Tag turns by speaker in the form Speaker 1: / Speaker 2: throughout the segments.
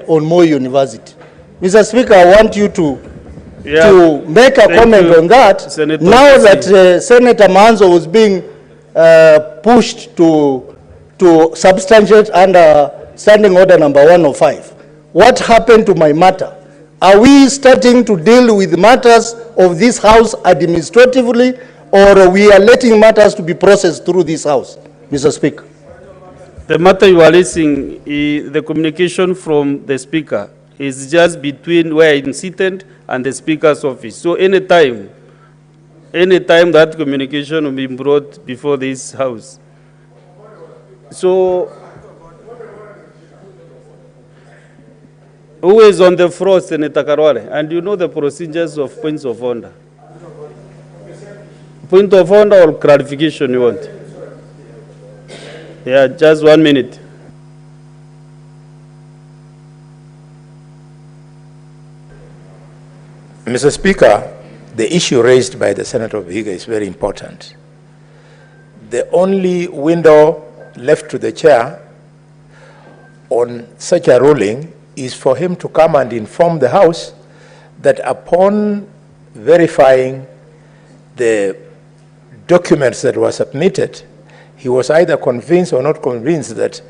Speaker 1: on Moi University. Mr. Speaker, I want you to make a comment on that.
Speaker 2: Senator
Speaker 1: now that Senator Manzo was being pushed to substantiate under Standing Order number 105. What happened to my matter? Are we starting to deal with matters of this House administratively, or we are letting matters to be processed through this House, Mr. Speaker?
Speaker 2: The matter you are raising, the communication from the Speaker is just between where I'm seated and the Speaker's office. So anytime that communication will be brought before this House. So, who is on the floor, Senator Karwale? And you know the procedures of points of order. Point of order or clarification you want? Yeah, just 1 minute.
Speaker 3: Mr. Speaker, the issue raised by the Senator of Vihiga is very important. The only window left to the chair on such a ruling is for him to come and inform the House that upon verifying the documents that were submitted, he was either convinced or not convinced that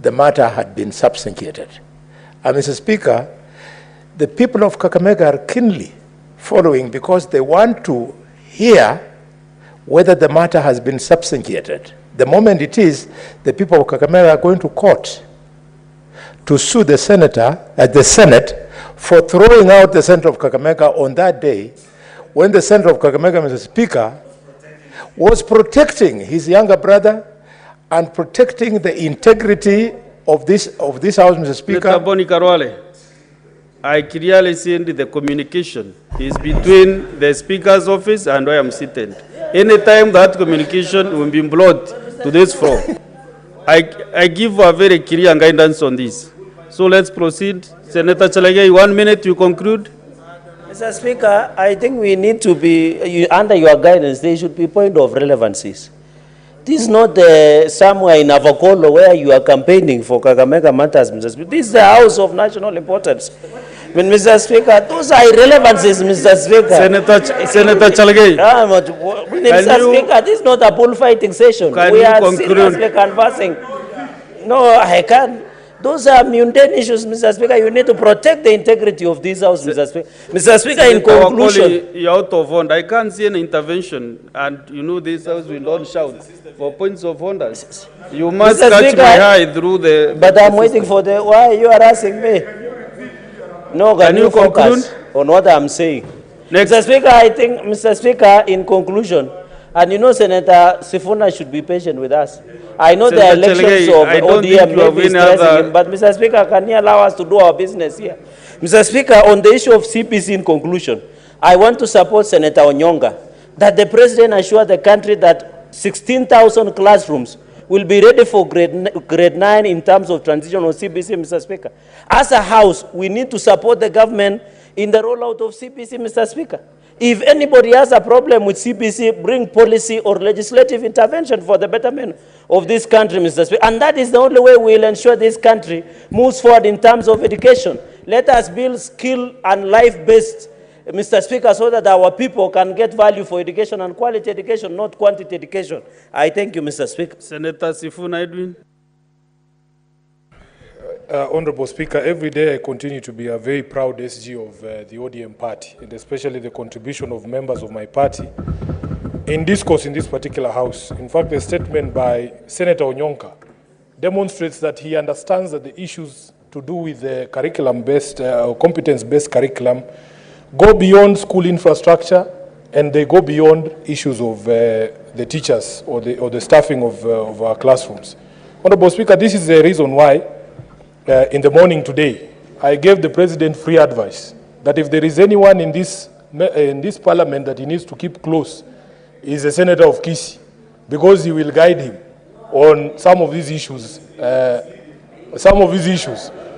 Speaker 3: the matter had been substantiated. And Mr. Speaker, the people of Kakamega are keenly following because they want to hear whether the matter has been substantiated. The moment it is, the people of Kakamega are going to court to sue the Senate for throwing out the Senator of Kakamega on that day when the Senator of Kakamega, Mr. Speaker, was protecting his younger brother and protecting the integrity of this House, Mr. Speaker.
Speaker 2: Mr. Boni Karwale, I clearly see the communication is between the Speaker's office and where I'm seated. Anytime that communication will be brought to this floor, I give a very clear guidance on this. So let's proceed. Senator Chalage, 1 minute to conclude.
Speaker 4: Mr. Speaker, I think we need to be, under your guidance, there should be point of relevancies. This is not somewhere in Avocolo where you are campaigning for Kakamega matters, Mr. Speaker. This is the House of national importance. When Mr. Speaker, those are irrelevancies, Mr. Speaker.
Speaker 2: Senator Chalage.
Speaker 4: Mr. Speaker, this is not a bullfighting session. We are seriously conversing. No, I can't. Those are mundane issues, Mr. Speaker. You need to protect the integrity of this House, Mr. Speaker. Mr. Speaker, in conclusion...
Speaker 2: You're out of order. I can't see an intervention, and you know this House will not shout for points of order. You must
Speaker 4: Mr.
Speaker 2: catch
Speaker 4: Speaker,
Speaker 2: my eye through the...
Speaker 4: But I'm waiting for the... Why you are asking me? No, can you focus on what I'm saying?
Speaker 2: Next.
Speaker 4: Mr. Speaker, I think, Mr. Speaker, in conclusion, and you know Senator Sifuna should be patient with us. I know the elections of ODM may be stressing him, but Mr. Speaker, can you allow us to do our business here? Mr. Speaker, on the issue of CPC in conclusion, I want to support Senator Onyonga that the President assure the country that 16,000 classrooms will be ready for grade 9 in terms of transition on CPC, Mr. Speaker. As a House, we need to support the government in the rollout of CPC, Mr. Speaker. If anybody has a problem with CPC, bring policy or legislative intervention for the betterment of this country, Mr. Speaker. And that is the only way we will ensure this country moves forward in terms of education. Let us build skill and life-based, Mr. Speaker, so that our people can get value for education and quality education, not quantity education. I thank you, Mr. Speaker.
Speaker 2: Senator Sifuna Edwin.
Speaker 5: Honorable Speaker, every day I continue to be a very proud SG of the ODM party, and especially the contribution of members of my party in discourse in this particular House. In fact, the statement by Senator Onyonka demonstrates that he understands that the issues to do with the curriculum-based, competence-based curriculum go beyond school infrastructure, and they go beyond issues of the teachers or the staffing of our classrooms. Honorable Speaker, this is the reason why in the morning today, I gave the President free advice that if there is anyone in this parliament that he needs to keep close, is a senator of Kisii, because he will guide him on some of these issues.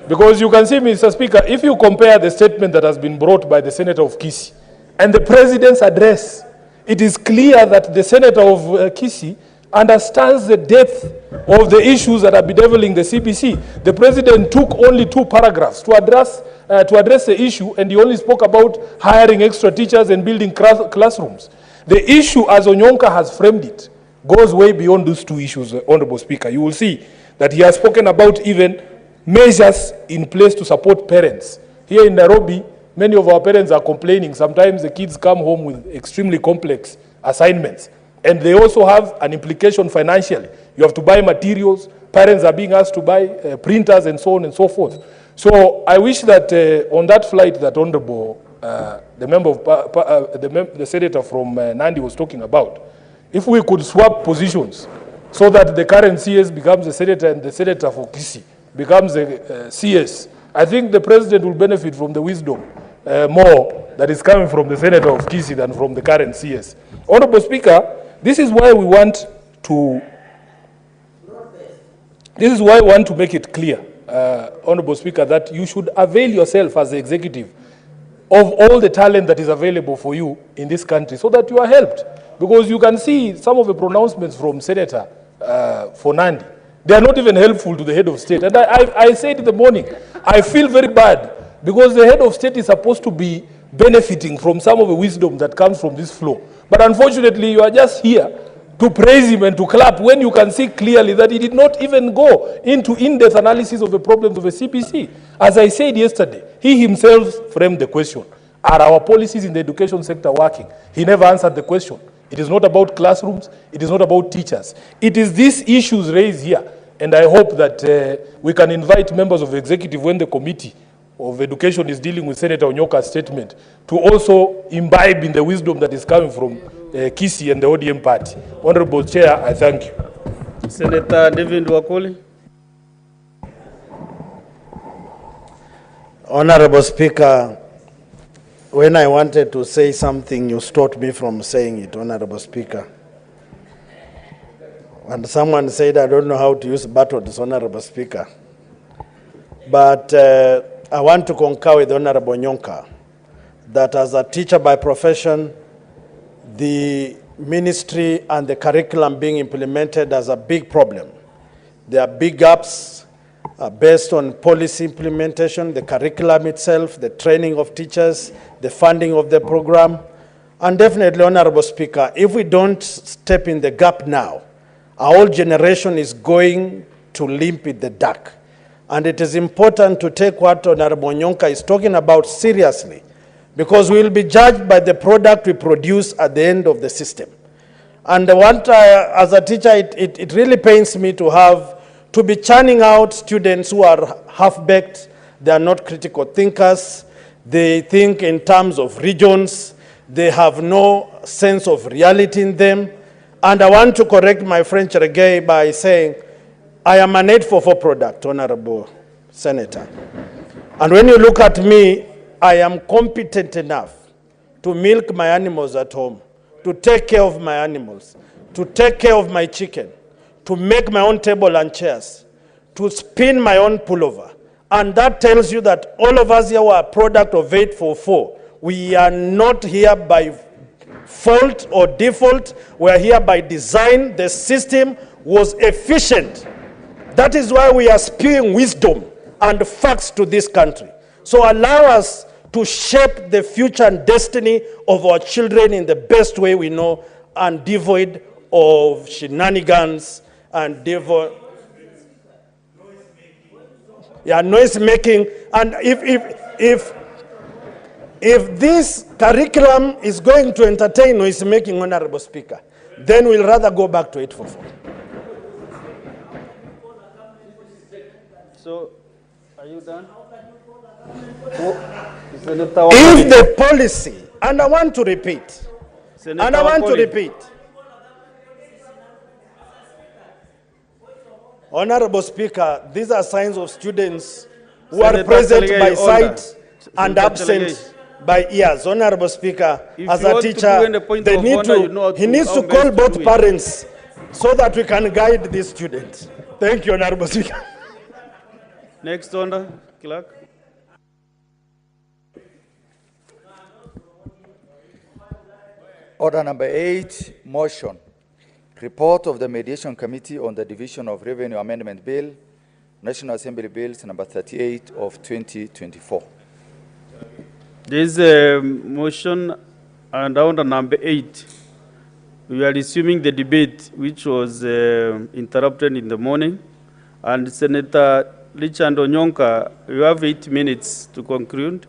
Speaker 5: Because you can see, Mr. Speaker, if you compare the statement that has been brought by the senator of Kisii and the President's address, it is clear that the senator of Kisii understands the depth of the issues that are bedeviling the CBC. The president took only 2 paragraphs to address the issue, and he only spoke about hiring extra teachers and building classrooms. The issue, as Onyonka has framed it, goes way beyond those 2 issues, Honorable Speaker. You will see that he has spoken about even measures in place to support parents. Here in Nairobi, many of our parents are complaining. Sometimes the kids come home with extremely complex assignments. And they also have an implication financially. You have to buy materials. Parents are being asked to buy printers and so on and so forth. So I wish that on that flight that Honorable, the member of the senator from Nandi was talking about, if we could swap positions so that the current CS becomes a senator and the senator for Kisii becomes a CS, I think the president will benefit from the wisdom more that is coming from the senator of Kisii than from the current CS. Honorable Speaker, this is why we want to make it clear, Honorable Speaker, that you should avail yourself as the executive of all the talent that is available for you in this country so that you are helped. Because you can see some of the pronouncements from Senator for Nandi. They are not even helpful to the head of state. And I said in the morning, I feel very bad because the head of state is supposed to be benefiting from some of the wisdom that comes from this floor. But unfortunately, you are just here to praise him and to clap when you can see clearly that he did not even go into in-depth analysis of the problems of the CPC. As I said yesterday, he himself framed the question. Are our policies in the education sector working? He never answered the question. It is not about classrooms. It is not about teachers. It is these issues raised here. And I hope that we can invite members of the executive when the committee of education is dealing with Senator Onyoka's statement to also imbibe in the wisdom that is coming from Kisii and the ODM party. Honorable Chair, I thank you.
Speaker 2: Senator David Wakoli.
Speaker 1: Honorable Speaker, when I wanted to say something, you stopped me from saying it, Honorable Speaker. And someone said, I don't know how to use buttons, Honorable Speaker. But I want to concur with Honorable Onyonka that as a teacher by profession, the ministry and the curriculum being implemented as a big problem. There are big gaps based on policy implementation, the curriculum itself, the training of teachers, the funding of the program. And definitely, Honorable Speaker, if we don't step in the gap now, our whole generation is going to limp in the dark. And it is important to take what Honorable Onyonka is talking about seriously, because we will be judged by the product we produce at the end of the system. And as a teacher, it really pains me to be churning out students who are half-baked. They are not critical thinkers. They think in terms of regions. They have no sense of reality in them. And I want to correct my French reggae by saying, I am an 844 product, Honorable Senator. And when you look at me, I am competent enough to milk my animals at home, to take care of my animals, to take care of my chicken, to make my own table and chairs, to spin my own pullover. And that tells you that all of us here are a product of 844. We are not here by fault or default. We are here by design. The system was efficient. That is why we are spewing wisdom and facts to this country. So allow us to shape the future and destiny of our children in the best way we know, and devoid of shenanigans and devoid... noise making. And if this curriculum is going to entertain noise making, Honorable Speaker, then we'll rather go back to 844.
Speaker 2: So, are you done?
Speaker 1: If the policy, and I want to repeat, Honorable Speaker, these are signs of students who are present by sight and absent by ears. Honorable Speaker, as a teacher, he needs to call both parents so that we can guide these students. Thank you, Honorable Speaker.
Speaker 2: Next, Honorable Clerk.
Speaker 6: Order number 8, motion Report of the Mediation Committee on the Division of Revenue Amendment Bill, National Assembly Bills number 38 of 2024.
Speaker 2: There is a motion under number 8. We are resuming the debate which was interrupted in the morning. And Senator Richard Onyonka, you have 8 minutes to conclude.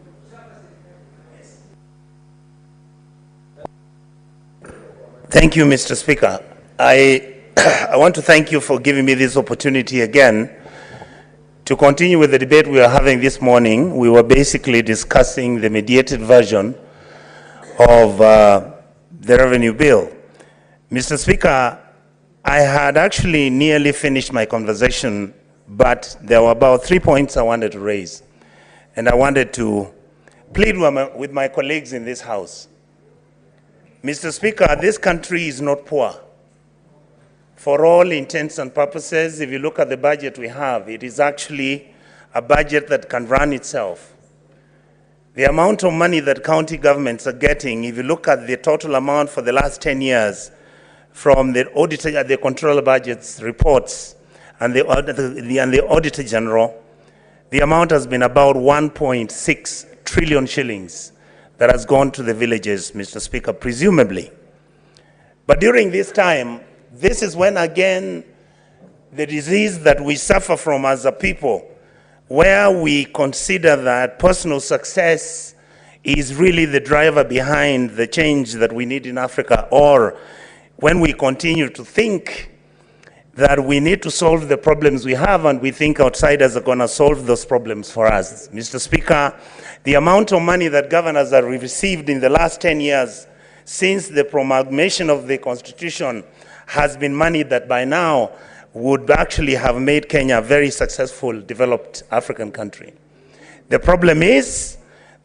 Speaker 7: Thank you, Mr. Speaker. I want to thank you for giving me this opportunity again to continue with the debate we are having this morning. We were basically discussing the mediated version of the revenue bill. Mr. Speaker, I had actually nearly finished my conversation, but there were about 3 points I wanted to raise. And I wanted to plead with my colleagues in this House. Mr. Speaker, this country is not poor. For all intents and purposes, if you look at the budget we have, it is actually a budget that can run itself. The amount of money that county governments are getting, if you look at the total amount for the last 10 years, from the auditor, the controller budgets reports and the Auditor General, the amount has been about 1.6 trillion shillings that has gone to the villages, Mr. Speaker, presumably. But during this time, this is when again the disease that we suffer from as a people, where we consider that personal success is really the driver behind the change that we need in Africa, or when we continue to think that we need to solve the problems we have and we think outsiders are going to solve those problems for us. Mr. Speaker, the amount of money that governors have received in the last 10 years since the promulgation of the Constitution has been money that by now would actually have made Kenya a very successful, developed African country. The problem is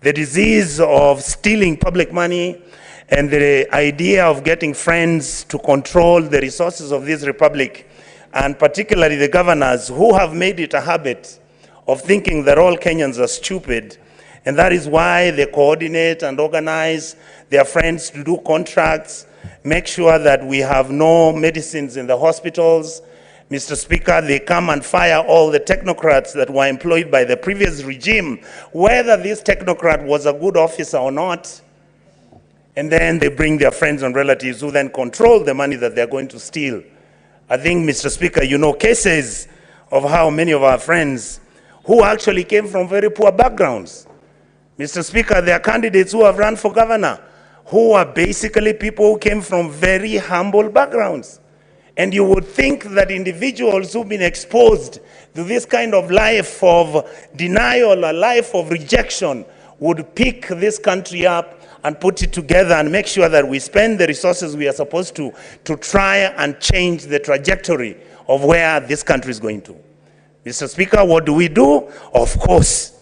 Speaker 7: the disease of stealing public money and the idea of getting friends to control the resources of this republic, and particularly the governors who have made it a habit of thinking that all Kenyans are stupid, and that is why they coordinate and organize their friends to do contracts, make sure that we have no medicines in the hospitals. Mr. Speaker, they come and fire all the technocrats that were employed by the previous regime, whether this technocrat was a good officer or not. And then they bring their friends and relatives who then control the money that they're going to steal. I think, Mr. Speaker, you know cases of how many of our friends who actually came from very poor backgrounds. Mr. Speaker, there are candidates who have run for governor who are basically people who came from very humble backgrounds. And you would think that individuals who've been exposed to this kind of life of denial, a life of rejection, would pick this country up and put it together and make sure that we spend the resources we are supposed to try and change the trajectory of where this country is going to. Mr. Speaker, what do? Of course,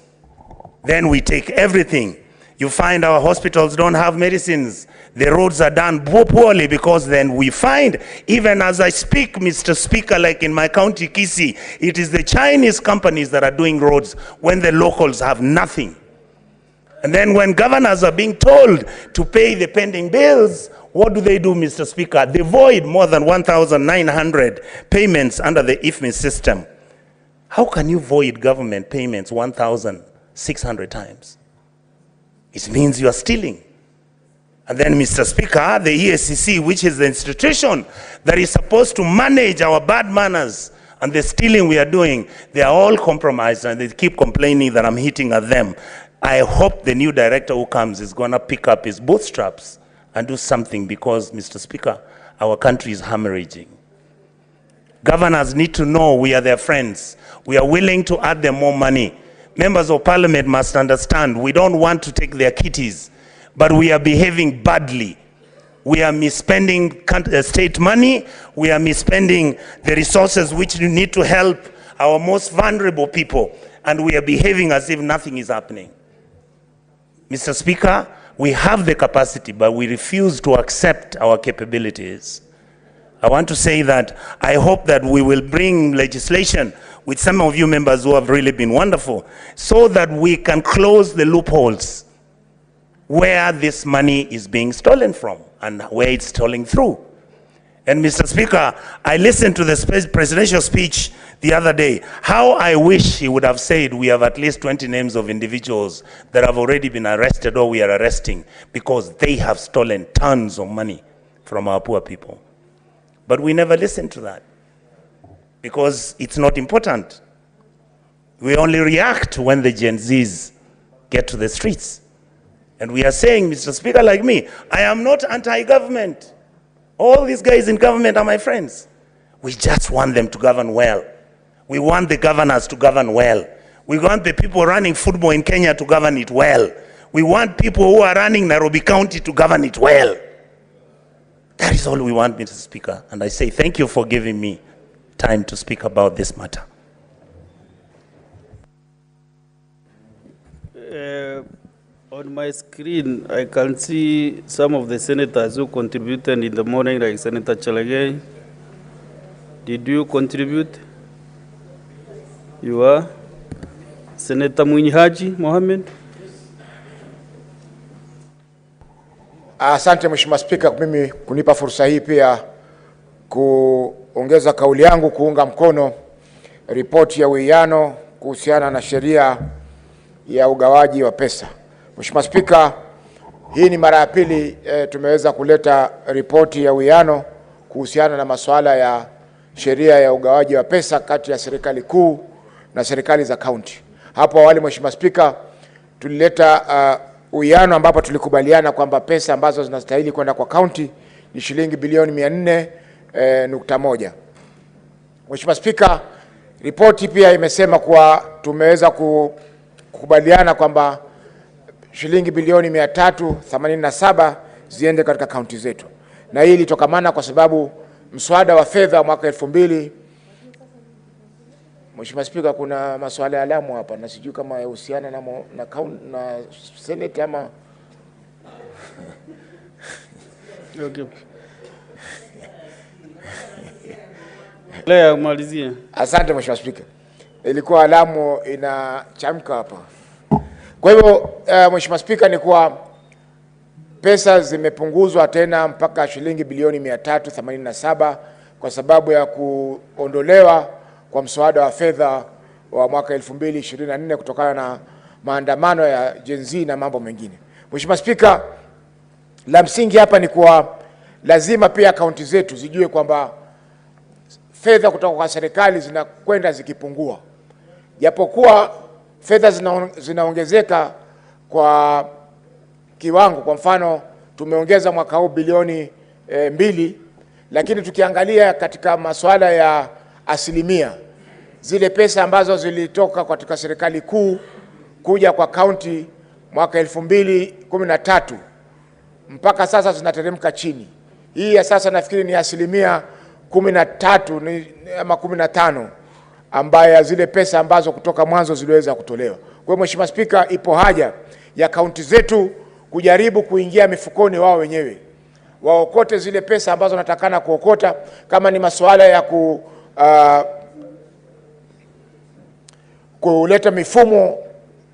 Speaker 7: then we take everything. You find our hospitals don't have medicines. The roads are done poorly, because then we find, even as I speak, Mr. Speaker, like in my county, Kisii, it is the Chinese companies that are doing roads when the locals have nothing. And then when governors are being told to pay the pending bills, what do, Mr. Speaker? They void more than 1,900 payments under the IFMI system. How can you void government payments 1,600 times? It means you are stealing. And then, Mr. Speaker, the EACC, which is the institution that is supposed to manage our bad manners and the stealing we are doing, they are all compromised and they keep complaining that I'm hitting at them. I hope the new director who comes is going to pick up his bootstraps and do something, because, Mr. Speaker, our country is hemorrhaging. Governors need to know we are their friends. We are willing to add them more money. Members of Parliament must understand we don't want to take their kitties, but we are behaving badly. We are misspending state money. We are misspending the resources which need to help our most vulnerable people, and we are behaving as if nothing is happening. Mr. Speaker, we have the capacity, but we refuse to accept our capabilities. I want to say that I hope that we will bring legislation with some of you members who have really been wonderful, so that we can close the loopholes where this money is being stolen from and where it's stolen through. And Mr. Speaker, I listened to the presidential speech the other day. How I wish he would have said we have at least 20 names of individuals that have already been arrested or we are arresting because they have stolen tons of money from our poor people. But we never listen to that because it's not important. We only react when the Gen Zs get to the streets. And we are saying, Mr. Speaker, like me, I am not anti-government. All these guys in government are my friends. We just want them to govern well. We want the governors to govern well. We want the people running football in Kenya to govern it well. We want people who are running Nairobi County to govern it well. That is all we want, Mr. Speaker. And I say thank you for giving me time to speak about this matter.
Speaker 2: On my screen, I can see some of the senators who contributed in the morning, like Senator Chalage. Did you contribute? You are? Senator Mutembei Mohamed?
Speaker 8: Asante Mheshimiwa Spika mimi kunipa fursa hii pia kuongeza kauli yangu kuunga mkono ripoti ya uwiano kuhusiana na sheria ya ugawaji wa pesa. Mheshimiwa Spika, hii ni mara ya pili tumeweza kuleta ripoti ya uwiano kuhusiana na masuala ya sheria ya ugawaji wa pesa kati ya serikali kuu na serikali za kaunti. Hapo awali Mheshimiwa Spika, tulileta uwiano ambapo tulikubaliana kwamba pesa ambazo zinastahili kwenda kwa kaunti ni shilingi bilioni 400.1. Mheshimiwa Spika, ripoti pia imesema kuwa tumeweza kukubaliana kwamba shilingi bilioni 387 ziende katika kaunti zetu. Na hii ilitokamana kwa sababu mswada wa fedha wa mwaka 2000. Mheshimiwa Spika, kuna masuala ya Lamu hapa na sijui kama yahusiana na Senate ama
Speaker 2: okay. Lea malizie.
Speaker 8: Asante Mheshimiwa Spika. Ilikuwa Lamu inachamka hapa. Kwa hivyo Mheshimiwa Spika, ni kuwa pesa zimepunguzwa tena mpaka shilingi bilioni 387 kwa sababu ya kuondolewa kwa mswada wa fedha wa mwaka 2024 kutokana na maandamano ya Gen Z na mambo mengine. Mheshimiwa Spika, la msingi hapa ni kuwa lazima pia kaunti zetu zijue kwamba fedha kutoka kwa serikali zinakwenda zikipungua. Japokuwa fedha zinaongezeka kwa kiwango, kwa mfano tumeongeza mwaka huu bilioni 2, lakini tukiangalia katika masuala ya asilimia, zile pesa ambazo zilitoka katika serikali kuu kuja kwa kaunti mwaka 2013 mpaka sasa zinateremka chini. Hii ya sasa nafikiri ni asilimia 13 ama 15 ambaye zile pesa ambazo kutoka mwanzo ziliweza kutolewa. Kwa hiyo Mheshimiwa Spika, ipo haja ya kaunti zetu kujaribu kuingia mifukoni wao wenyewe, waokote zile pesa ambazo natakana kuokota. Kama ni masuala ya kuleta mifumo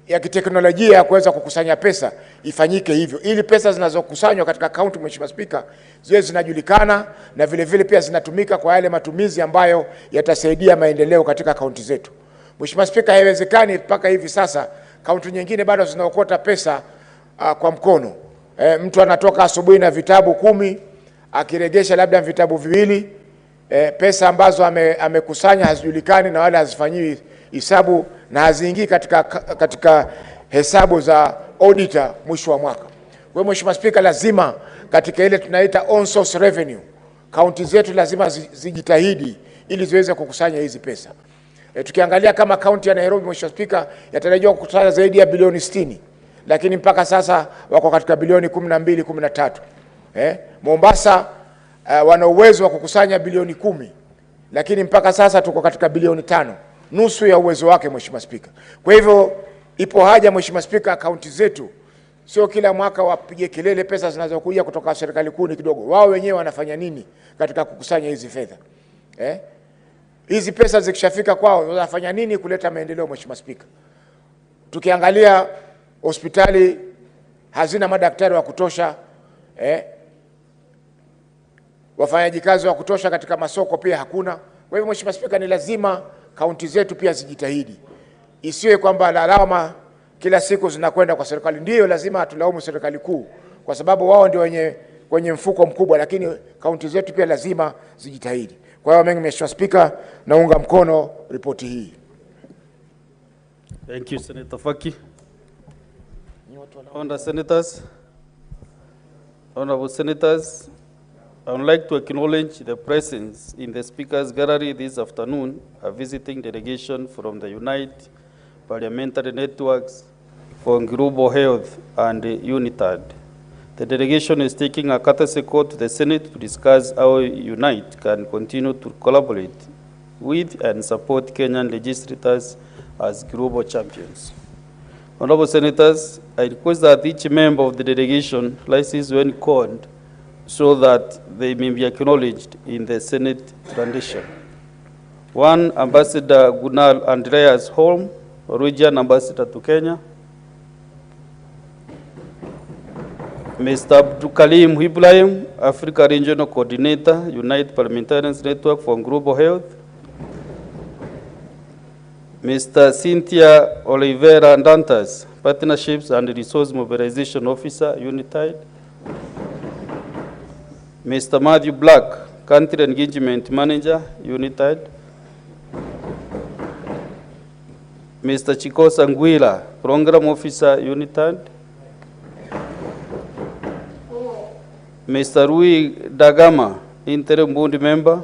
Speaker 8: ya kiteknolojia ya kuweza kukusanya pesa, ifanyike hivyo ili pesa zinazokusanywa katika kaunti Mheshimiwa Spika ziwe zinajulikana na vile vile pia zinatumika kwa yale matumizi ambayo yatasaidia maendeleo katika kaunti zetu. Mheshimiwa Spika, haiwezekani mpaka hivi sasa kaunti nyingine bado zinaokota pesa kwa mkono. Mtu anatoka asubuhi na vitabu 10 akiregesha labda vitabu 2, pesa ambazo amekusanya hazijulikani na wala hazifanyiwi hisabu na haziingii katika hesabu za auditor mwisho wa mwaka. Kwa hiyo Mheshimiwa Spika, lazima katika ile tunaita on source revenue, kaunti zetu lazima zijitahidi ili ziweze kukusanya hizi pesa. Tukiangalia kama kaunti ya Nairobi Mheshimiwa Spika, yatarajiwa kukusanya zaidi ya bilioni 60, lakini mpaka sasa wako katika bilioni 12, 13. Mombasa wana uwezo wa kukusanya bilioni 10, lakini mpaka sasa tuko katika bilioni 5, nusu ya uwezo wake Mheshimiwa Spika. Kwa hivyo ipo haja Mheshimiwa Spika, kaunti zetu sio kila mwaka wapige kelele pesa zinazokuja kutoka serikali kuu ni kidogo. Wao wenyewe wanafanya nini katika kukusanya hizi fedha? Hizi pesa zikishafika kwao wanafanya nini kuleta maendeleo Mheshimiwa Spika? Tukiangalia hospitali hazina madaktari wa kutosha, wafanyaji kazi wa kutosha katika masoko pia hakuna. Kwa hivyo Mheshimiwa Spika, ni lazima kaunti zetu pia zijitahidi, isiwe kwamba lawama kila siku zinakwenda kwa serikali. Ndiyo, lazima tulaumu serikali kuu kwa sababu wao ndio wenye mfuko mkubwa, lakini kaunti zetu pia lazima zijitahidi. Kwa hiyo mengi, Mheshimiwa Spika, naunga mkono ripoti hii.
Speaker 2: Thank you, Senator Faki. Honorable Senators, I would like to acknowledge the presence in the Speaker's gallery this afternoon, a visiting delegation from the Unite Parliamentary Networks for Global Health and UNITAD. The delegation is taking a courtesy call to the Senate to discuss how Unite can continue to collaborate with and support Kenyan legislators as global champions. Honorable Senators, I request that each member of the delegation rises when called so that they may be acknowledged in the Senate rendition. 1, Ambassador Gunnar Andreas Holm, Norwegian Ambassador to Kenya. Mr. Abdukalim Ibrahim, Africa Regional Coordinator, United Parliamentarians Network for Global Health. Mr. Cynthia Oliveira Dantas, Partnerships and Resource Mobilization Officer, UNITAD. Mr. Matthew Black, Country Engagement Manager, UNITAD. Mr. Chikosa Nguila, Program Officer, UNITAD. Mr. Rui Dagama, Interim Board Member.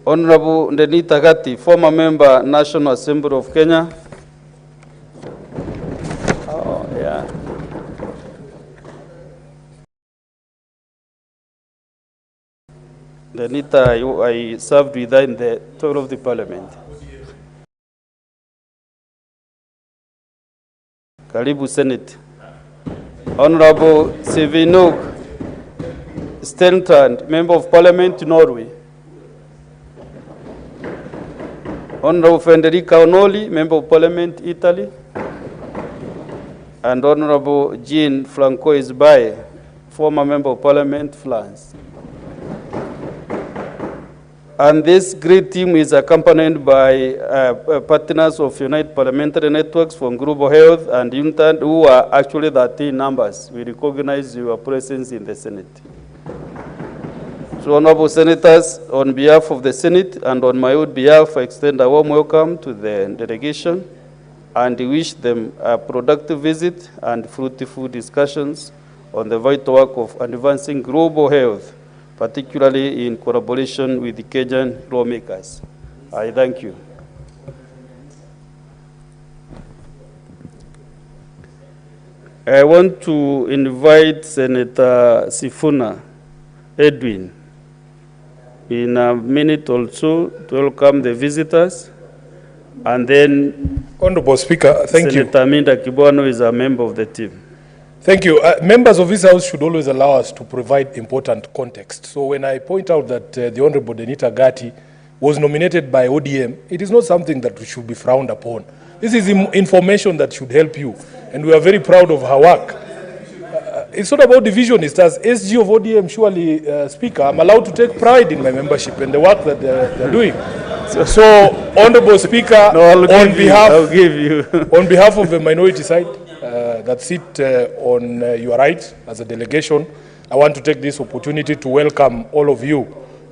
Speaker 2: Honorable Ndenita Gati, former member, National Assembly of Kenya. Oh, yeah. Ndenita, I served with her in the tour of the parliament. Karibu Senate. Honorable Sevinuk Stentrand, Member of Parliament, Norway. Honorable Federica Onoli, Member of Parliament, Italy. And Honorable Jean Francois Isbaye, former Member of Parliament, France. And this great team is accompanied by partners of United Parliamentary Networks for Global Health and UNITAD, who are actually 13 numbers. We recognize your presence in the Senate. So, Honorable Senators, on behalf of the Senate and on my own behalf, I extend a warm welcome to the delegation and wish them a productive visit and fruitful discussions on the vital work of advancing global health, particularly in collaboration with the Kenyan lawmakers. I thank you. I want to invite Senator Sifuna Edwin in a minute or so to welcome the visitors. And then
Speaker 5: Honorable Speaker, thank you.
Speaker 2: Senator Minda Kibuano is a member of the team.
Speaker 5: Thank you. Members of this House should always allow us to provide important context. So when I point out that the Honorable Denita Gati was nominated by ODM, it is not something that should be frowned upon. This is information that should help you, and we are very proud of her work. It's not about division. It's as SG of ODM, surely, Speaker, I'm allowed to take pride in my membership and the work that they're doing. So, Honorable Speaker,
Speaker 2: no,
Speaker 5: on behalf of the minority side that sit on your right as a delegation, I want to take this opportunity to welcome all of you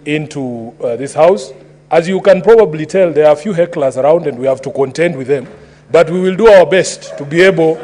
Speaker 5: into this House. As you can probably tell, there are a few hecklers around and we have to contend with them. But we will do our best to be able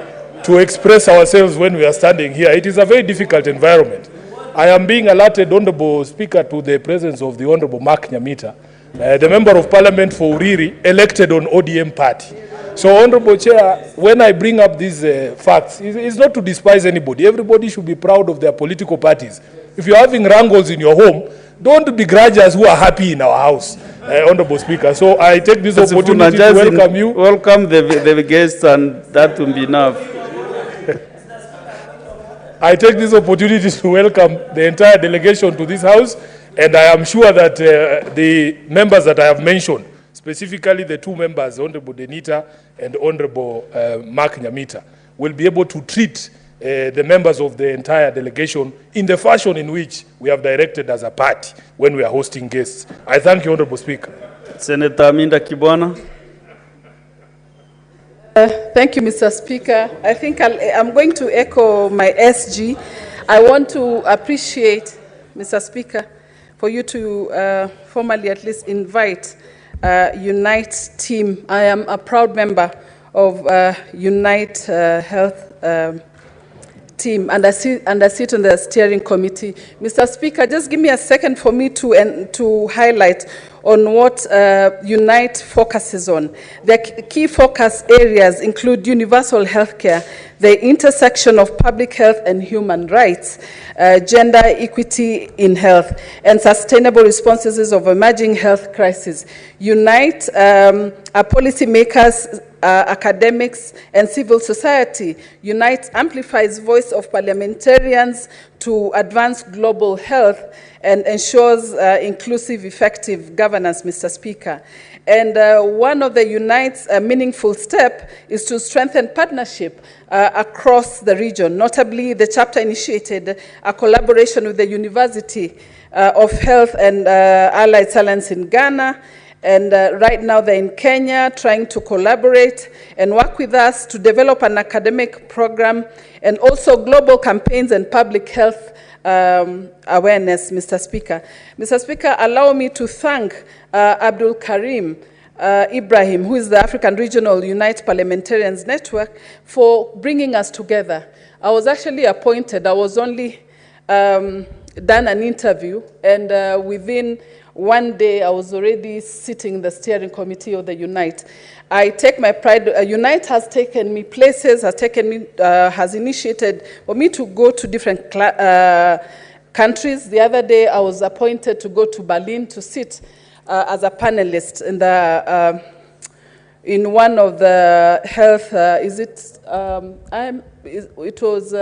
Speaker 5: to express ourselves when we are standing here. It is a very difficult environment. I am being alerted, Honorable Speaker, to the presence of the Honorable Mark Nyamita, the Member of Parliament for Uriri, elected on ODM party. So, Honorable Chair, when I bring up these facts, it's not to despise anybody. Everybody should be proud of their political parties. If you're having wrangles in your home, don't begrudge us who are happy in our house, Honorable Speaker. So I take this opportunity to welcome you.
Speaker 2: Welcome the guests, and that will be enough.
Speaker 5: I take this opportunity to welcome the entire delegation to this House, and I am sure that the members that I have mentioned, specifically the two members, Honorable Denita and Honorable Mark Nyamita, will be able to treat the members of the entire delegation in the fashion in which we have directed as a party when we are hosting guests. I thank you, Honorable Speaker.
Speaker 2: Senator Aminda Kibwana.
Speaker 9: Thank you, Mr. Speaker. I think I'm going to echo my SG. I want to appreciate, Mr. Speaker, for you to formally at least invite Unite team. I am a proud member of Unite Health team, and I sit on the steering committee. Mr. Speaker, just give me a second for me to highlight on what Unite focuses on. The key focus areas include universal healthcare, the intersection of public health and human rights, gender equity in health, and sustainable responses of emerging health crises. Unite are policymakers, academics, and civil society. Unite amplifies voice of parliamentarians to advance global health and ensures inclusive, effective governance, Mr. Speaker. And one of the Unite's meaningful step is to strengthen partnership across the region. Notably, the chapter initiated a collaboration with the University of Health and Allied Science in Ghana. And right now they're in Kenya trying to collaborate and work with us to develop an academic program and also global campaigns and public health awareness, Mr. Speaker. Mr. Speaker, allow me to thank Abdul Karim Ibrahim, who is the African Regional Unite Parliamentarians Network, for bringing us together. I was actually appointed. I was only done an interview, and within one day, I was already sitting in the steering committee of the Unite. I take my pride. Unite has taken me places, has initiated for me to go to different countries. The other day, I was appointed to go to Berlin to sit as a panelist in the in one of the health. It was.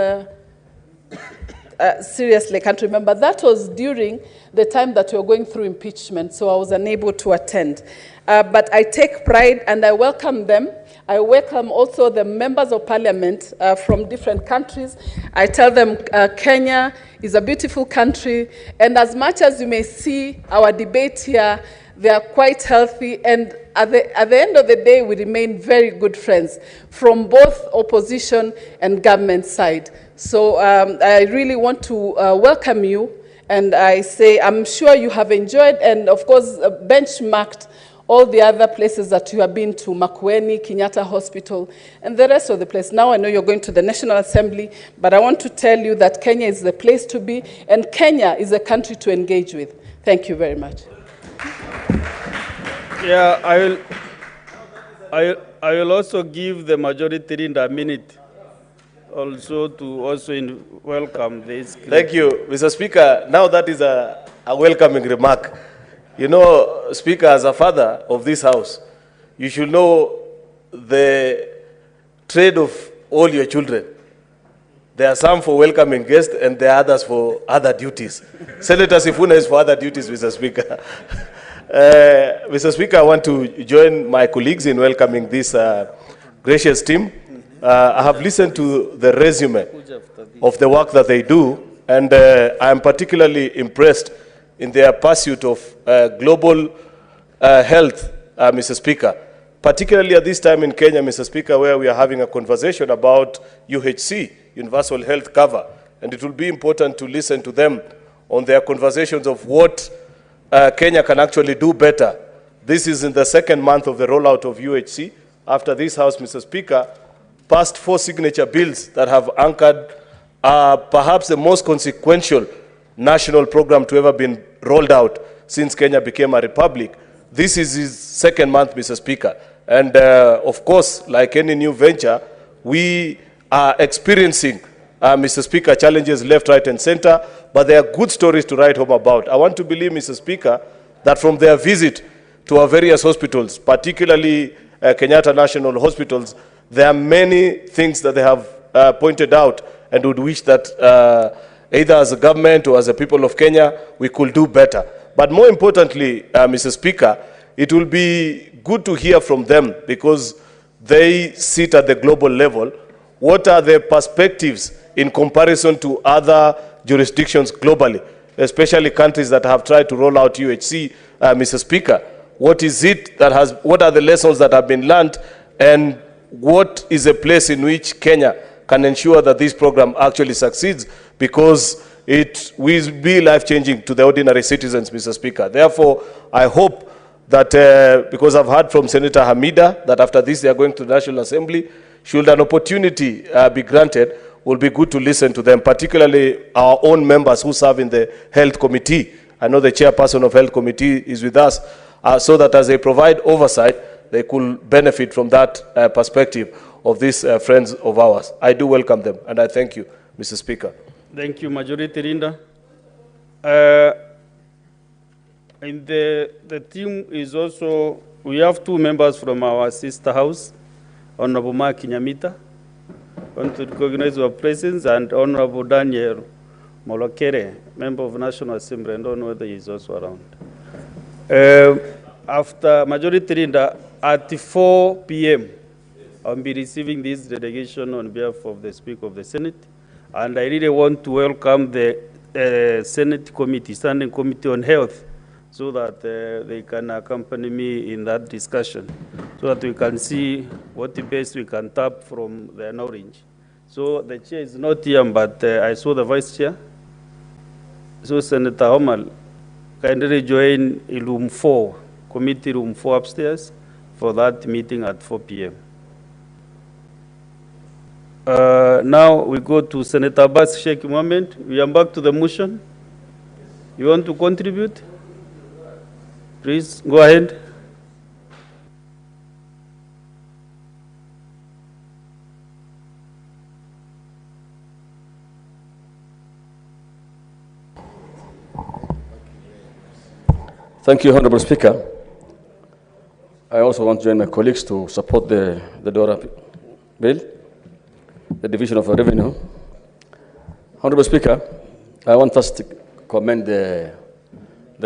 Speaker 9: Seriously, I can't remember. That was during the time that we were going through impeachment, so I was unable to attend. But I take pride and I welcome them. I welcome also the members of parliament from different countries. I tell them Kenya is a beautiful country, and as much as you may see our debate here, they are quite healthy, and at the end of the day, we remain very good friends from both opposition and government side. So I really want to welcome you, and I say I'm sure you have enjoyed and, of course, benchmarked all the other places that you have been to, Makwiny, Kenyatta Hospital, and the rest of the place. Now I know you're going to the National Assembly, but I want to tell you that Kenya is the place to be, and Kenya is a country to engage with. Thank you very much.
Speaker 2: Yeah, I will also give the majority leader a minute also to welcome this.
Speaker 10: Thank you, Mr. Speaker. Now that is a welcoming remark. You know, Speaker, as a father of this House, you should know the trade of all your children. There are some for welcoming guests and there are others for other duties. Senator Sifuna is for other duties, Mr. Speaker. Mr. Speaker, I want to join my colleagues in welcoming this gracious team. I have listened to the resume of the work that they do, and I am particularly impressed in their pursuit of global health, Mr. Speaker. Particularly at this time in Kenya, Mr. Speaker, where we are having a conversation about UHC, Universal Health Cover, and it will be important to listen to them on their conversations of what Kenya can actually do better. This is in the second month of the rollout of UHC. After this House, Mr. Speaker, passed 4 signature bills that have anchored perhaps the most consequential national program to ever been rolled out since Kenya became a republic. This is his second month, Mr. Speaker. And of course, like any new venture, we are experiencing, Mr. Speaker, challenges left, right, and center, but there are good stories to write home about. I want to believe, Mr. Speaker, that from their visit to our various hospitals, particularly Kenyatta National Hospitals, there are many things that they have pointed out and would wish that either as a government or as a people of Kenya, we could do better. But more importantly, Mr. Speaker, it will be good to hear from them because they sit at the global level. What are their perspectives in comparison to other jurisdictions globally, especially countries that have tried to roll out UHC, Mr. Speaker? What is it that has, what are the lessons that have been learned, and what is a place in which Kenya can ensure that this program actually succeeds, because it will be life-changing to the ordinary citizens, Mr. Speaker. Therefore, I hope that, because I've heard from Senator Hamida that after this they are going to the National Assembly, should an opportunity be granted, will be good to listen to them, particularly our own members who serve in the Health Committee. I know the chairperson of Health Committee is with us, so that as they provide oversight, they could benefit from that perspective of these friends of ours. I do welcome them, and I thank you, Mr. Speaker.
Speaker 2: Thank you, Majority Leader. And the team is also, we have two members from our sister house, Honorable Kinyamita. I want to recognize your presence, and Honorable Daniel Molokere, member of National Assembly. I don't know whether he is also around. After Majority Leader, at 4 p.m., I'll be receiving this delegation on behalf of the Speaker of the Senate. And I really want to welcome the Senate Committee, Standing Committee on Health, so that they can accompany me in that discussion, so that we can see what the best we can tap from the orange. So the chair is not here, but I saw the vice chair. So Senator Homal, kindly join in room 4, committee room 4 upstairs, for that meeting at 4 p.m. Now we go to Senator Abbas Sheikh Mohammed. We are back to the motion. You want to contribute? Please, go ahead.
Speaker 11: Thank you, Honorable Speaker. I also want to join my colleagues to support the DORA bill, the division of revenue. Honorable Speaker, I want first to commend the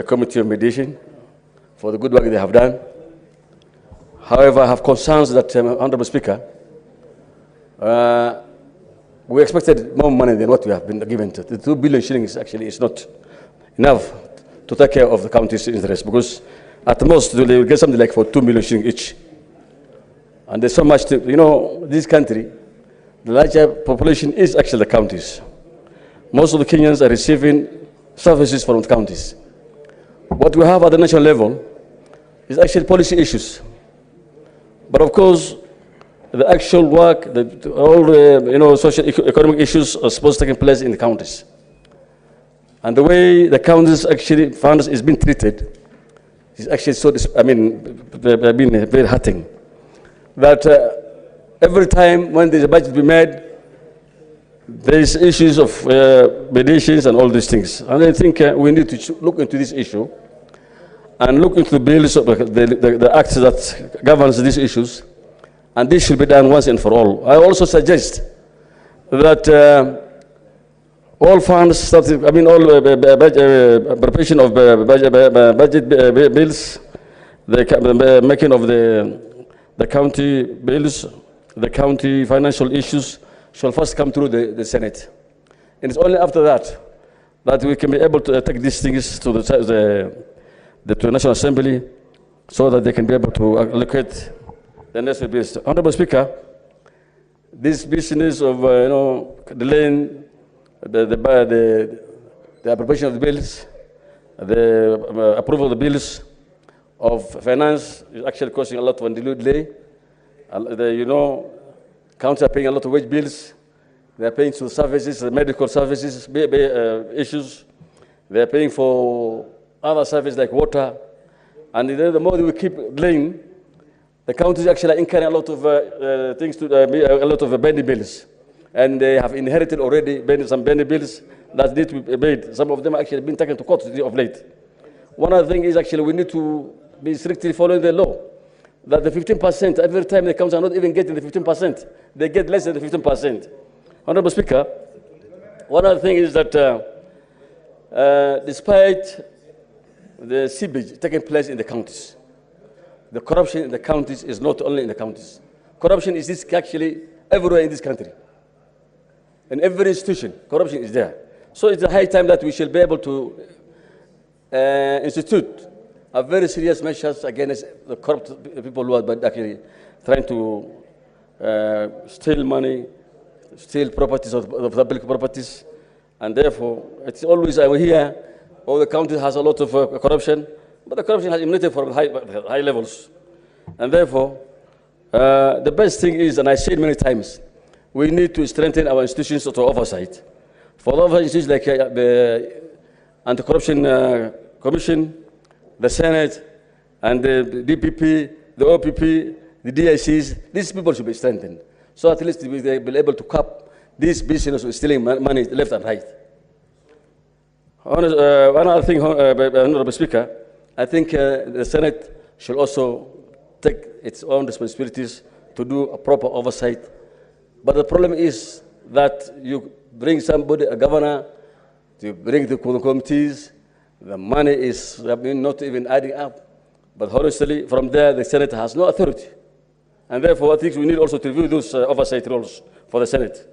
Speaker 11: Committee of Mediation for the good work they have done. However, I have concerns that, Honorable Speaker, we expected more money than what we have been given. The 2 billion shillings actually is not enough to take care of the county's interest, because at most they will get something like for 2 million shillings each. And there's so much to, you know, this country, the larger population is actually the counties. Most of the Kenyans are receiving services from the counties. What we have at the national level is actually policy issues. But of course, the actual work, all the social economic issues are supposed to take place in the counties. And the way the counties actually funds is being treated is actually so, been very hurting. That every time when there's a budget to be made, there is issues of mediations and all these things. And I think we need to look into this issue and look into the bills of the acts that governs these issues, and this should be done once and for all. I also suggest that all funds, all preparation of budget bills, the making of the county bills, the county financial issues shall first come through the Senate. And it's only after that that we can be able to take these things to the National Assembly, so that they can be able to allocate the necessary bills. Honorable Speaker, this business of delaying the appropriation of the bills, the approval of the bills of finance is actually causing a lot of delay. Counties are paying a lot of wage bills. They are paying for services, the medical services, issues. They are paying for other services like water. And the more we keep delaying, the counties actually are incurring a lot of a lot of pending bills. And they have inherited already some pending bills that need to be paid. Some of them have actually been taken to court of late. One other thing is actually we need to be strictly following the law. That the 15%, every time the counties are not even getting the 15%, they get less than the 15%. Honorable Speaker, one other thing is that despite the seepage taking place in the counties, the corruption in the counties is not only in the counties. Corruption is actually everywhere in this country. In every institution, corruption is there. So it's a high time that we should be able to institute a very serious measures against the corrupt people who are actually trying to steal money, steal properties of public properties, and therefore it's always I hear, oh, the county has a lot of corruption, but the corruption has emanated from high levels, and therefore the best thing is, and I said many times, we need to strengthen our institutions to oversight. For the oversight institutions like the Anti-Corruption Commission, the Senate, and the DPP, the OPP, the DICs, these people should be strengthened. So at least they will be able to cap these business of stealing money left and right. One other thing, Honorable Speaker, I think the Senate should also take its own responsibilities to do a proper oversight. But the problem is that you bring somebody, a governor, to bring the committees, the money is not even adding up. But honestly, from there, the Senate has no authority. And therefore, I think we need also to review those oversight roles for the Senate.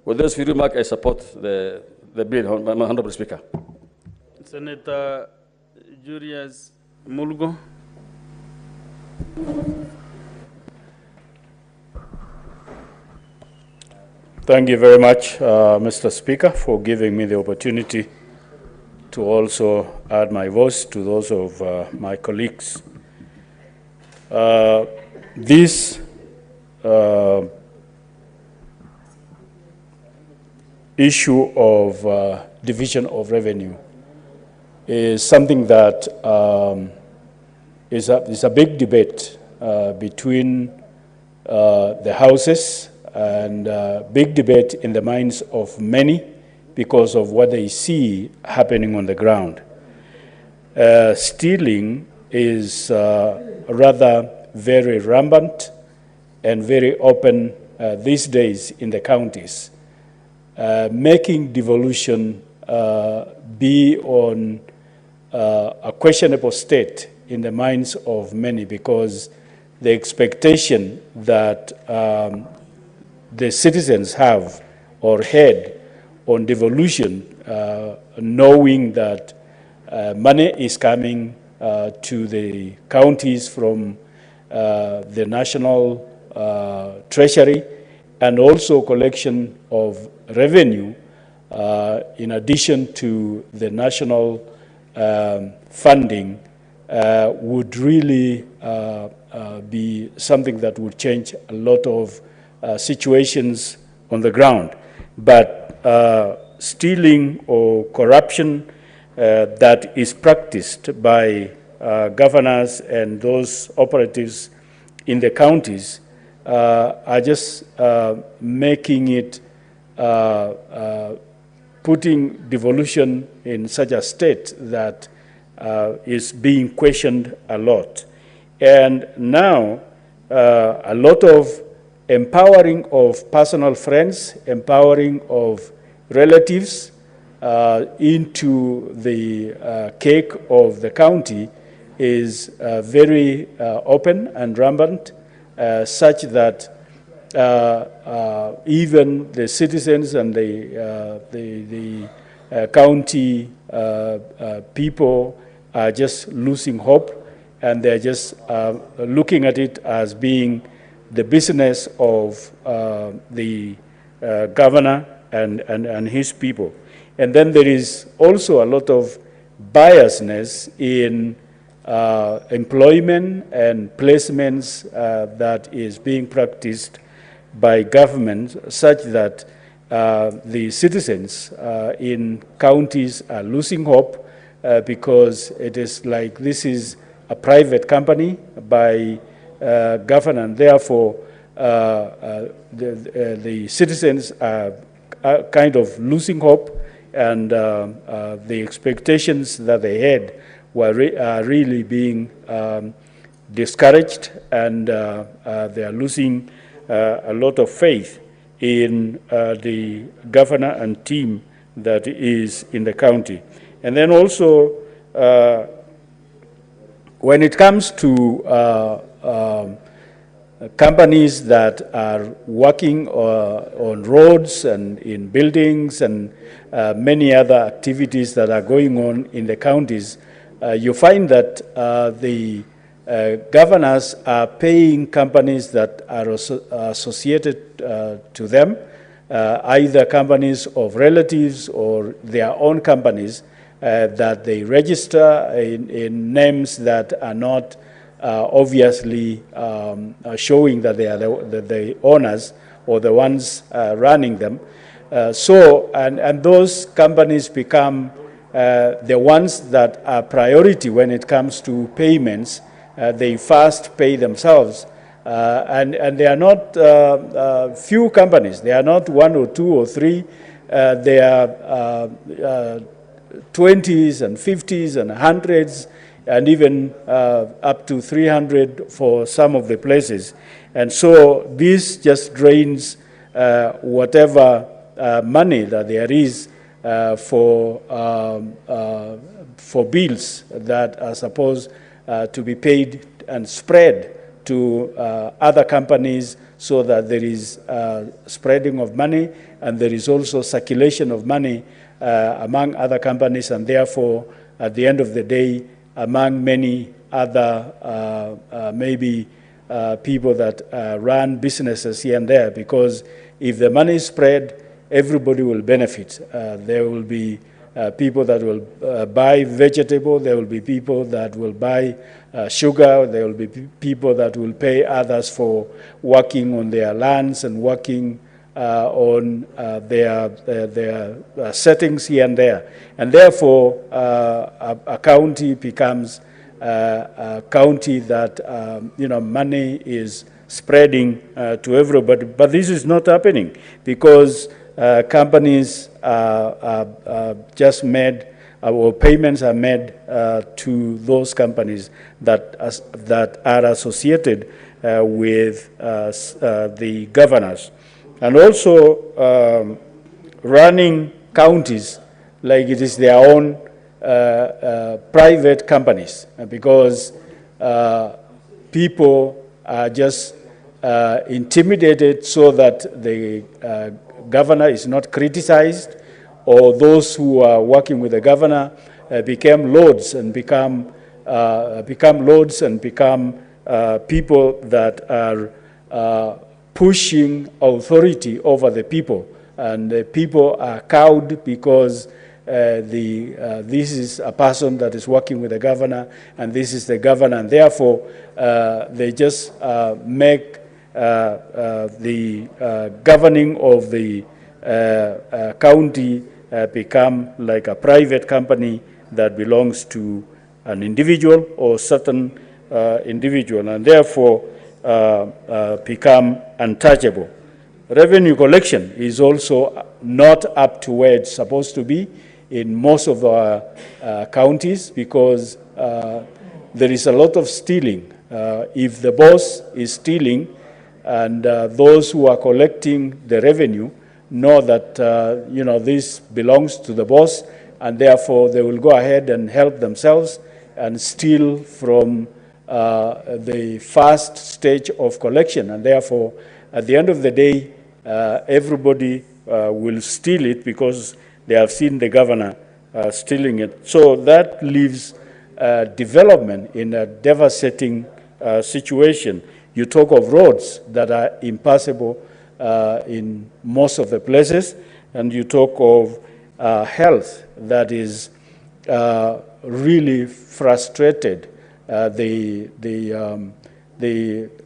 Speaker 11: With those few remarks, I support the bill, Honorable Speaker.
Speaker 2: Senator Julius Mulgo.
Speaker 12: Thank you very much, Mr. Speaker, for giving me the opportunity to also add my voice to those of my colleagues. This issue of division of revenue is something that is a big debate between the houses, and big debate in the minds of many because of what they see happening on the ground. Stealing is rather very rampant and very open these days in the counties, making devolution be on a questionable state in the minds of many, because the expectation that the citizens have or had on devolution, knowing that money is coming to the counties from the national treasury, and also collection of revenue in addition to the national funding would really be something that would change a lot of situations on the ground. But stealing or corruption that is practiced by governors and those operatives in the counties are just making it, putting devolution in such a state that is being questioned a lot. And now a lot of empowering of personal friends, empowering of relatives into the cake of the county is very open and rampant, such that even the citizens and the county people are just losing hope, and they're just looking at it as being the business of the governor and his people. And then there is also a lot of biasness in employment and placements that is being practiced by government, such that the citizens in counties are losing hope because it is like this is a private company by government, and therefore the citizens are kind of losing hope, and the expectations that they had are really being discouraged, and they are losing a lot of faith in the governor and team that is in the county. And then also, when it comes to companies that are working on roads and in buildings and many other activities that are going on in the counties, you find that the governors are paying companies that are associated to them, either companies of relatives or their own companies that they register in names that are not obviously showing that they are the owners or the ones running them. And those companies become the ones that are priority when it comes to payments. They first pay themselves. And they are not few companies. They are not one or two or three. They are 20s and 50s and 100s and even up to 300 for some of the places. And so this just drains whatever money that there is for bills that are supposed to be paid and spread to other companies, so that there is spreading of money and there is also circulation of money among other companies, and therefore at the end of the day among many other maybe people that run businesses here and there, because if the money is spread, everybody will benefit. There will be people that will buy vegetable, there will be people that will buy sugar, there will be people that will pay others for working on their lands and working on their settings here and there. And therefore, a county becomes a county that, money is spreading to everybody. But this is not happening because companies are just made, or payments are made to those companies that are associated with the governors. And also running counties like it is their own private companies, because people are just intimidated so that the governor is not criticized, or those who are working with the governor become lords and become people that are pushing authority over the people, and the people are cowed because this is a person that is working with the governor, and this is the governor, and therefore they just make the governing of the county become like a private company that belongs to an individual or certain individual, and therefore become untouchable. Revenue collection is also not up to where it's supposed to be in most of our counties, because there is a lot of stealing. If the boss is stealing, and those who are collecting the revenue know that this belongs to the boss, and therefore they will go ahead and help themselves and steal from the first stage of collection, and therefore at the end of the day everybody will steal it because they have seen the governor stealing it. So that leaves development in a devastating situation. You talk of roads that are impassable in most of the places, and you talk of health that is really frustrated. The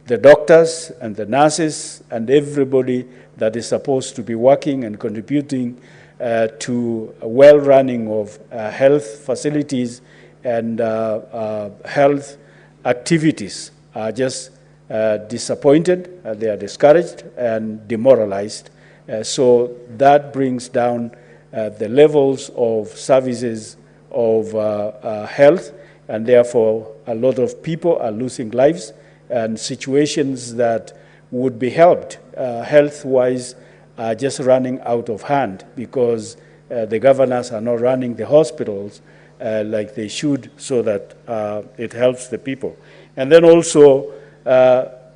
Speaker 12: doctors and the nurses and everybody that is supposed to be working and contributing to well-running of health facilities and health activities are just disappointed, they are discouraged and demoralized. So that brings down the levels of services of health, and therefore a lot of people are losing lives, and situations that would be helped health-wise are just running out of hand because the governors are not running the hospitals like they should, so that it helps the people. And then also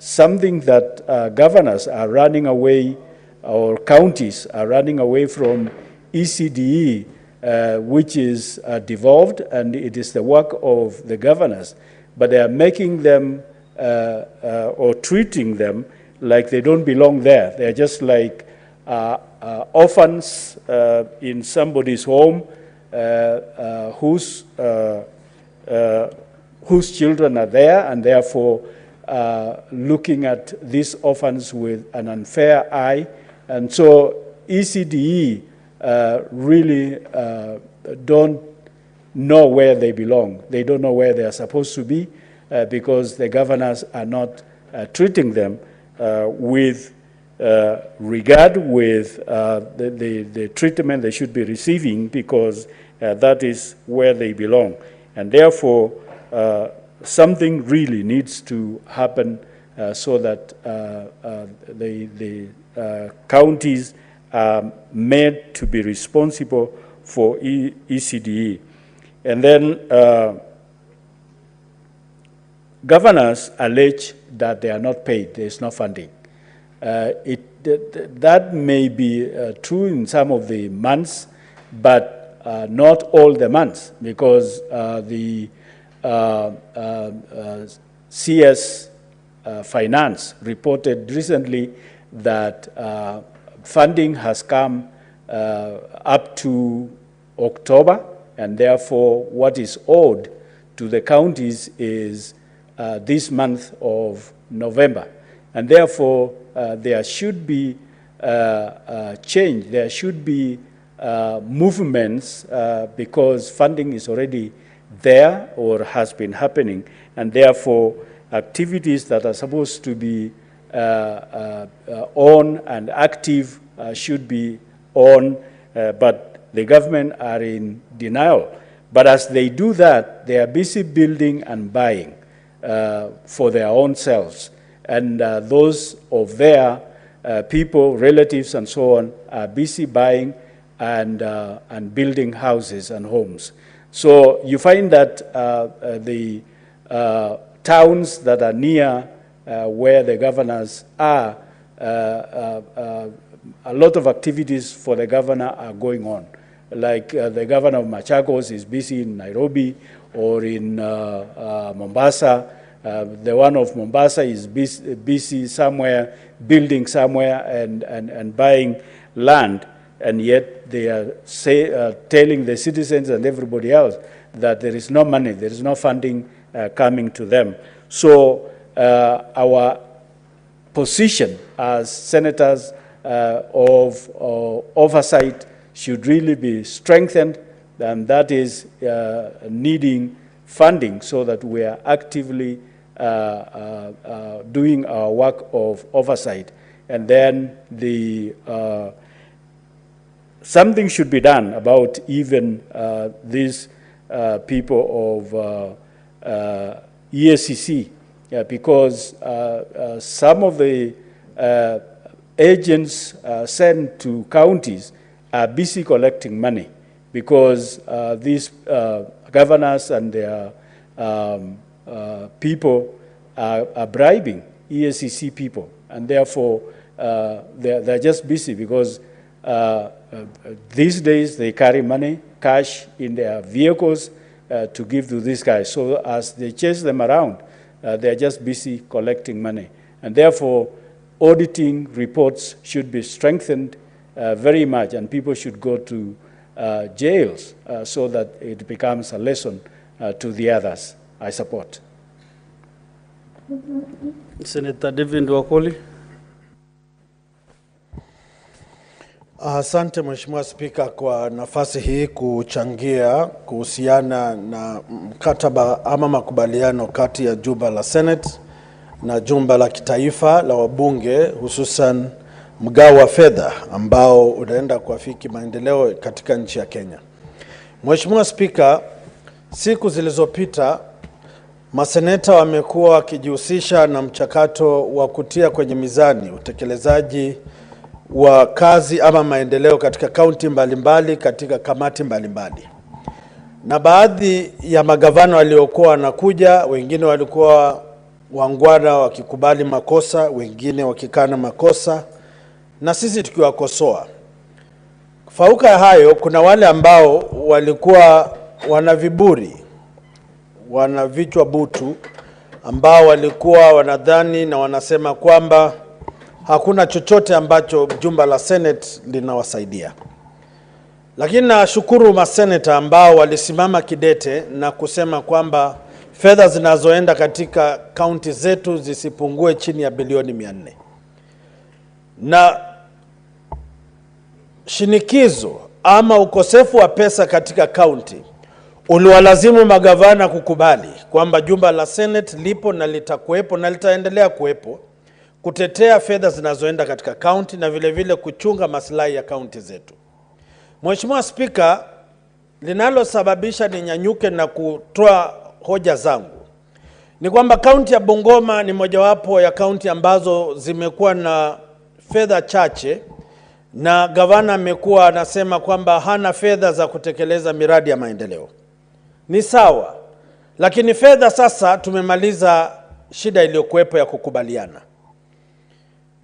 Speaker 12: something that governors are running away, or counties are running away from ECDE, which is devolved, and it is the work of the governors, but they are making them or treating them like they don't belong there. They're just like orphans in somebody's home whose children are there, and therefore looking at these orphans with an unfair eye. And so ECDE really don't know where they belong. They don't know where they are supposed to be because the governors are not treating them with regard, with the treatment they should be receiving, because that is where they belong. And therefore, something really needs to happen so that the counties are made to be responsible for ECDE. And then governors allege that they are not paid, there is no funding. That may be true in some of the months, but not all the months, because the CS Finance reported recently that funding has come up to October, and therefore what is owed to the counties is this month of November. And therefore there should be change, there should be movements because funding is already there or has been happening, and therefore activities that are supposed to be on and active should be on, but the government are in denial. But as they do that, they are busy building and buying for their own selves. And those of their people, relatives, and so on are busy buying and building houses and homes. So you find that the towns that are near where the governors are, a lot of activities for the governor are going on. Like the governor of Machakos is busy in Nairobi or in Mombasa. The one of Mombasa is busy somewhere, building somewhere and buying land, and yet they are telling the citizens and everybody else that there is no money, there is no funding coming to them. So our position as senators of oversight should really be strengthened, and that is needing funding so that we are actively doing our work of oversight. And then something should be done about even these people of EACC, because some of the agents sent to counties are busy collecting money, because these governors and their people are bribing EACC people, and therefore they're just busy because these days they carry money, cash in their vehicles to give to these guys. So as they chase them around, they're just busy collecting money. And therefore, auditing reports should be strengthened very much, and people should go to jails so that it becomes a lesson to the others. I support.
Speaker 2: Senator David Wakoli.
Speaker 1: Asante Mheshimiwa Spika kwa nafasi hii kuchangia kuhusiana na mkataba ama makubaliano kati ya jumba la Senate na jumba la kitaifa la wabunge, hususan mgao wa fedha ambao unaenda kuafiki maendeleo katika nchi ya Kenya. Mheshimiwa Spika, siku zilizopita maseneta wamekuwa wakijihusisha na mchakato wa kutia kwenye mizani utekelezaji wa kazi ama maendeleo katika kaunti mbalimbali katika kamati mbalimbali. Na baadhi ya magavana waliokuwa wanakuja, wengine walikuwa
Speaker 13: wangwana wakikubali makosa, wengine wakikana makosa, na sisi tukiwakosoa. Fauka ya hayo, kuna wale ambao walikuwa wana viburi, wana vichwa butu, ambao walikuwa wanadhani na wanasema kwamba hakuna chochote ambacho jumba la Senate linawasaidia. Lakini nashukuru maseneta ambao walisimama kidete na kusema kwamba fedha zinazoenda katika kaunti zetu zisipungue chini ya bilioni 400. Na shinikizo ama ukosefu wa pesa katika kaunti uliwalazimu magavana kukubali kwamba jumba la Senate lipo na litakuwepo na litaendelea kuwepo kutetea fedha zinazoenda katika kaunti na vile vile kuchunga maslahi ya kaunti zetu. Mheshimiwa Spika, linalosababisha ninyanyuke na kutoa hoja zangu ni kwamba kaunti ya Bungoma ni mojawapo ya kaunti ambazo zimekuwa na fedha chache, na gavana amekuwa anasema kwamba hana fedha za kutekeleza miradi ya maendeleo. Ni sawa, lakini fedha sasa tumemaliza shida iliyokuwepo ya kukubaliana.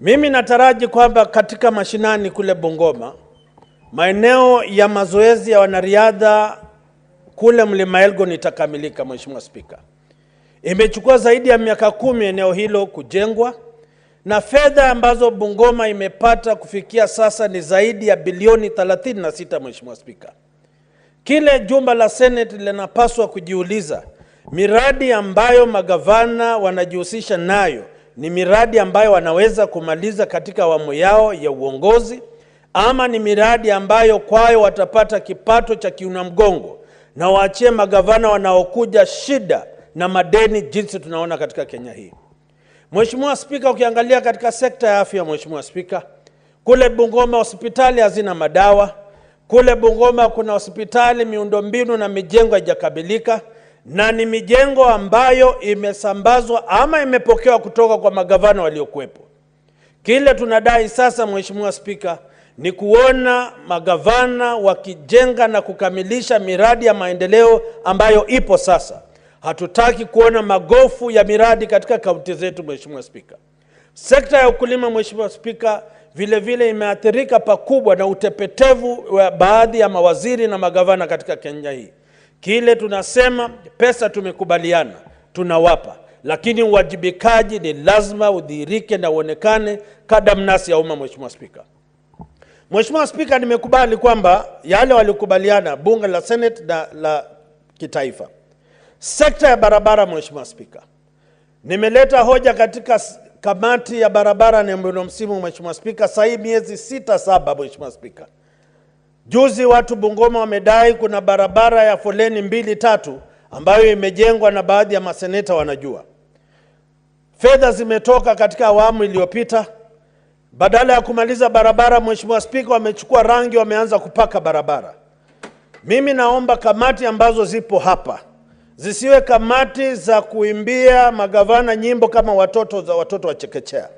Speaker 13: Mimi nataraji kwamba katika mashinani kule Bungoma, maeneo ya mazoezi ya wanariadha kule Mlima Elgon itakamilika. Mheshimiwa Spika, imechukua zaidi ya miaka 10 eneo hilo kujengwa, na fedha ambazo Bungoma imepata kufikia sasa ni zaidi ya bilioni 36. Mheshimiwa Spika, kile jumba la Senate linapaswa kujiuliza, miradi ambayo magavana wanajihusisha nayo ni miradi ambayo wanaweza kumaliza katika awamu yao ya uongozi, ama ni miradi ambayo kwayo watapata kipato cha kiuna mgongo na waachie magavana wanaokuja shida na madeni jinsi tunaona katika Kenya hii. Mheshimiwa Spika, ukiangalia katika sekta ya afya, Mheshimiwa Spika, kule Bungoma hospitali hazina madawa, kule Bungoma kuna hospitali miundombinu na mijengo haijakamilika, na ni mijengo ambayo imesambazwa ama imepokewa kutoka kwa magavana waliokuwepo. Kile tunadai sasa, Mheshimiwa Spika, ni kuona magavana wakijenga na kukamilisha miradi ya maendeleo ambayo ipo sasa. Hatutaki kuona magofu ya miradi katika kaunti zetu. Mheshimiwa Spika, sekta ya ukulima, Mheshimiwa Spika, vile vile imeathirika pakubwa na utepetevu wa baadhi ya mawaziri na magavana katika Kenya hii. Kile tunasema pesa tumekubaliana, tunawapa, lakini uwajibikaji ni lazima udhihirike na uonekane kadamnasi ya umma. Mheshimiwa Spika, Mheshimiwa Spika, nimekubali kwamba yale walikubaliana bunge la Senate na la kitaifa. Sekta ya barabara, Mheshimiwa Spika, nimeleta hoja katika kamati ya barabara na miundo msingi, Mheshimiwa Spika, sasa miezi 6-7. Mheshimiwa Spika, juzi watu Bungoma wamedai kuna barabara ya foleni 2-3 ambayo imejengwa na baadhi ya maseneta wanajua. Fedha zimetoka katika awamu iliyopita. Badala ya kumaliza barabara, Mheshimiwa Spika, wamechukua rangi wameanza kupaka barabara. Mimi naomba kamati ambazo zipo hapa zisiwe kamati za kuimbia magavana nyimbo kama watoto wa chekechea.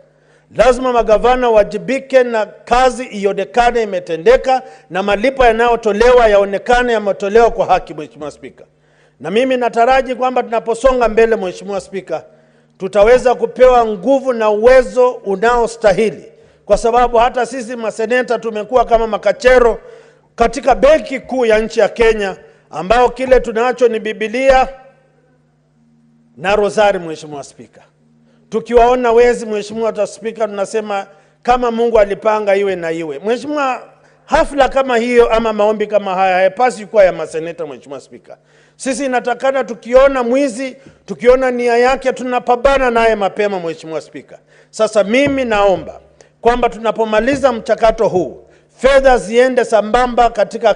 Speaker 13: Lazima magavana wajibike na kazi ionekane imetendeka na malipo yanayotolewa yaonekane yametolewa kwa haki. Mheshimiwa Spika, na mimi nataraji kwamba tunaposonga mbele, Mheshimiwa Spika, tutaweza kupewa nguvu na uwezo unaostahili, kwa sababu hata sisi maseneta tumekuwa kama makachero katika benki kuu ya nchi ya Kenya, ambao kile tunacho ni Biblia na rozari. Mheshimiwa Spika, tukiwaona wezi, Mheshimiwa Spika, tunasema kama Mungu alipanga iwe na iwe. Mheshimiwa, hafla kama hiyo ama maombi kama haya hayapaswi kuwa ya maseneta. Mheshimiwa Spika, sisi inatakana tukiona mwizi, tukiona nia yake, tunapambana naye mapema. Mheshimiwa Spika, sasa mimi naomba kwamba tunapomaliza mchakato huu, fedha ziende sambamba katika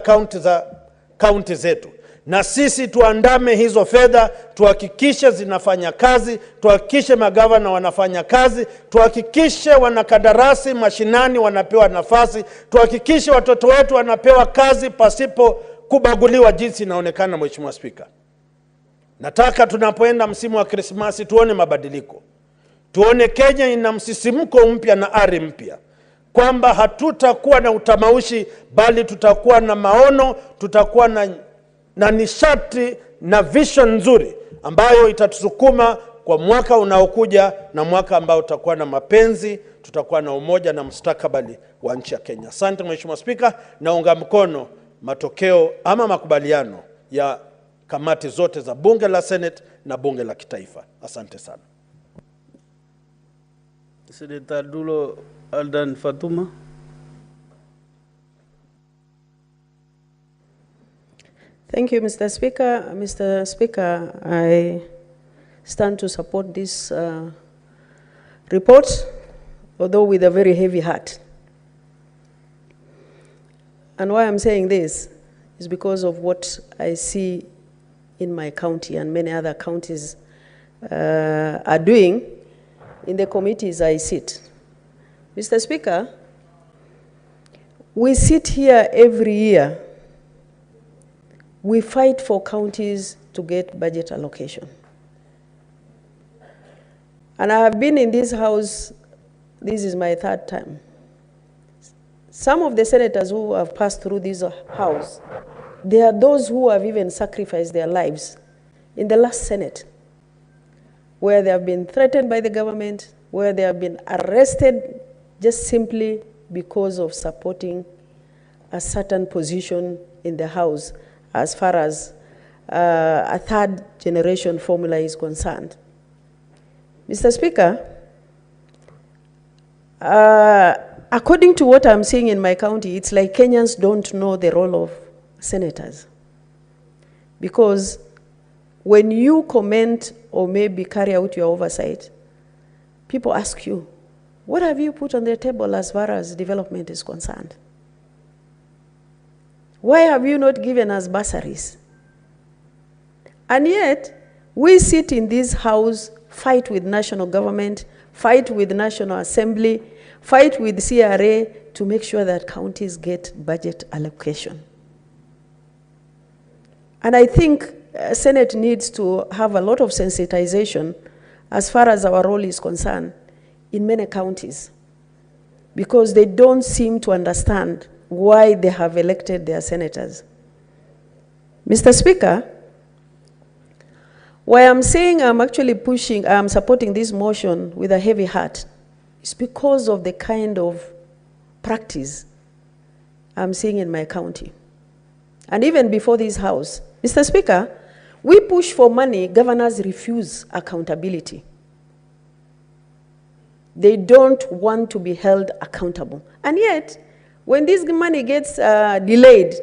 Speaker 13: kaunti zetu, na sisi tuandame hizo fedha, tuhakikishe zinafanya kazi, tuhakikishe magavana wanafanya kazi, tuhakikishe wanakandarasi mashinani wanapewa nafasi, tuhakikishe watoto wetu wanapewa kazi pasipo kubaguliwa jinsi inaonekana. Mheshimiwa Spika, nataka tunapoenda msimu wa Krismasi tuone mabadiliko, tuone Kenya ina msisimko mpya na ari mpya, kwamba hatutakuwa na utamaushi bali tutakuwa na maono, tutakuwa na nishati na vision nzuri ambayo itatusukuma kwa mwaka unaokuja na mwaka ambao utakuwa na mapenzi, tutakuwa na umoja na mustakabali wa nchi ya Kenya. Asante Mheshimiwa Spika, naunga mkono matokeo ama makubaliano ya kamati zote za bunge la Senate na bunge la kitaifa. Asante sana.
Speaker 2: Senator Dulo Aldan Fatuma.
Speaker 14: Thank you, Mr. Speaker. Mr. Speaker, I stand to support this report, although with a very heavy heart. And why I'm saying this is because of what I see in my county and many other counties are doing in the committees I sit. Mr. Speaker, we sit here every year. We fight for counties to get budget allocation. And I have been in this house, this is my third time. Some of the senators who have passed through this house, they are those who have even sacrificed their lives in the last Senate, where they have been threatened by the government, where they have been arrested just simply because of supporting a certain position in the House as far as a third generation formula is concerned. Mr. Speaker, according to what I'm seeing in my county, it's like Kenyans don't know the role of senators. Because when you comment or maybe carry out your oversight, people ask you, what have you put on the table as far as development is concerned? Why have you not given us bursaries? And yet, we sit in this house, fight with national government, fight with National Assembly, fight with CRA to make sure that counties get budget allocation. And I think Senate needs to have a lot of sensitization as far as our role is concerned in many counties, because they don't seem to understand why they have elected their senators. Mr. Speaker, why I'm saying I'm supporting this motion with a heavy heart is because of the kind of practice I'm seeing in my county. And even before this house, Mr. Speaker, we push for money, governors refuse accountability. They don't want to be held accountable. And yet, when this money gets delayed,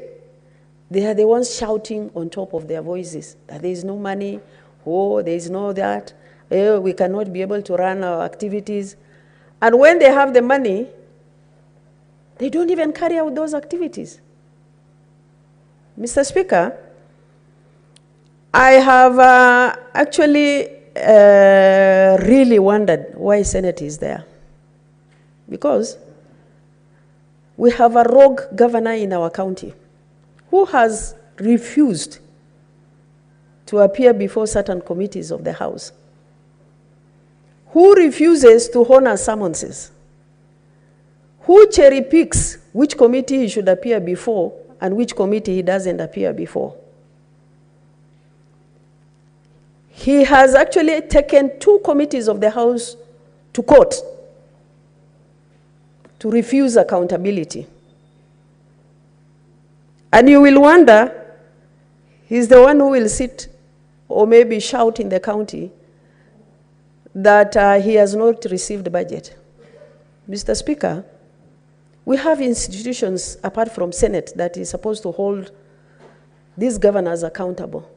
Speaker 14: they are the ones shouting on top of their voices that there is no money, oh, there is no that, we cannot be able to run our activities. And when they have the money, they don't even carry out those activities. Mr. Speaker, I have actually really wondered why Senate is there. Because we have a rogue governor in our county who has refused to appear before certain committees of the House, who refuses to honor summonses, who cherry picks which committee he should appear before and which committee he doesn't appear before. He has actually taken 2 committees of the House to court to refuse accountability. And you will wonder, he's the one who will sit or maybe shout in the county that he has not received budget. Mr. Speaker, we have institutions apart from Senate that is supposed to hold these governors accountable.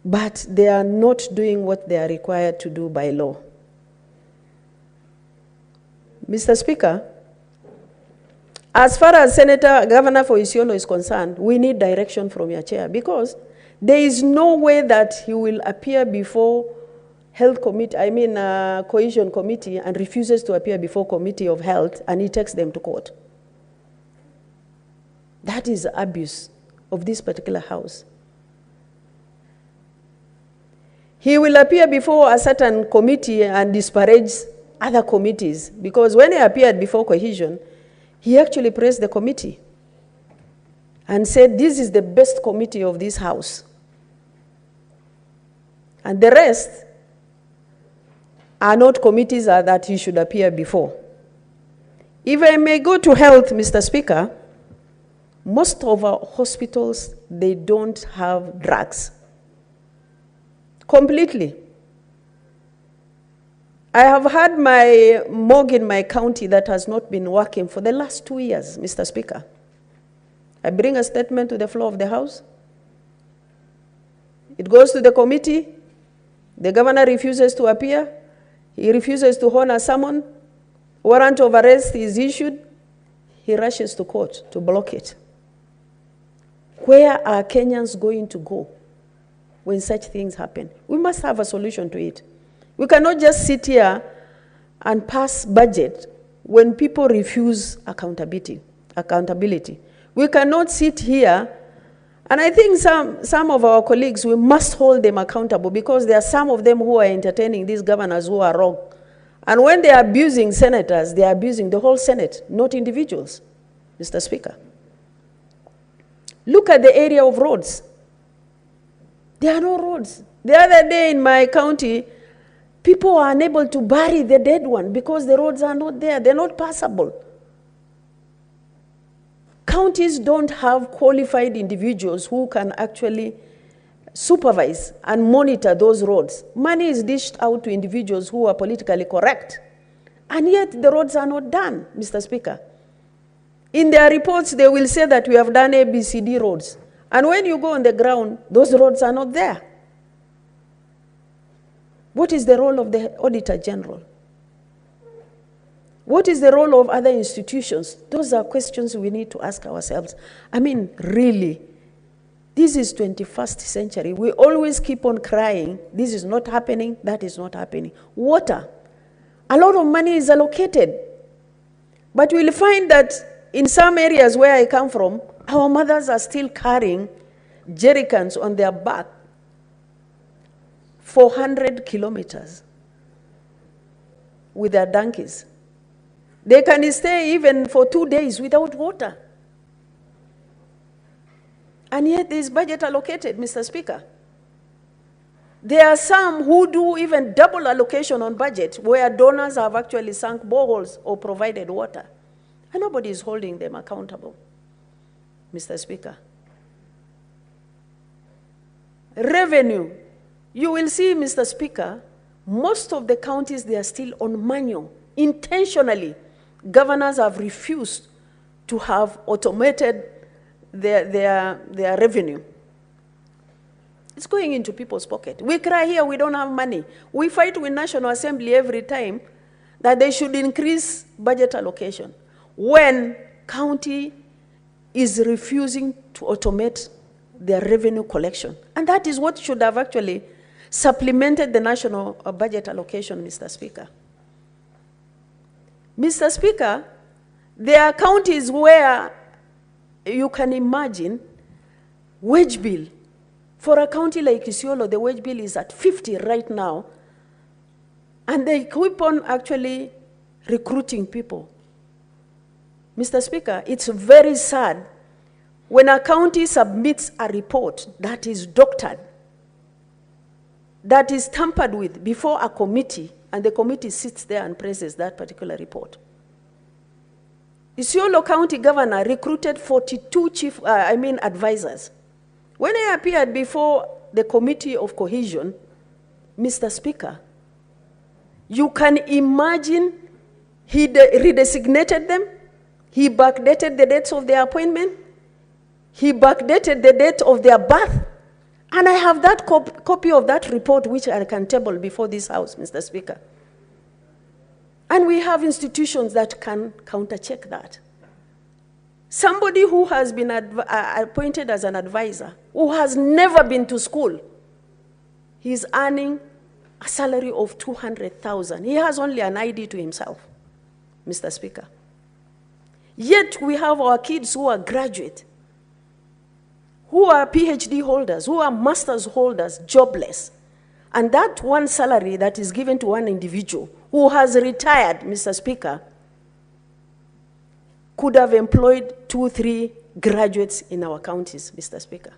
Speaker 14: But they are not doing what they are required to do by law. Mr. Speaker, as far as Governor for Isiolo is concerned, we need direction from your chair, because there is no way that he will appear before Cohesion Committee and refuses to appear before Committee of Health, and he takes them to court. That is abuse of this particular House. He will appear before a certain committee and disparage other committees, because when he appeared before Cohesion, he actually praised the committee and said, this is the best committee of this House. And the rest are not committees that he should appear before. If I may go to health, Mr. Speaker, most of our hospitals, they don't have drugs. Completely. I have had my morgue in my county that has not been working for the last 2 years, Mr. Speaker. I bring a statement to the floor of the House. It goes to the committee. The governor refuses to appear. He refuses to honor summon. Warrant of arrest is issued. He rushes to court to block it. Where are Kenyans going to go when such things happen? We must have a solution to it. We cannot just sit here and pass budget when people refuse accountability. We cannot sit here, and I think some of our colleagues, we must hold them accountable, because there are some of them who are entertaining these governors who are wrong. And when they are abusing senators, they are abusing the whole Senate, not individuals, Mr. Speaker. Look at the area of roads. There are no roads. The other day in my county, people are unable to bury the dead one because the roads are not there. They're not passable. Counties don't have qualified individuals who can actually supervise and monitor those roads. Money is dished out to individuals who are politically correct. And yet the roads are not done, Mr. Speaker. In their reports, they will say that we have done ABCD roads. And when you go on the ground, those roads are not there. What is the role of the Auditor General? What is the role of other institutions? Those are questions we need to ask ourselves. I mean, really, this is 21st century. We always keep on crying, this is not happening, that is not happening. Water, a lot of money is allocated. But we'll find that in some areas where I come from, our mothers are still carrying jerrycans on their back 400 kilometers with their donkeys. They can stay even for 2 days without water. And yet there is budget allocated, Mr. Speaker. There are some who do even double allocation on budget, where donors have actually sunk boreholes or provided water. And nobody is holding them accountable, Mr. Speaker. Revenue. You will see, Mr. Speaker, most of the counties, they are still on manual. Intentionally, governors have refused to have automated their revenue. It's going into people's pocket. We cry here, we don't have money. We fight with National Assembly every time that they should increase budget allocation when county is refusing to automate their revenue collection. And that is what should have actually supplemented the national budget allocation, Mr. Speaker. Mr. Speaker, there are counties where you can imagine wage bill. For a county like Isiolo, the wage bill is at 50 right now, and they keep on actually recruiting people. Mr. Speaker, it's very sad when a county submits a report that is doctored, that is tampered with before a committee, and the committee sits there and praises that particular report. Isiolo County Governor recruited 42 advisors. When I appeared before the Committee of Cohesion, Mr. Speaker, you can imagine he redesignated them, he backdated the dates of their appointment, he backdated the date of their birth, and I have that copy of that report which I can table before this House, Mr. Speaker. And we have institutions that can countercheck that. Somebody who has been appointed as an advisor, who has never been to school, he's earning a salary of 200,000. He has only an ID to himself, Mr. Speaker. Yet we have our kids who are graduate, who are PhD holders, who are master's holders, jobless. And that one salary that is given to one individual who has retired, Mr. Speaker, could have employed 2-3 graduates in our counties, Mr. Speaker.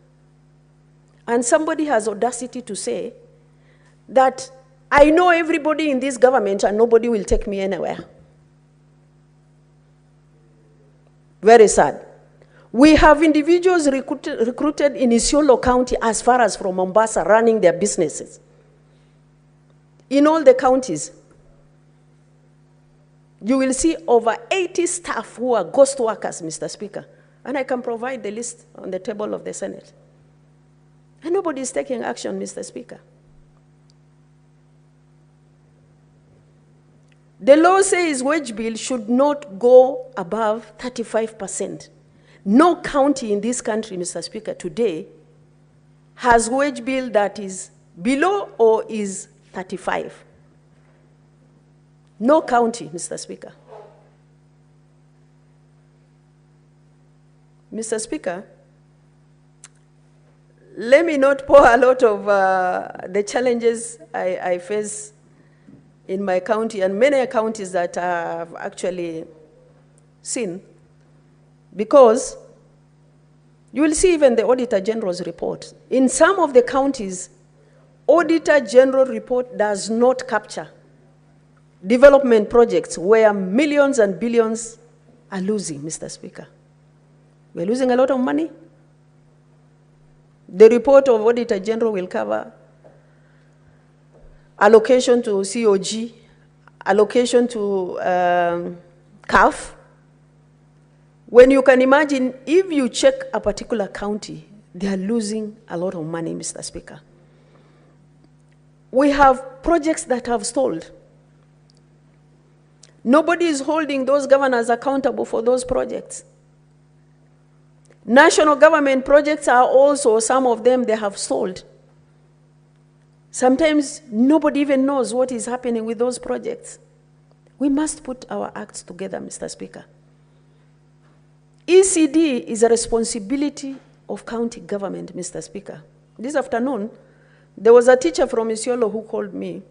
Speaker 14: And somebody has audacity to say that I know everybody in this government and nobody will take me anywhere. Very sad. We have individuals recruited in Isiolo County as far as from Mombasa running their businesses. In all the counties, you will see over 80 staff who are ghost workers, Mr. Speaker. And I can provide the list on the table of the Senate. And nobody is taking action, Mr. Speaker. The law says wage bill should not go above 35%. No county in this country, Mr. Speaker, today has wage bill that is below or is 35. No county, Mr. Speaker. Mr. Speaker, let me not pour a lot of the challenges I face in my county and many counties that I've actually seen, because you will see even the Auditor General's report. In some of the counties, Auditor General report does not capture development projects where millions and billions are losing, Mr. Speaker. We're losing a lot of money. The report of Auditor General will cover allocation to COG, allocation to CAF. When you can imagine, if you check a particular county, they are losing a lot of money, Mr. Speaker. We have projects that have stalled. Nobody is holding those governors accountable for those projects. National government projects are also, some of them, they have stalled. Sometimes nobody even knows what is happening with those projects. We must put our acts together, Mr. Speaker. ECD is a responsibility of county government, Mr. Speaker. This afternoon, there was a teacher from Isiolo who called me,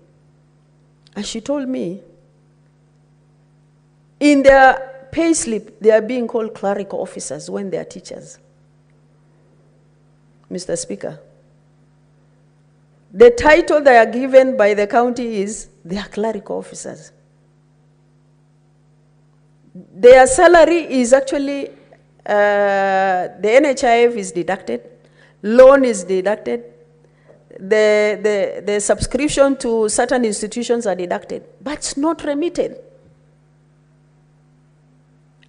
Speaker 14: and she told me, in their pay slip, they are being called clerical officers when they are teachers. Mr. Speaker, the title they are given by the county is they are clerical officers. Their salary is actually, the NHIF is deducted, loan is deducted, the subscription to certain institutions are deducted, but it's not remitted.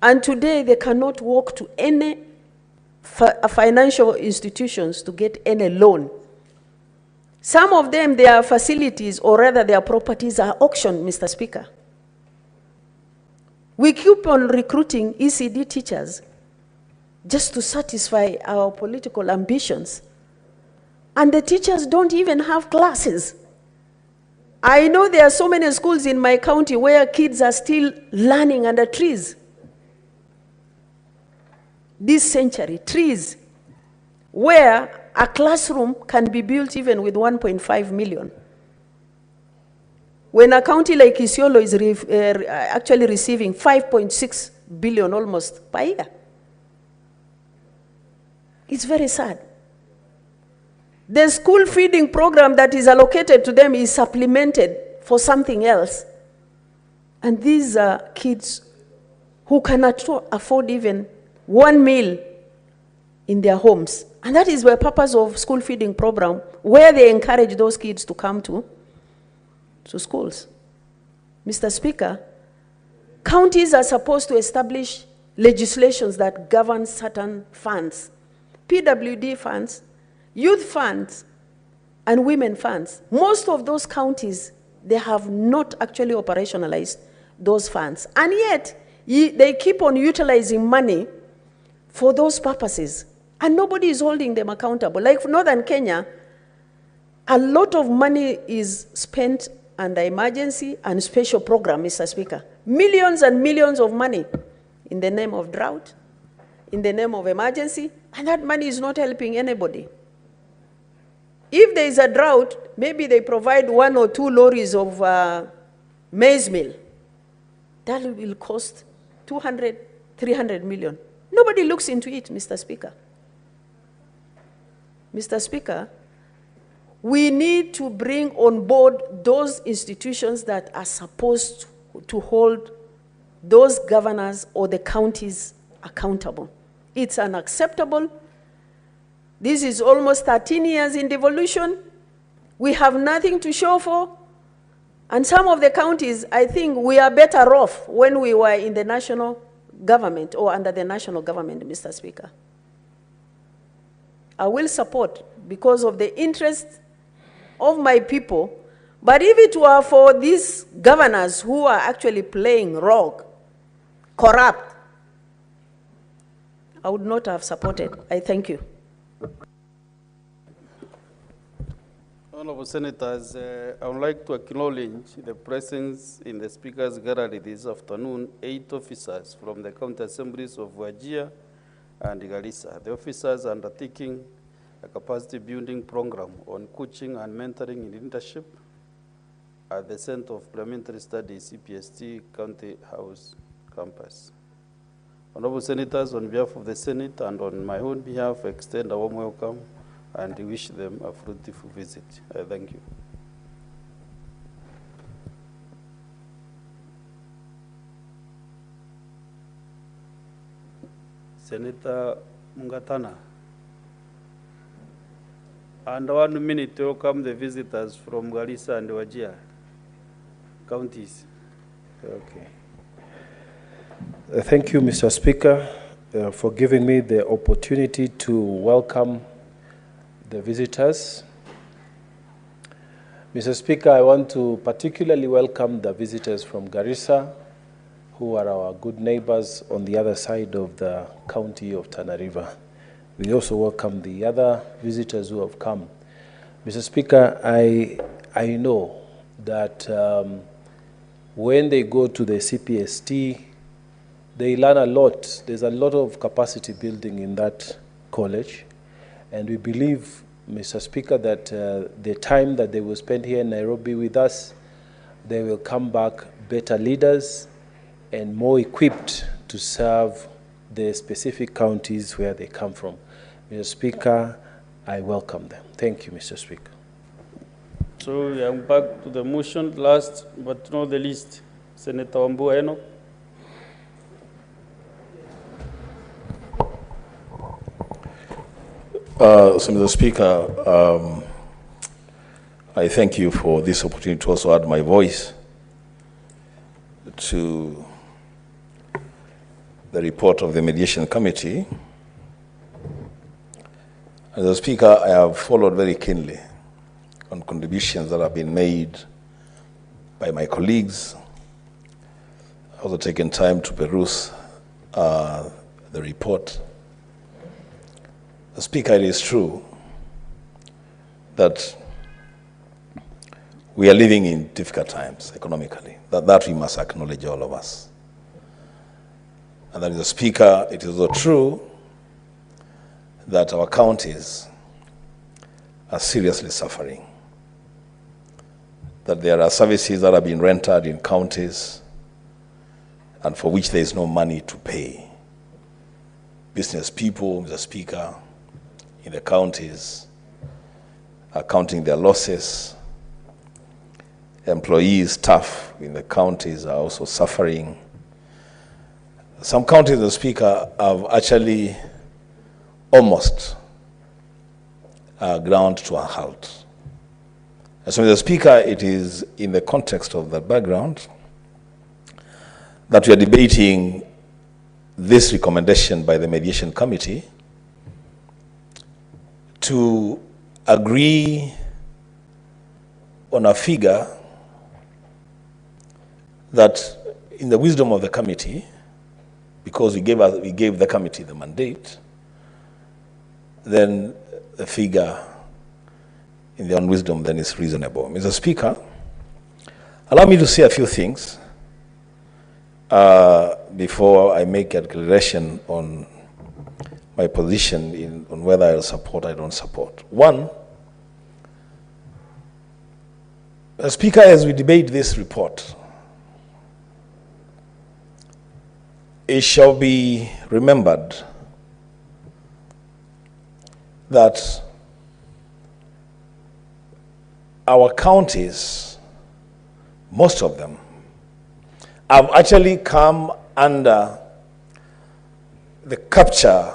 Speaker 14: And today they cannot walk to any financial institutions to get any loan. Some of them, their facilities, or rather their properties, are auctioned, Mr. Speaker. We keep on recruiting ECD teachers just to satisfy our political ambitions. And the teachers don't even have classes. I know there are so many schools in my county where kids are still learning under trees. This century, trees, where a classroom can be built even with 1.5 million. When a county like Isiolo is actually receiving 5.6 billion almost per year. It's very sad. The school feeding program that is allocated to them is supplemented for something else. And these are kids who cannot afford even one meal in their homes. And that is the purpose of school feeding program, where they encourage those kids to come to schools. Mr. Speaker, counties are supposed to establish legislations that govern certain funds, PWD funds, youth funds, and women funds. Most of those counties, they have not actually operationalized those funds. And yet, they keep on utilizing money for those purposes. And nobody is holding them accountable. Like for Northern Kenya, a lot of money is spent under emergency and special program, Mr. Speaker. Millions and millions of money in the name of drought, in the name of emergency, and that money is not helping anybody. If there is a drought, maybe they provide 1 or 2 lorries of maize meal. That will cost 200, 300 million. Nobody looks into it, Mr. Speaker. Mr. Speaker, We need to bring on board those institutions that are supposed to hold those governors or the counties accountable. It's unacceptable. This is almost 13 years in devolution. We have nothing to show for. And some of the counties, I think we are better off when we were in the national government or under the national government, Mr. Speaker. I will support because of the interest of my people. But if it were for these governors who are actually playing rogue, corrupt, I would not have supported. I thank you.
Speaker 2: Honorable Senators, I would like to acknowledge the presence in the Speaker's gallery this afternoon, 8 officers from the county assemblies of Wajir and Garissa. The officers are undertaking a capacity building program on coaching and mentoring in leadership at the Center of Parliamentary Studies, CPST, County House Campus. Honorable Senators, on behalf of the Senate and on my own behalf, I extend a warm welcome and wish them a fruitful visit. Thank you. Senator Mungatana. And 1 minute to welcome the visitors from Garissa and Wajir counties.
Speaker 5: Okay. Thank you, Mr. Speaker, for giving me the opportunity to welcome the visitors. Mr. Speaker, I want to particularly welcome the visitors from Garissa, who are our good neighbors on the other side of the county of Tana River. We also welcome the other visitors who have come. Mr. Speaker, I know that when they go to the CPST, they learn a lot. There's a lot of capacity building in that college. And we believe, Mr. Speaker, that the time that they will spend here in Nairobi with us, they will come back better leaders and more equipped to serve the specific counties where they come from. Mr. Speaker, I welcome them. Thank you, Mr. Speaker.
Speaker 2: So we are back to the motion, last but not the least, Senator Wambua Enoch.
Speaker 3: So, Mr. Speaker, I thank you for this opportunity to also add my voice to the report of the Mediation Committee. As a Speaker, I have followed very keenly on contributions that have been made by my colleagues. I've also taken time to peruse the report. Speaker, it is true that we are living in difficult times economically. That we must acknowledge, all of us. And that is, Speaker, it is also true that our counties are seriously suffering. That there are services that are being rendered in counties and for which there is no money to pay. Business people, Mr. Speaker, in the counties are counting their losses. Employees, staff in the counties are also suffering. Some counties, Mr. Speaker, have actually almost ground to a halt. And so, Mr. Speaker, it is in the context of that background that we are debating this recommendation by the Mediation Committee to agree on a figure that, in the wisdom of the committee, because we gave the committee the mandate, then the figure in their own wisdom then is reasonable. Mr. Speaker, allow me to say a few things before I make a declaration on my position on whether I'll support or I don't support. One, Speaker, as we debate this report, it shall be remembered that
Speaker 15: our counties, most of them, have actually come under the capture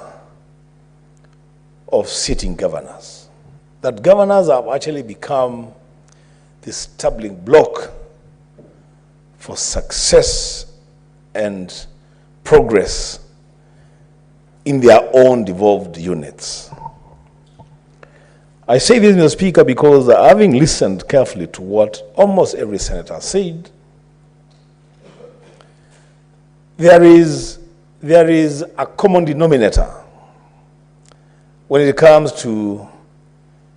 Speaker 15: of sitting governors. That governors have actually become the stumbling block for success and progress in their own devolved units. I say this, Mr. Speaker, because having listened carefully to what almost every senator said, there is a common denominator when it comes to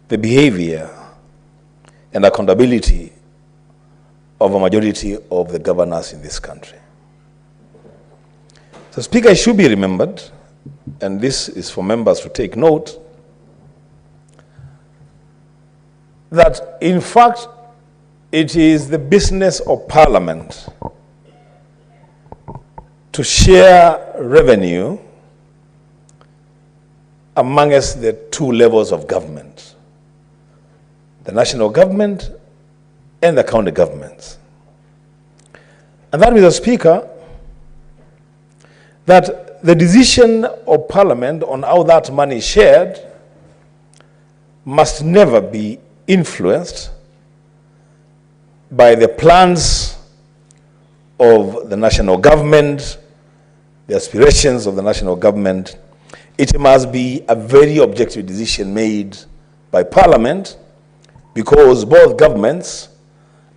Speaker 15: the behavior and accountability of a majority of the governors in this country. So, Speaker, it should be remembered, and this is for members to take note, that in fact it is the business of Parliament to share revenue amongst the two levels of government, the national government and the county governments. And that, Mr. Speaker, that the decision of Parliament on how that money is shared must never be influenced by the plans of the national government, the aspirations of the national government. It must be a very objective decision made by Parliament, because both governments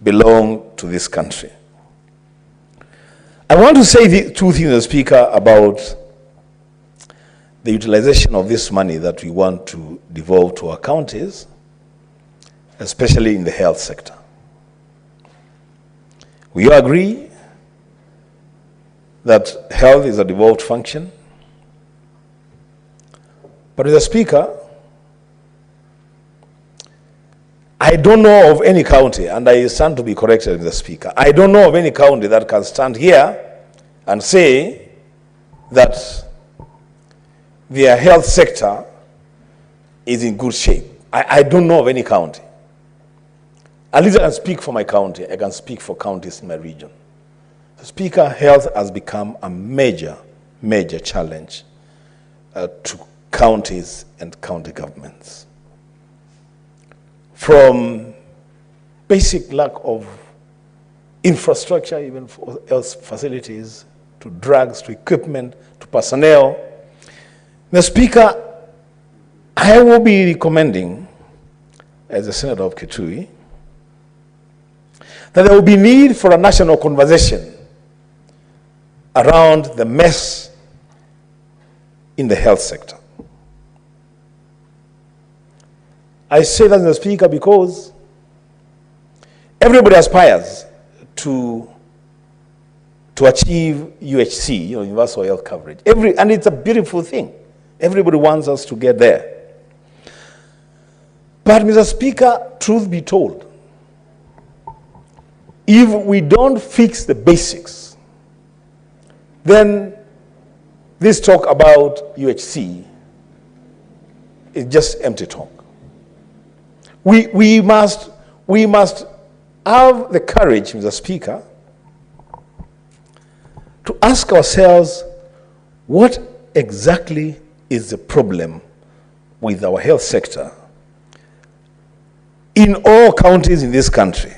Speaker 15: belong to this country. I want to say two things, Mr. Speaker, about the utilization of this money that we want to devolve to our counties, especially in the health sector. We all agree that health is a devolved function. But, Mr. Speaker, I don't know of any county, and I stand to be corrected, Mr. Speaker, I don't know of any county that can stand here and say that their health sector is in good shape. I don't know of any county. At least I can speak for my county. I can speak for counties in my region. So, Speaker, health has become a major, major challenge to counties and county governments. From basic lack of infrastructure, even for health facilities, to drugs, to equipment, to personnel. Mr. Speaker, I will be recommending, as a Senator of Kitui, that there will be need for a national conversation around the mess in the health sector. I say that, Mr. Speaker, because everybody aspires to achieve UHC, universal health coverage. And it's a beautiful thing. Everybody wants us to get there. But, Mr. Speaker, truth be told, if we don't fix the basics, then this talk about UHC is just empty talk. We must have the courage, Mr. Speaker, to ask ourselves, what exactly is the problem with our health sector in all counties in this country,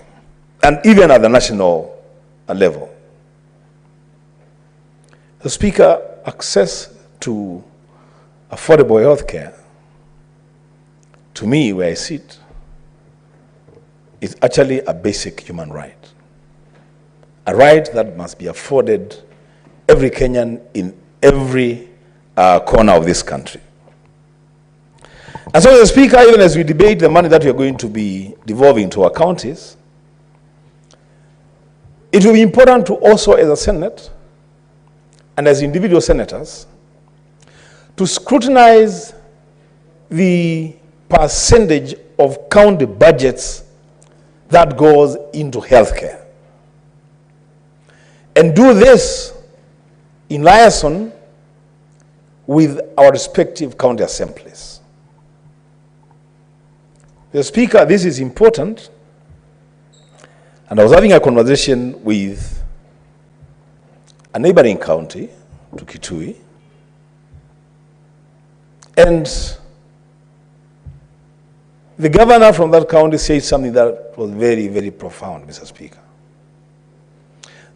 Speaker 15: and even at the national level? The Speaker, access to affordable health care, to me, where I sit, is actually a basic human right. A right that must be afforded every Kenyan in every corner of this country. And so, Mr. Speaker, even as we debate the money that we are going to be devolving to our counties, it will be important to also, as a Senate and as individual senators, to scrutinize the percentage of county budgets that goes into healthcare. And do this in liaison with our respective county assemblies. Mr. Speaker, this is important And I was having a conversation with a neighboring county to Kitui, and the governor from that county said something that was very, very profound, Mr. Speaker.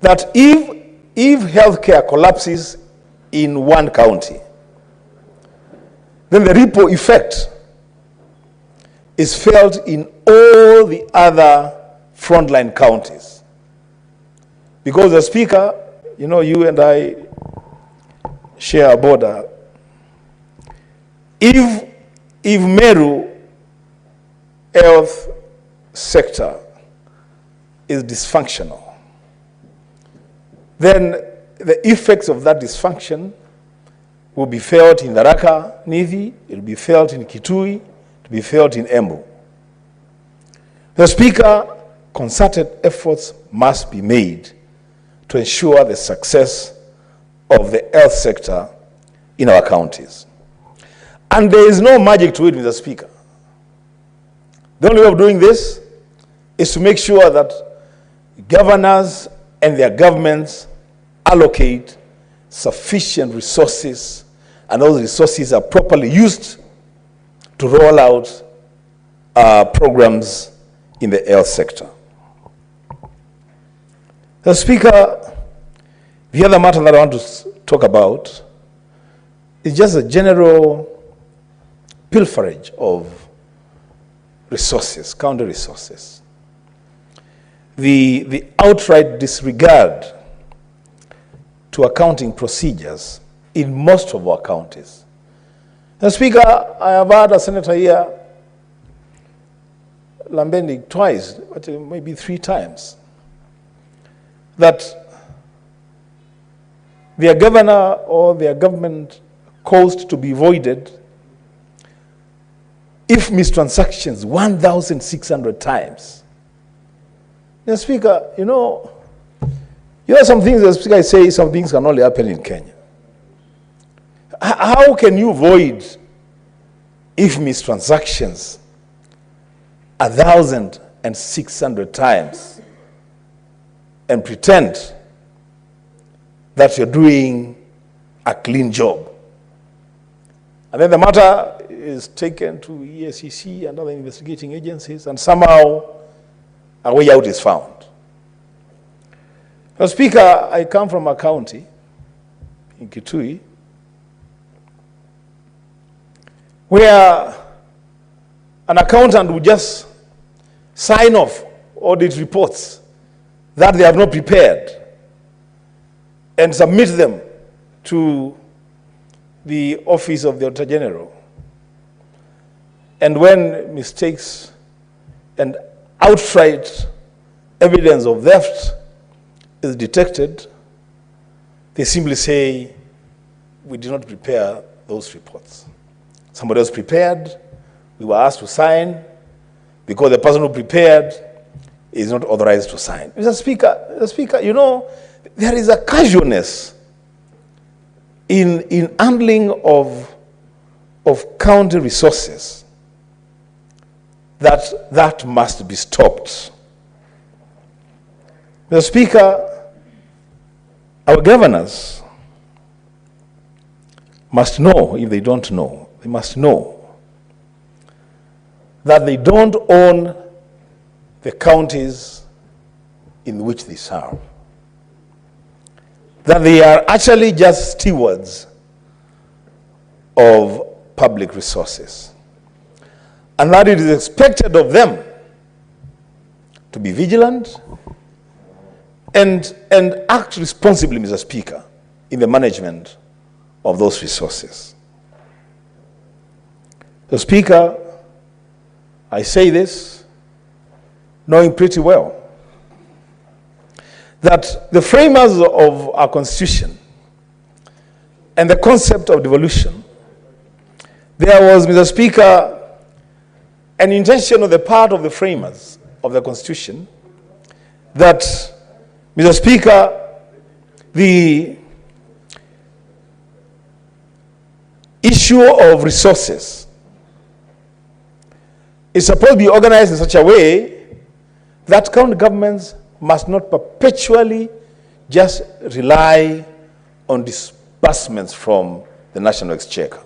Speaker 15: That if healthcare collapses in one county, then the ripple effect is felt in all the other frontline counties. Because the Speaker, you know, you and I share a border. If Meru health sector is dysfunctional, then the effects of that dysfunction will be felt in Tharaka Nithi, it will be felt in Kitui, it will be felt in Embu. The Speaker, concerted efforts must be made to ensure the success of the health sector in our counties. And there is no magic to it, Mr. Speaker. The only way of doing this is to make sure that governors and their governments allocate sufficient resources, and those resources are properly used to roll out programs in the health sector. The Speaker, the other matter that I want to talk about is just a general pilferage of resources, county resources. The outright disregard to accounting procedures in most of our counties. The Speaker, I have had a senator here lamenting twice, maybe 3 times, that their governor or their government caused to be voided if mistransactions 1,600 times. The Speaker, you know some things the Speaker say, some things can only happen in Kenya. How can you void if mistransactions 1,600 times and pretend that you're doing a clean job? And then the matter is taken to EACC and other investigating agencies, and somehow a way out is found. Now, Speaker, I come from a county in Kitui where an accountant would just sign off audit reports that they have not prepared and submit them to the office of the Auditor General. And when mistakes and outright evidence of theft is detected, they simply say, we did not prepare those reports. Somebody else prepared, we were asked to sign, because the person who prepared is not authorized to sign. Mr. Speaker, you know, there is a casualness in handling of county resources that must be stopped. Mr. Speaker, our governors must know, if they don't know, they must know that they don't own the counties in which they serve. That they are actually just stewards of public resources. And that it is expected of them to be vigilant and act responsibly, Mr. Speaker, in the management of those resources. The Speaker, I say this knowing pretty well that the framers of our Constitution and the concept of devolution, there was, Mr. Speaker, an intention on the part of the framers of the Constitution that, Mr. Speaker, the issue of resources is supposed to be organized in such a way that county governments must not perpetually just rely on disbursements from the National Exchequer.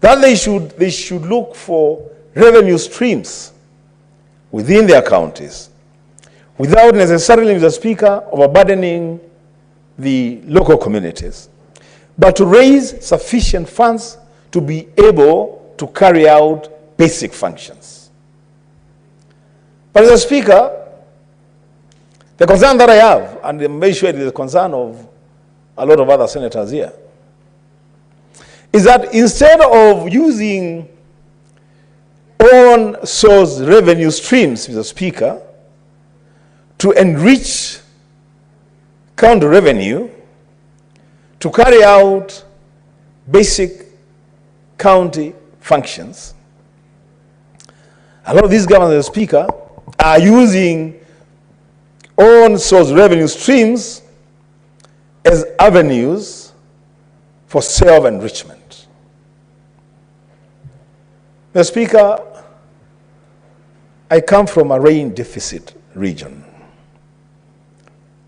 Speaker 15: That they should look for revenue streams within their counties without necessarily, Mr. Speaker, overburdening the local communities, but to raise sufficient funds to be able to carry out basic functions. But, Mr. Speaker, the concern that I have, and I'm very sure it is the concern of a lot of other senators here, is that instead of using own source revenue streams, Mr. Speaker, to enrich county revenue, to carry out basic county functions, a lot of these governments, Mr. Speaker, are using own source revenue streams as avenues for self-enrichment. Mr. Speaker, I come from a rain deficit region,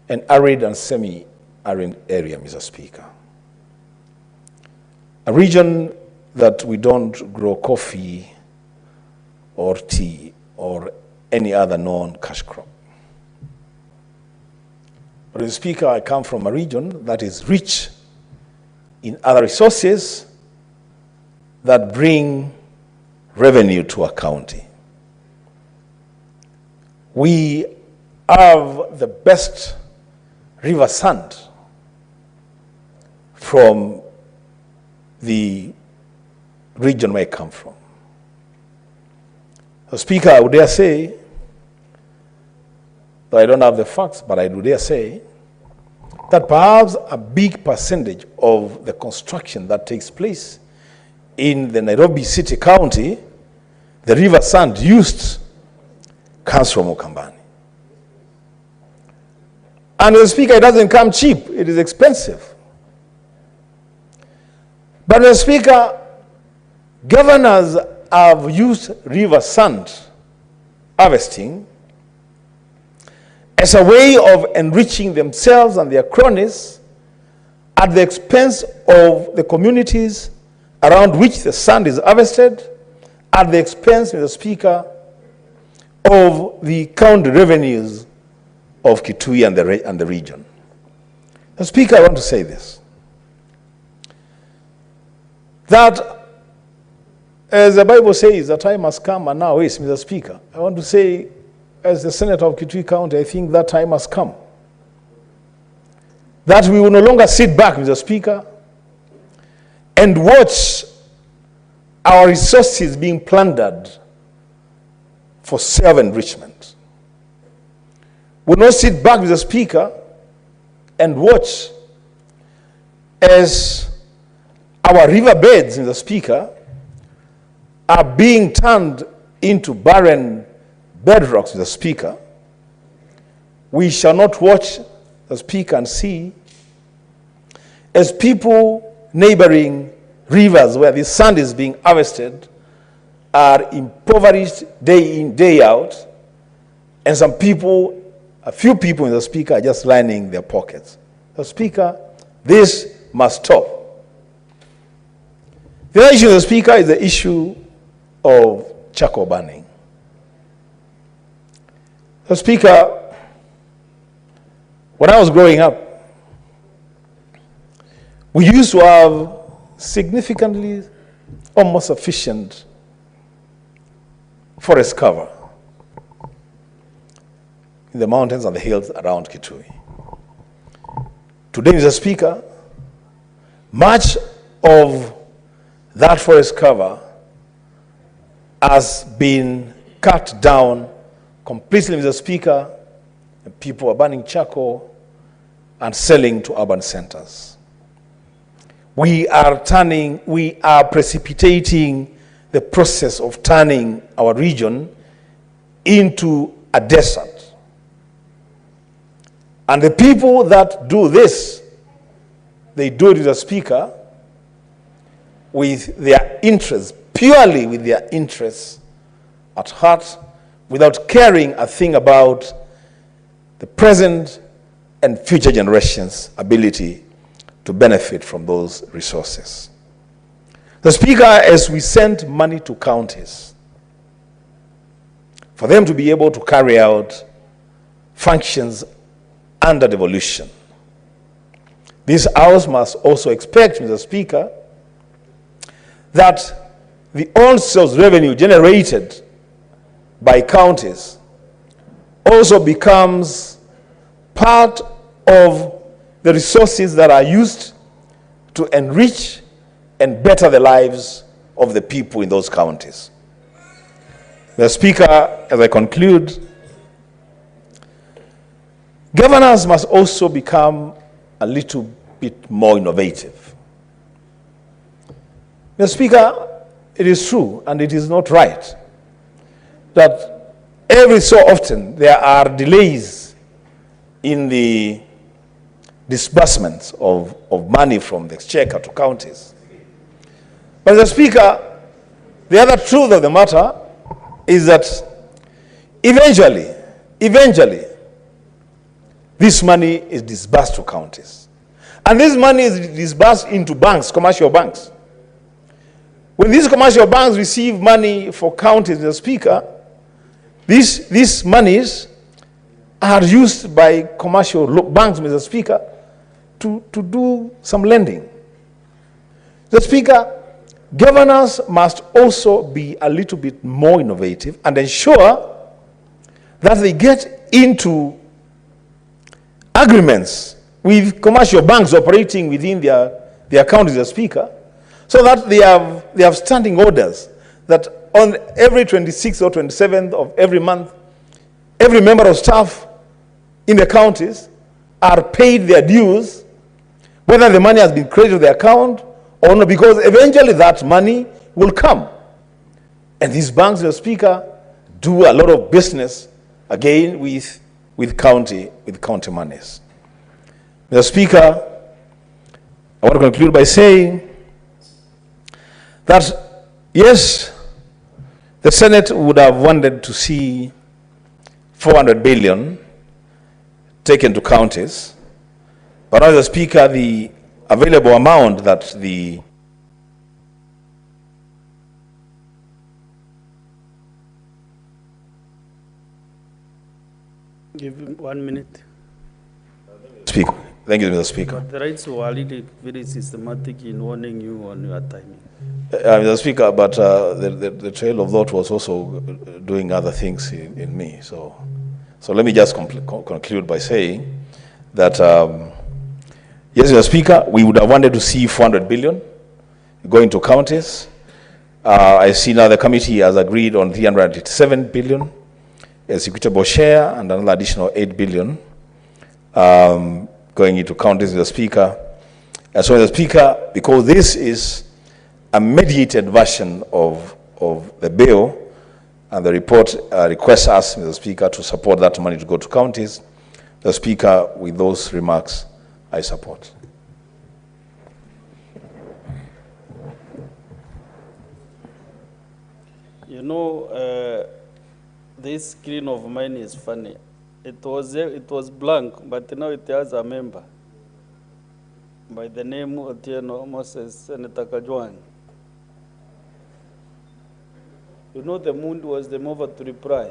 Speaker 15: an arid and semi-arid area, Mr. Speaker. A region that we don't grow coffee or tea or any other known cash crop. But, Mr. Speaker, I come from a region that is rich in other resources that bring revenue to a county. We have the best river sand from the region where I come from. Mr. Speaker, I would dare say, though I don't have the facts, but I do dare say that perhaps a big percentage of the construction that takes place in the Nairobi City County, the river sand used, comes from Ukambani. And, Mr. Speaker, it doesn't come cheap. It is expensive. But, Mr. Speaker, governors have used river sand harvesting as a way of enriching themselves and their cronies at the expense of the communities around which the sand is harvested, at the expense, Mr. Speaker, of the county revenues of Kitui and the region. Mr. Speaker, I want to say this, that as the Bible says, the time has come and now is, Mr. Speaker, I want to say, as the Senator of Kitui County, I think that time has come. That we will no longer sit back, Mr. Speaker, and watch our resources being plundered for self-enrichment. We will not sit back, Mr. Speaker, and watch as our riverbeds, Mr. Speaker, are being turned into barren bedrocks, Mr. Speaker. We shall not watch, Mr. Speaker, and see as people neighboring rivers where the sand is being harvested are impoverished day in, day out, and some people, a few people, Mr. Speaker, are just lining their pockets. Mr. Speaker, this must stop. The other issue, Mr. Speaker, is the issue of charcoal burning. Mr. Speaker, when I was growing up, we used to have significantly almost sufficient forest cover in the mountains and the hills around Kitui. Today, Mr. Speaker, much of that forest cover has been cut down completely, Mr. Speaker, and people are burning charcoal and selling to urban centers. We are precipitating the process of turning our region into a desert. And the people that do this, they do it, Mr. Speaker, with their interests, purely with their interests at heart, without caring a thing about the present and future generations' ability to benefit from those resources. The Speaker, as we send money to counties, for them to be able to carry out functions under devolution, this House must also expect, Mr. Speaker, that the old sales revenue generated by counties also becomes part of the resources that are used to enrich and better the lives of the people in those counties. Mr. Speaker, as I conclude, governors must also become a little bit more innovative. Mr. Speaker, it is true and it is not right that every so often there are delays in the disbursements of money from the exchequer to counties. But Mr. Speaker, the other truth of the matter is that eventually, this money is disbursed to counties. And this money is disbursed into banks, commercial banks. When these commercial banks receive money for counties, Mr. Speaker, these monies are used by commercial banks, Mr. Speaker, to do some lending. Mr. Speaker, governors must also be a little bit more innovative and ensure that they get into agreements with commercial banks operating within their counties, Mr. Speaker, so that they have standing orders that on every 26th or 27th of every month, every member of staff in the counties are paid their dues, whether the money has been credited to the account or not, because eventually that money will come. And these banks, Mr. Speaker, do a lot of business, again, with county monies. Mr. Speaker, I want to conclude by saying that, yes, the Senate would have wanted to see 400 billion taken to counties, but as the Speaker, the available amount that the
Speaker 2: Give him 1 minute.
Speaker 15: Speaker. Thank you, Mr. Speaker.
Speaker 2: But the rights were already very systematic in warning you on your timing.
Speaker 15: Mr. Speaker, but the trail of thought was also doing other things in me. So let me just conclude by saying that, yes, Mr. Speaker, we would have wanted to see 400 billion going to counties. I see now the committee has agreed on 387 billion as equitable share and another additional 8 billion going into counties, Mr. Speaker. And so, Mr. Speaker, because this is a mediated version of the bill, and the report requests us, Mr. Speaker, to support that money to go to counties. Mr. Speaker, with those remarks, I support.
Speaker 2: You know, this screen of mine is funny. It was blank, but now it has a member by the name Otieno Moses, Senator Kajwang. You know, the mood was the mover to reply.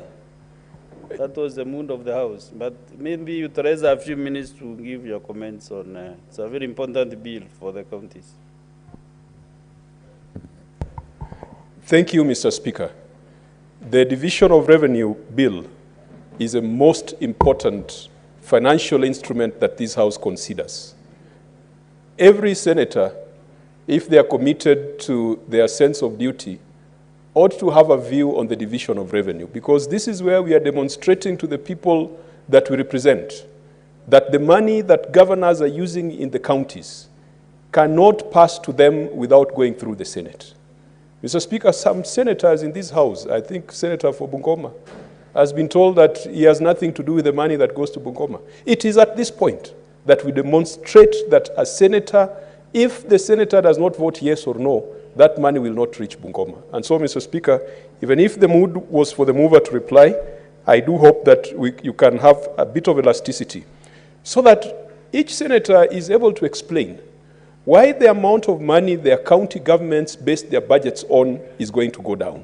Speaker 2: That was the mood of the House. But maybe you raise a few minutes to give your comments on it's a very important bill for the counties.
Speaker 16: Thank you, Mr. Speaker. The Division of Revenue Bill is a most important financial instrument that this House considers. Every senator, if they are committed to their sense of duty, ought to have a view on the division of revenue, because this is where we are demonstrating to the people that we represent that the money that governors are using in the counties cannot pass to them without going through the Senate. Mr. Speaker, some senators in this House, I think Senator for Bungoma, has been told that he has nothing to do with the money that goes to Bungoma. It is at this point that we demonstrate that a senator, if the senator does not vote yes or no, that money will not reach Bungoma. And so, Mr. Speaker, even if the mood was for the mover to reply, I do hope that you can have a bit of elasticity so that each senator is able to explain why the amount of money their county governments base their budgets on is going to go down,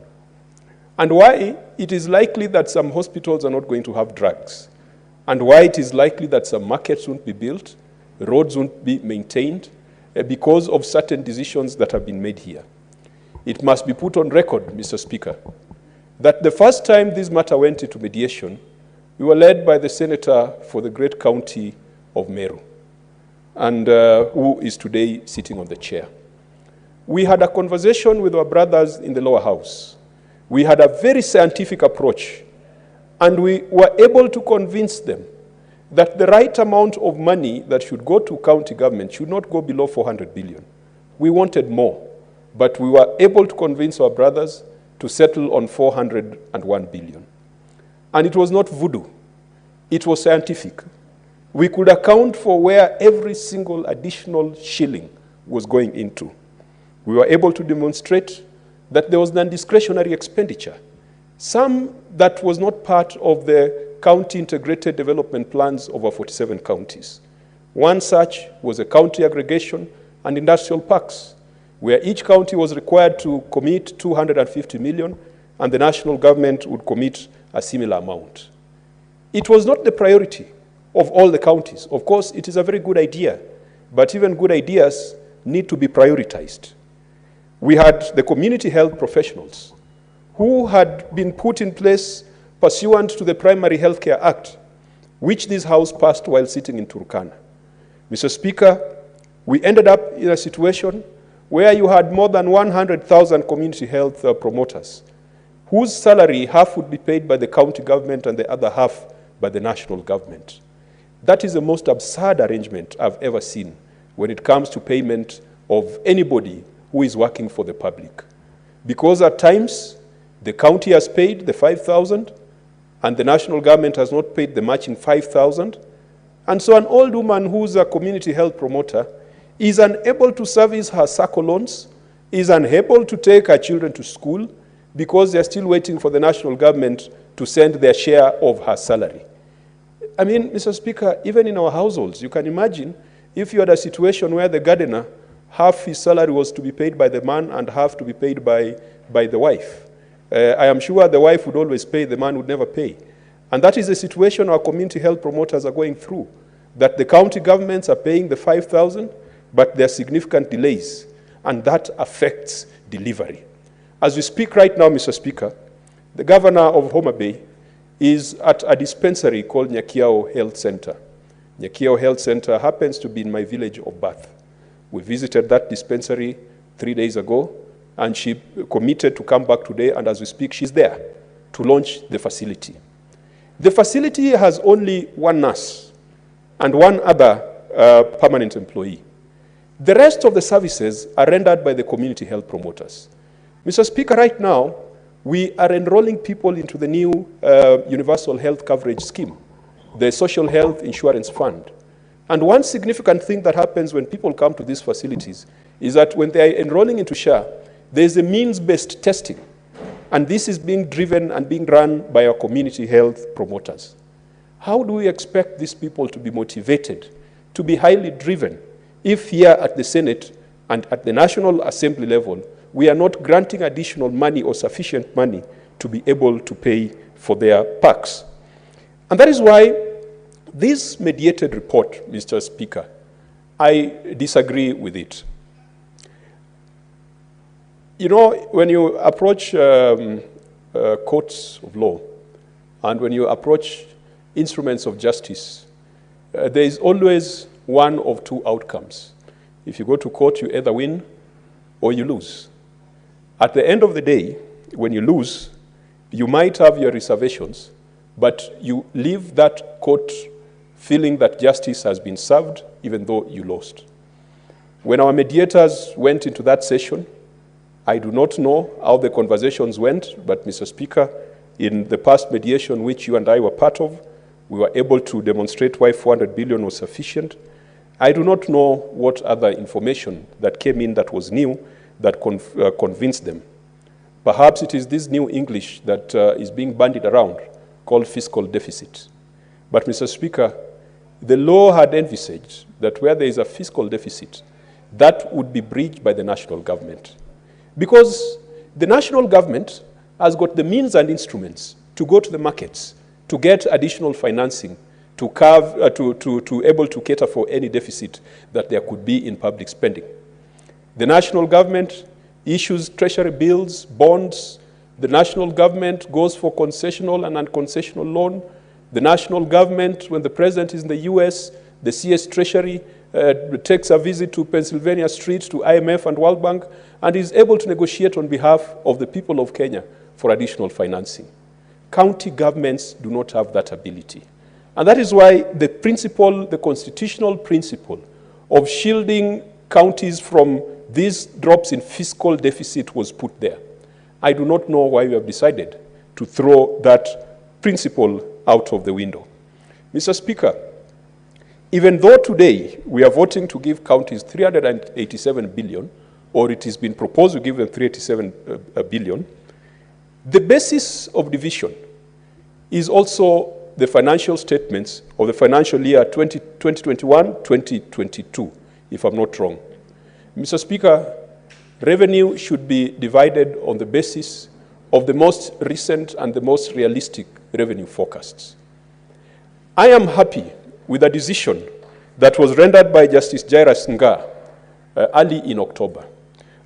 Speaker 16: and why it is likely that some hospitals are not going to have drugs, and why it is likely that some markets won't be built, roads won't be maintained, because of certain decisions that have been made here. It must be put on record, Mr. Speaker, that the first time this matter went into mediation, we were led by the senator for the great county of Meru, and who is today sitting on the chair. We had a conversation with our brothers in the lower house. We had a very scientific approach, and we were able to convince them that the right amount of money that should go to county government should not go below 400 billion. We wanted more, but we were able to convince our brothers to settle on 401 billion. And it was not voodoo, it was scientific. We could account for where every single additional shilling was going into. We were able to demonstrate that there was non-discretionary expenditure, some that was not part of the county integrated development plans over 47 counties. One such was a county aggregation and industrial parks, where each county was required to commit 250 million, and the national government would commit a similar amount. It was not the priority of all the counties. Of course, it is a very good idea, but even good ideas need to be prioritized. We had the community health professionals who had been put in place pursuant to the Primary Healthcare Act, which this House passed while sitting in Turkana. Mr. Speaker, we ended up in a situation where you had more than 100,000 community health promoters, whose salary half would be paid by the county government and the other half by the national government. That is the most absurd arrangement I've ever seen when it comes to payment of anybody who is working for the public. Because at times, the county has paid the 5,000, and the national government has not paid the matching 5,000. And so an old woman who's a community health promoter is unable to service her SACCO loans, is unable to take her children to school because they're still waiting for the national government to send their share of her salary. I mean, Mr. Speaker, even in our households, you can imagine if you had a situation where the gardener, half his salary was to be paid by the man and half to be paid by the wife. I am sure the wife would always pay, the man would never pay. And that is the situation our community health promoters are going through, that the county governments are paying the 5,000, but there are significant delays, and that affects delivery. As we speak right now, Mr. Speaker, the governor of Mutembei is at a dispensary called Nyakiao Health Center. Nyakiao Health Center happens to be in my village of birth. We visited that dispensary 3 days ago, and she committed to come back today, and as we speak, she's there to launch the facility. The facility has only one nurse and one other permanent employee. The rest of the services are rendered by the community health promoters. Mr. Speaker, right now, we are enrolling people into the new universal health coverage scheme, the social health insurance fund. And one significant thing that happens when people come to these facilities is that when they are enrolling into SHA, there's a means-based testing. And this is being driven and being run by our community health promoters. How do we expect these people to be motivated, to be highly driven, if here at the Senate and at the National Assembly level, we are not granting additional money or sufficient money to be able to pay for their packs? And that is why this mediated report, Mr. Speaker, I disagree with it. You know, when you approach courts of law and when you approach instruments of justice, there is always one of two outcomes. If you go to court, you either win or you lose. At the end of the day, when you lose, you might have your reservations, but you leave that court feeling that justice has been served, even though you lost. When our mediators went into that session, I do not know how the conversations went, but Mr. Speaker, in the past mediation which you and I were part of, we were able to demonstrate why 400 billion was sufficient. I do not know what other information that came in that was new that convinced them. Perhaps it is this new English that is being bandied around, called fiscal deficit. But, Mr. Speaker, the law had envisaged that where there is a fiscal deficit, that would be bridged by the national government. Because the national government has got the means and instruments to go to the markets, to get additional financing, to able to cater for any deficit that there could be in public spending. The national government issues treasury bills, bonds. The national government goes for concessional and unconcessional loan. The national government, when the president is in the US, the CS Treasury takes a visit to Pennsylvania Street, to IMF and World Bank, and is able to negotiate on behalf of the people of Kenya for additional financing. County governments do not have that ability. And that is why the principle, the constitutional principle of shielding counties from these drops in fiscal deficit was put there. I do not know why we have decided to throw that principle out of the window. Mr. Speaker, even though today we are voting to give counties 387 billion, or it has been proposed to give them 387 billion, the basis of division is also the financial statements of the financial year 2021-2022, if I'm not wrong. Mr. Speaker, revenue should be divided on the basis of the most recent and the most realistic revenue forecasts. I am happy with a decision that was rendered by Justice Jairus Nga early in October.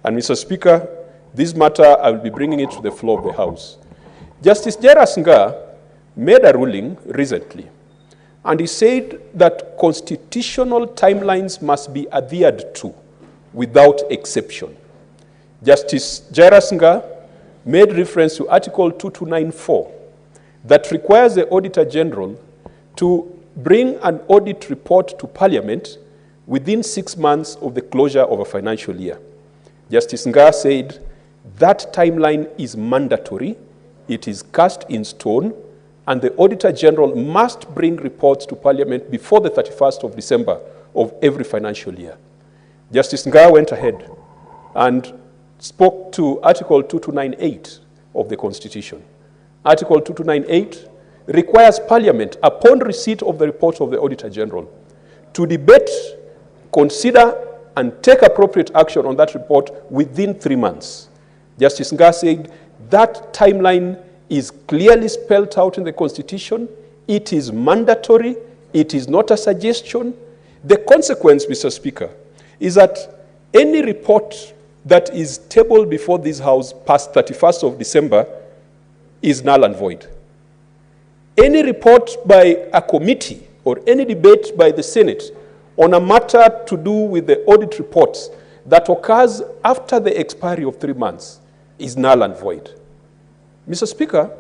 Speaker 16: And Mr. Speaker, this matter, I will be bringing it to the floor of the House. Justice Jairus Nga made a ruling recently, and he said that constitutional timelines must be adhered to without exception. Justice Jairus Nga made reference to Article 2294 that requires the Auditor General to bring an audit report to Parliament within 6 months of the closure of a financial year. Justice Nga said that timeline is mandatory, it is cast in stone, and the Auditor General must bring reports to Parliament before the 31st of December of every financial year. Justice Nga went ahead and spoke to Article 2298 of the Constitution. Article 2298 requires Parliament, upon receipt of the report of the Auditor General, to debate, consider, and take appropriate action on that report within 3 months. Justice Nga said that timeline is clearly spelled out in the Constitution. It is mandatory. It is not a suggestion. The consequence, Mr. Speaker, is that any report that is tabled before this House past 31st of December is null and void. Any report by a committee or any debate by the Senate on a matter to do with the audit reports that occurs after the expiry of 3 months is null and void. Mr. Speaker,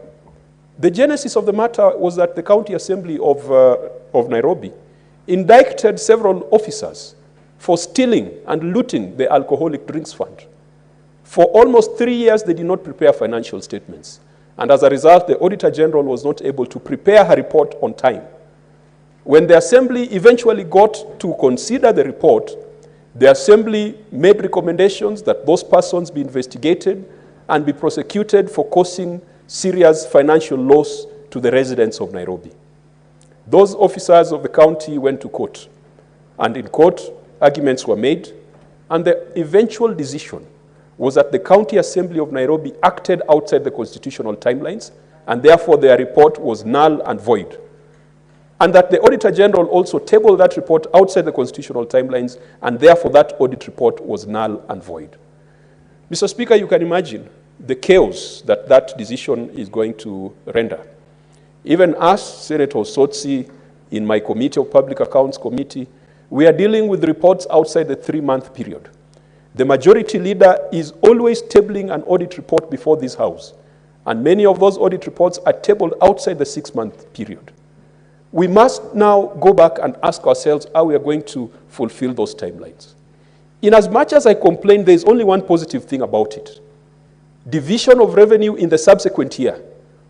Speaker 16: the genesis of the matter was that the County Assembly of Nairobi indicted several officers for stealing and looting the Alcoholic Drinks Fund. For almost 3 years, they did not prepare financial statements. And as a result, the Auditor General was not able to prepare her report on time. When the Assembly eventually got to consider the report, the Assembly made recommendations that those persons be investigated and be prosecuted for causing serious financial loss to the residents of Nairobi. Those officers of the county went to court, and in court, arguments were made, and the eventual decision was that the County Assembly of Nairobi acted outside the constitutional timelines, and therefore their report was null and void. And that the Auditor General also tabled that report outside the constitutional timelines, and therefore that audit report was null and void. Mr. Speaker, you can imagine the chaos that that decision is going to render. Even us, Senator Sotsi, in my Committee of Public Accounts Committee, we are dealing with reports outside the 3-month period. The majority leader is always tabling an audit report before this House, and many of those audit reports are tabled outside the 6-month period. We must now go back and ask ourselves how we are going to fulfill those timelines. In as much as I complain, there is only one positive thing about it. Division of revenue in the subsequent year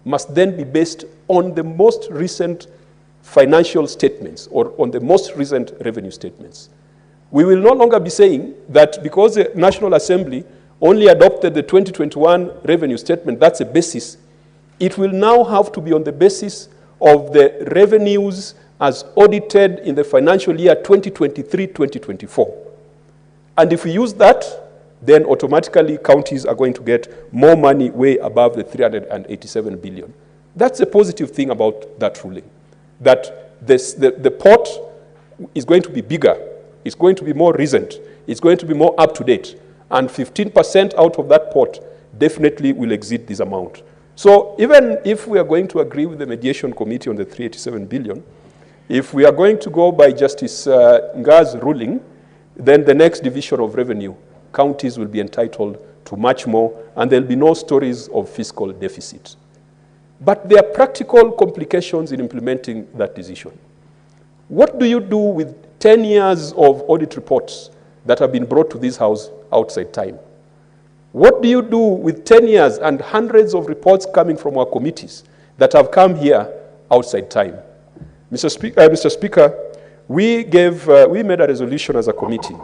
Speaker 16: must then be based on the most recent financial statements or on the most recent revenue statements. We will no longer be saying that because the National Assembly only adopted the 2021 revenue statement, that's a basis. It will now have to be on the basis of the revenues as audited in the financial year 2023-2024. And if we use that, then automatically counties are going to get more money way above the 387 billion. That's the positive thing about that ruling, that the pot is going to be bigger, it's going to be more recent, it's going to be more up to date, and 15% out of that pot definitely will exceed this amount. So even if we are going to agree with the mediation committee on the 387 billion, if we are going to go by Justice Nga's ruling, then the next division of revenue, counties will be entitled to much more, and there'll be no stories of fiscal deficit. But there are practical complications in implementing that decision. What do you do with 10 years of audit reports that have been brought to this house outside time? What do you do with 10 years and hundreds of reports coming from our committees that have come here outside time? Mr. Speaker, we made a resolution as a committee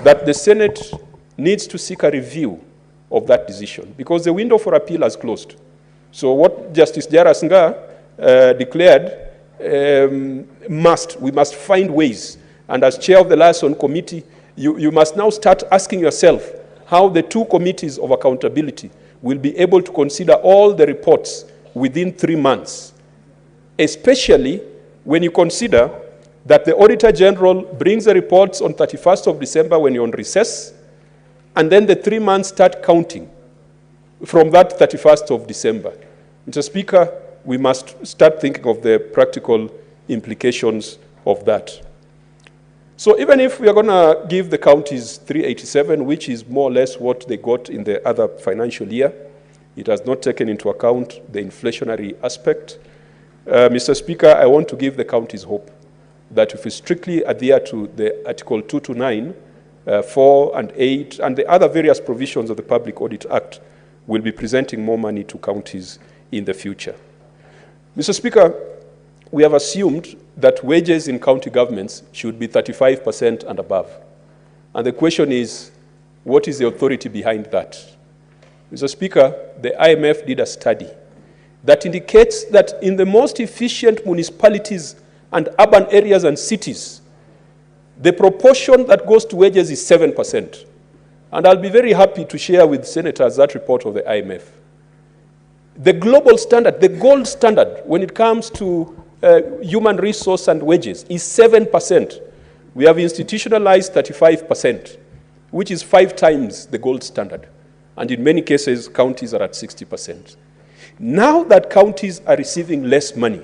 Speaker 16: that the Senate needs to seek a review of that decision because the window for appeal has closed. So what Justice Jaras Nga declared, we must find ways. And as chair of the liaison committee, you must now start asking yourself how the two committees of accountability will be able to consider all the reports within 3 months, especially when you consider that the Auditor General brings the reports on 31st of December when you're on recess, and then the 3 months start counting from that 31st of December. Mr. Speaker, we must start thinking of the practical implications of that. So even if we are going to give the counties 387, which is more or less what they got in the other financial year, it has not taken into account the inflationary aspect. Mr. Speaker, I want to give the counties hope that if we strictly adhere to the Article 229, 4 and 8, and the other various provisions of the Public Audit Act, we'll be presenting more money to counties in the future. Mr. Speaker, we have assumed that wages in county governments should be 35% and above. And the question is, what is the authority behind that? Mr. Speaker, the IMF did a study that indicates that in the most efficient municipalities and urban areas and cities, the proportion that goes to wages is 7%. And I'll be very happy to share with senators that report of the IMF. The global standard, the gold standard, when it comes to human resource and wages is 7%. We have institutionalized 35%, which is 5 times the gold standard. And in many cases, counties are at 60%. Now that counties are receiving less money,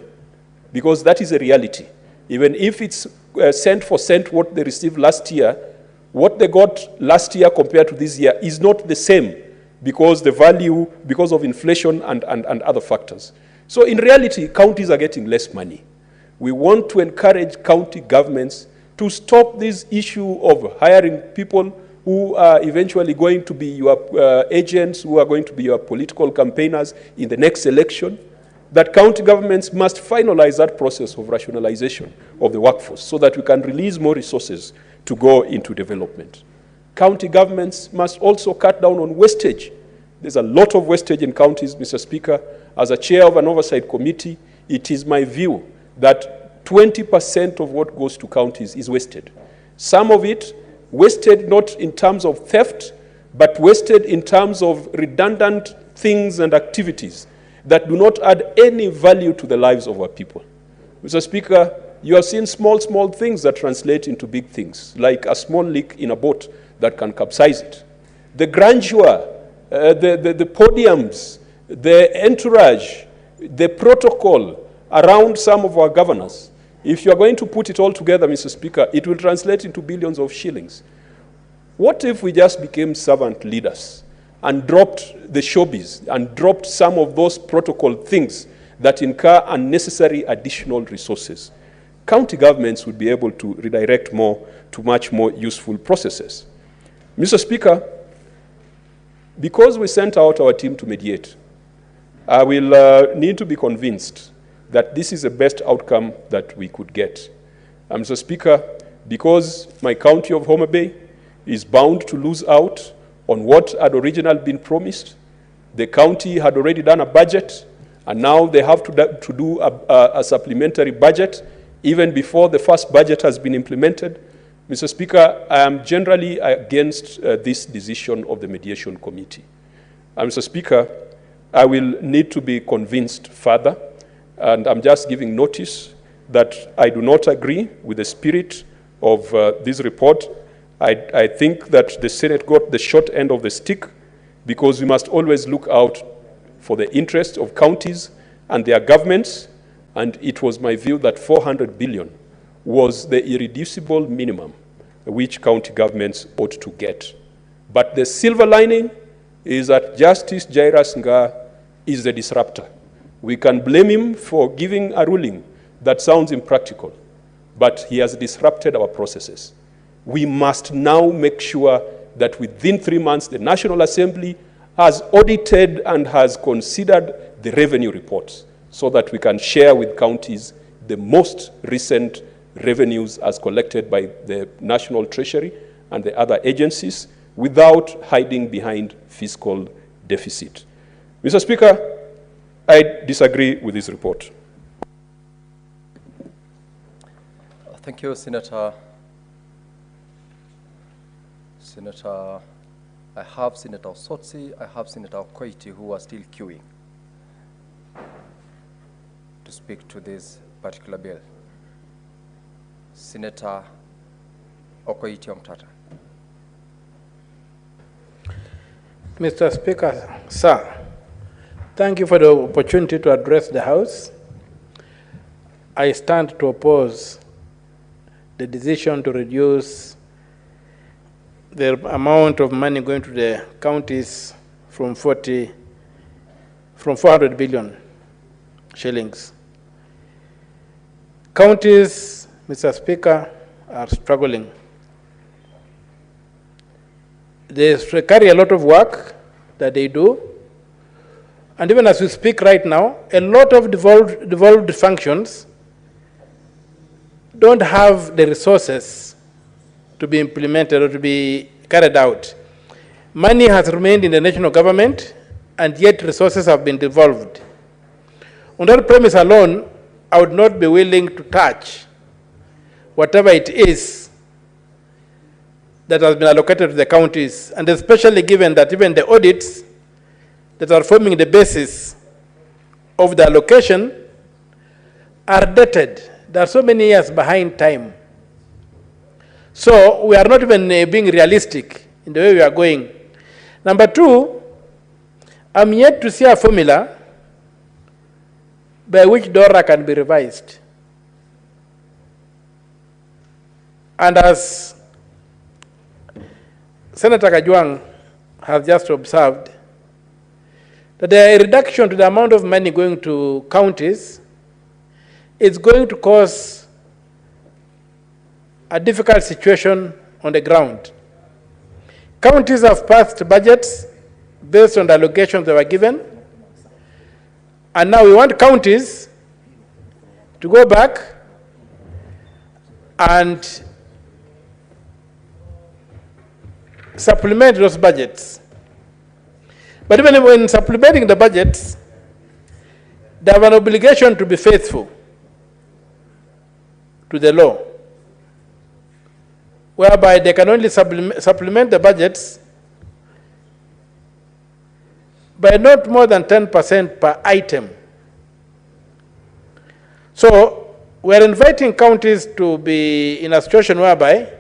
Speaker 16: because that is a reality, even if it's cent for cent what they received last year, what they got last year compared to this year is not the same because the value, because of inflation and other factors. So in reality, counties are getting less money. We want to encourage county governments to stop this issue of hiring people who are eventually going to be your agents, who are going to be your political campaigners in the next election, that county governments must finalize that process of rationalization of the workforce so that we can release more resources to go into development. County governments must also cut down on wastage. There's a lot of wastage in counties, Mr. Speaker. As a chair of an oversight committee, it is my view that 20% of what goes to counties is wasted. Some of it wasted not in terms of theft, but wasted in terms of redundant things and activities that do not add any value to the lives of our people. Mr. Speaker, you have seen small things that translate into big things, like a small leak in a boat that can capsize it. The grandeur, the podiums, the entourage, the protocol around some of our governors, if you are going to put it all together, Mr. Speaker, it will translate into billions of shillings. What if we just became servant leaders and dropped the showbiz and dropped some of those protocol things that incur unnecessary additional resources? County governments would be able to redirect more to much more useful processes. Mr. Speaker, because we sent out our team to mediate, I will need to be convinced that this is the best outcome that we could get. Mr. Speaker, because my county of Mutembei is bound to lose out on what had originally been promised, the county had already done a budget, And now they have to do a supplementary budget even before the first budget has been implemented. Mr. Speaker, I am generally against this decision of the Mediation Committee. Mr. Speaker, I will need to be convinced further, and I'm just giving notice that I do not agree with the spirit of this report. I think that the Senate got the short end of the stick, because we must always look out for the interests of counties and their governments, and it was my view that 400 billion was the irreducible minimum which county governments ought to get. But the silver lining is that Justice Jairus Ngaah is the disruptor. We can blame him for giving a ruling that sounds impractical, but he has disrupted our processes. We must now make sure that within 3 months, the National Assembly has audited and has considered the revenue reports so that we can share with counties the most recent revenues as collected by the National Treasury and the other agencies without hiding behind fiscal deficit. Mr. Speaker, I disagree with this report.
Speaker 17: Thank you, Senator. I have Senator Sotsi, I have Senator Koiti, who are still queuing to speak to this particular bill. Senator Okoiti Omtata.
Speaker 13: Mr. Speaker, sir, thank you for the opportunity to address the House. I stand to oppose the decision to reduce the amount of money going to the counties from 400 billion shillings. Counties, Mr. Speaker, are struggling. They carry a lot of work that they do. And even as we speak right now, a lot of devolved functions don't have the resources to be implemented or to be carried out. Money has remained in the national government, and yet resources have been devolved. On that premise alone, I would not be willing to touch whatever it is that has been allocated to the counties, and especially given that even the audits that are forming the basis of the allocation are dated. They are so many years behind time. So we are not even being realistic in the way we are going. Number two, I'm yet to see a formula by which DORA can be revised. And as Senator Kajwang has just observed, that the reduction to the amount of money going to counties is going to cause a difficult situation on the ground. Counties have passed budgets based on the allocations they were given, and now we want counties to go back and supplement those budgets. But even when supplementing the budgets, they have an obligation to be faithful to the law, whereby they can only supplement the budgets by not more than 10% per item. So we're inviting counties to be in a situation whereby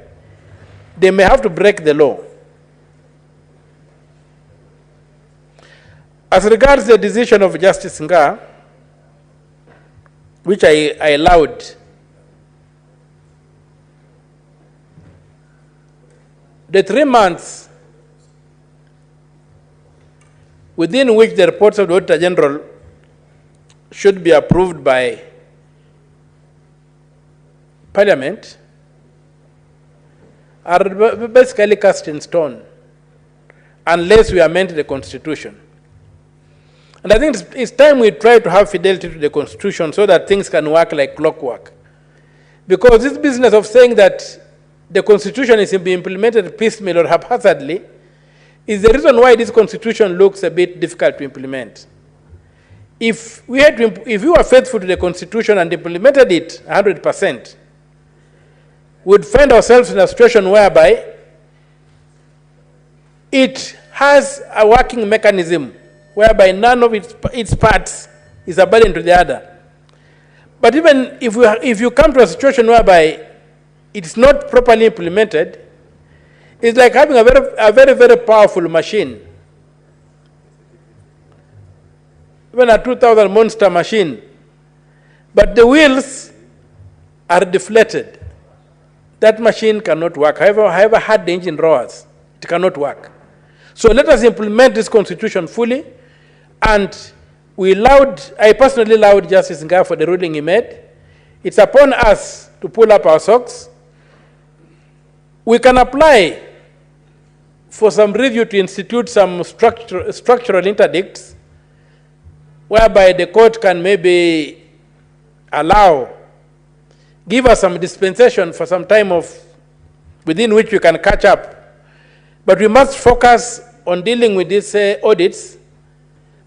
Speaker 13: they may have to break the law. As regards the decision of Justice Ngaah, which I allowed, the 3 months within which the reports of the Auditor General should be approved by Parliament are basically cast in stone unless we amend the Constitution. And I think it's time we try to have fidelity to the Constitution so that things can work like clockwork. Because this business of saying that the Constitution is being implemented piecemeal or haphazardly is the reason why this Constitution looks a bit difficult to implement.
Speaker 18: if we were faithful to the Constitution and implemented it 100%, we'd find ourselves in a situation whereby it has a working mechanism whereby none of its parts is a burden to the other. But even if you come to a situation whereby it's not properly implemented, it's like having a very, very powerful machine. Even a 2,000 monster machine. But the wheels are deflated. That machine cannot work. However hard the engine roars, it cannot work. So let us implement this Constitution fully. And I personally allowed Justice Nga for the ruling he made. It's upon us to pull up our socks. We can apply for some review to institute some structural interdicts whereby the court can maybe give us some dispensation for some time within which we can catch up. But we must focus on dealing with these audits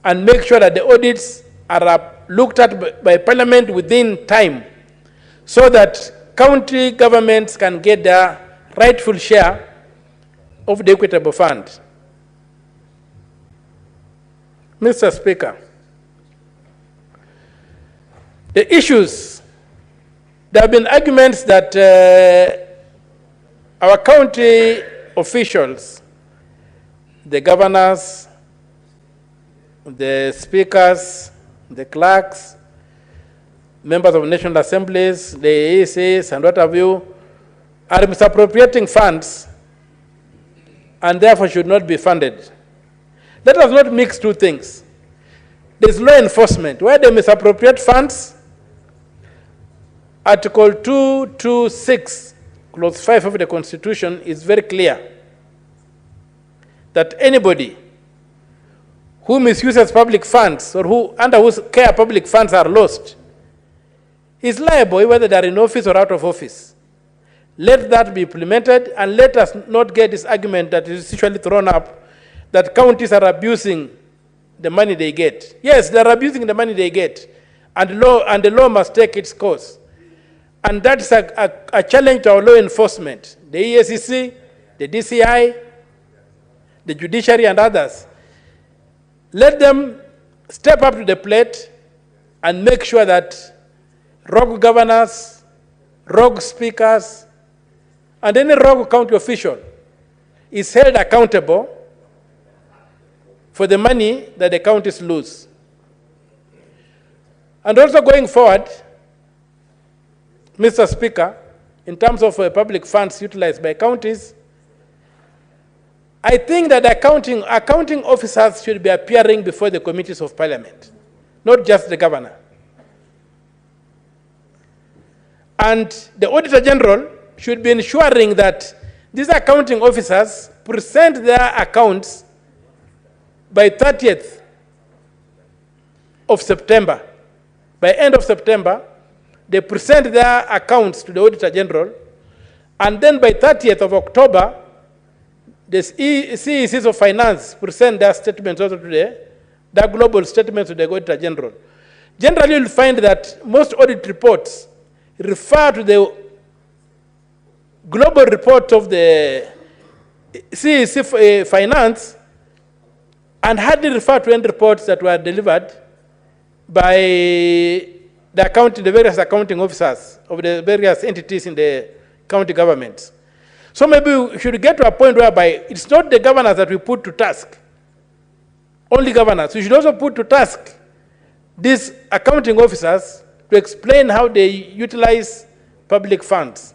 Speaker 18: and make sure that the audits are looked at by Parliament within time so that county governments can get their rightful share of the equitable fund. Mr. Speaker, the issues, there have been arguments that our county officials, the governors, the speakers, the clerks, members of national assemblies, the ASAs, and what have you, are misappropriating funds and therefore should not be funded. Let us not mix two things. There's law enforcement. Where they misappropriate funds, Article 226, Clause 5 of the Constitution is very clear that anybody who misuses public funds or under whose care public funds are lost is liable whether they are in office or out of office. Let that be implemented, and let us not get this argument that is usually thrown up that counties are abusing the money they get. Yes, they are abusing the money they get, and the law must take its course. And that's a challenge to our law enforcement, the EACC, the DCI, the judiciary, and others. Let them step up to the plate and make sure that rogue governors, rogue speakers, and any rogue county official is held accountable for the money that the counties lose. And also going forward, Mr. Speaker, in terms of public funds utilized by counties, I think that accounting officers should be appearing before the committees of Parliament, not just the governor. And the Auditor General should be ensuring that these accounting officers present their accounts by 30th of September. By end of September, they present their accounts to the Auditor General, and then by 30th of October, the CECs of Finance present their statements also to their global statements to the Auditor General. Generally, you'll find that most audit reports refer to the global report of the CEC Finance and hardly refer to any reports that were delivered by the various accounting officers of the various entities in the county governments. So maybe we should get to a point whereby it's not the governors that we put to task, only governors. We should also put to task these accounting officers to explain how they utilize public funds,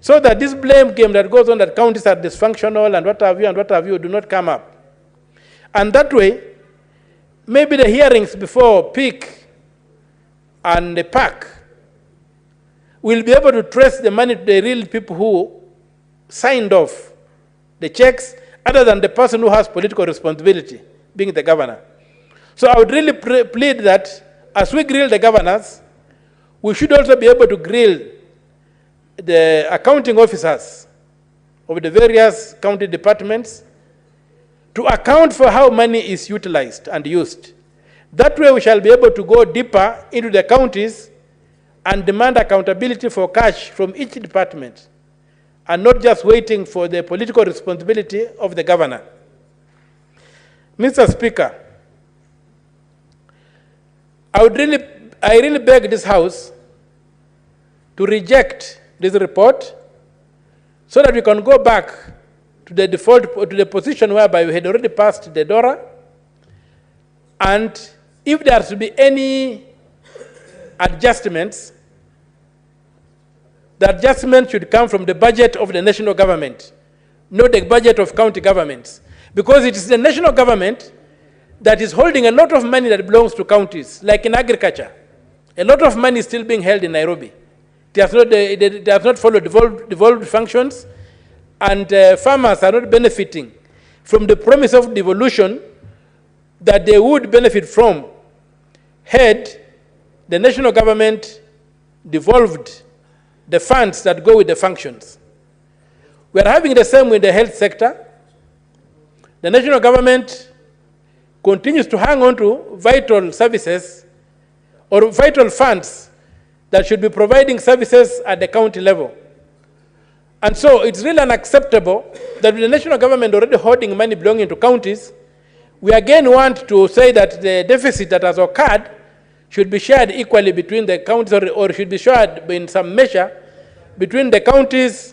Speaker 18: so that this blame game that goes on that counties are dysfunctional and what have you do not come up. And that way, maybe the hearings before PIC and the PAC will be able to trace the money to the real people who signed off the checks, other than the person who has political responsibility, being the governor. So I would really plead that as we grill the governors, we should also be able to grill the accounting officers of the various county departments to account for how money is utilized and used. That way we shall be able to go deeper into the counties and demand accountability for cash from each department, and not just waiting for the political responsibility of the governor. Mr. Speaker, I really beg this House to reject this report so that we can go back to the position whereby we had already passed the DORA, and if there has to be any adjustments, the adjustment should come from the budget of the national government, not the budget of county governments. Because it is the national government that is holding a lot of money that belongs to counties, like in agriculture. A lot of money is still being held in Nairobi. They have not followed devolved functions, and farmers are not benefiting from the promise of devolution that they would benefit from had the national government devolved the funds that go with the functions. We are having the same with the health sector. The national government continues to hang on to vital services or vital funds that should be providing services at the county level. And so it's really unacceptable that with the national government already holding money belonging to counties, we again want to say that the deficit that has occurred should be shared equally between the counties, or should be shared in some measure between the counties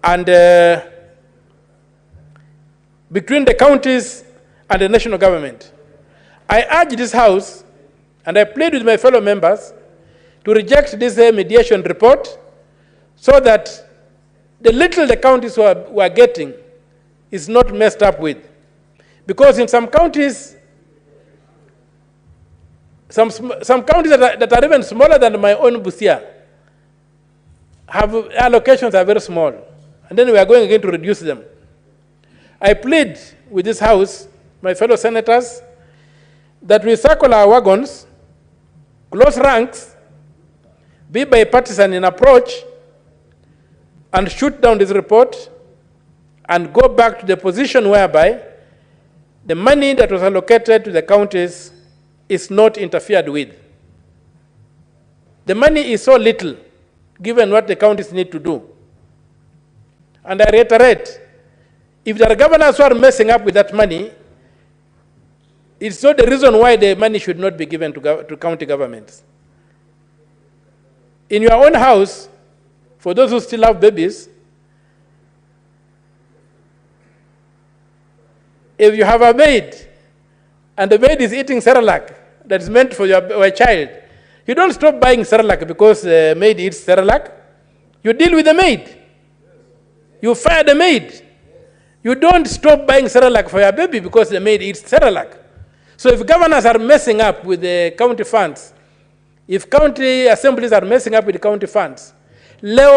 Speaker 18: and the national government. I urge this House, and I plead with my fellow members, to reject this mediation report so that the little the counties were getting is not messed up with. Because in some counties, some counties that are even smaller than my own Busia, allocations are very small. And then we are going again to reduce them. I plead with this House, my fellow senators, that we circle our wagons, close ranks, be bipartisan in approach, and shoot down this report, and go back to the position whereby the money that was allocated to the counties is not interfered with. The money is so little, given what the counties need to do. And I reiterate, if there are governors who are messing up with that money, it's not the reason why the money should not be given to county governments. In your own house, for those who still have babies, if you have a maid, and the maid is eating Cerelac that is meant for your child, you don't stop buying Cerelac because the maid eats Cerelac. You deal with the maid. You fire the maid. You don't stop buying Cerelac for your baby because the maid eats Cerelac. So if governors are messing up with the county funds, if county assemblies are messing up with the county funds, let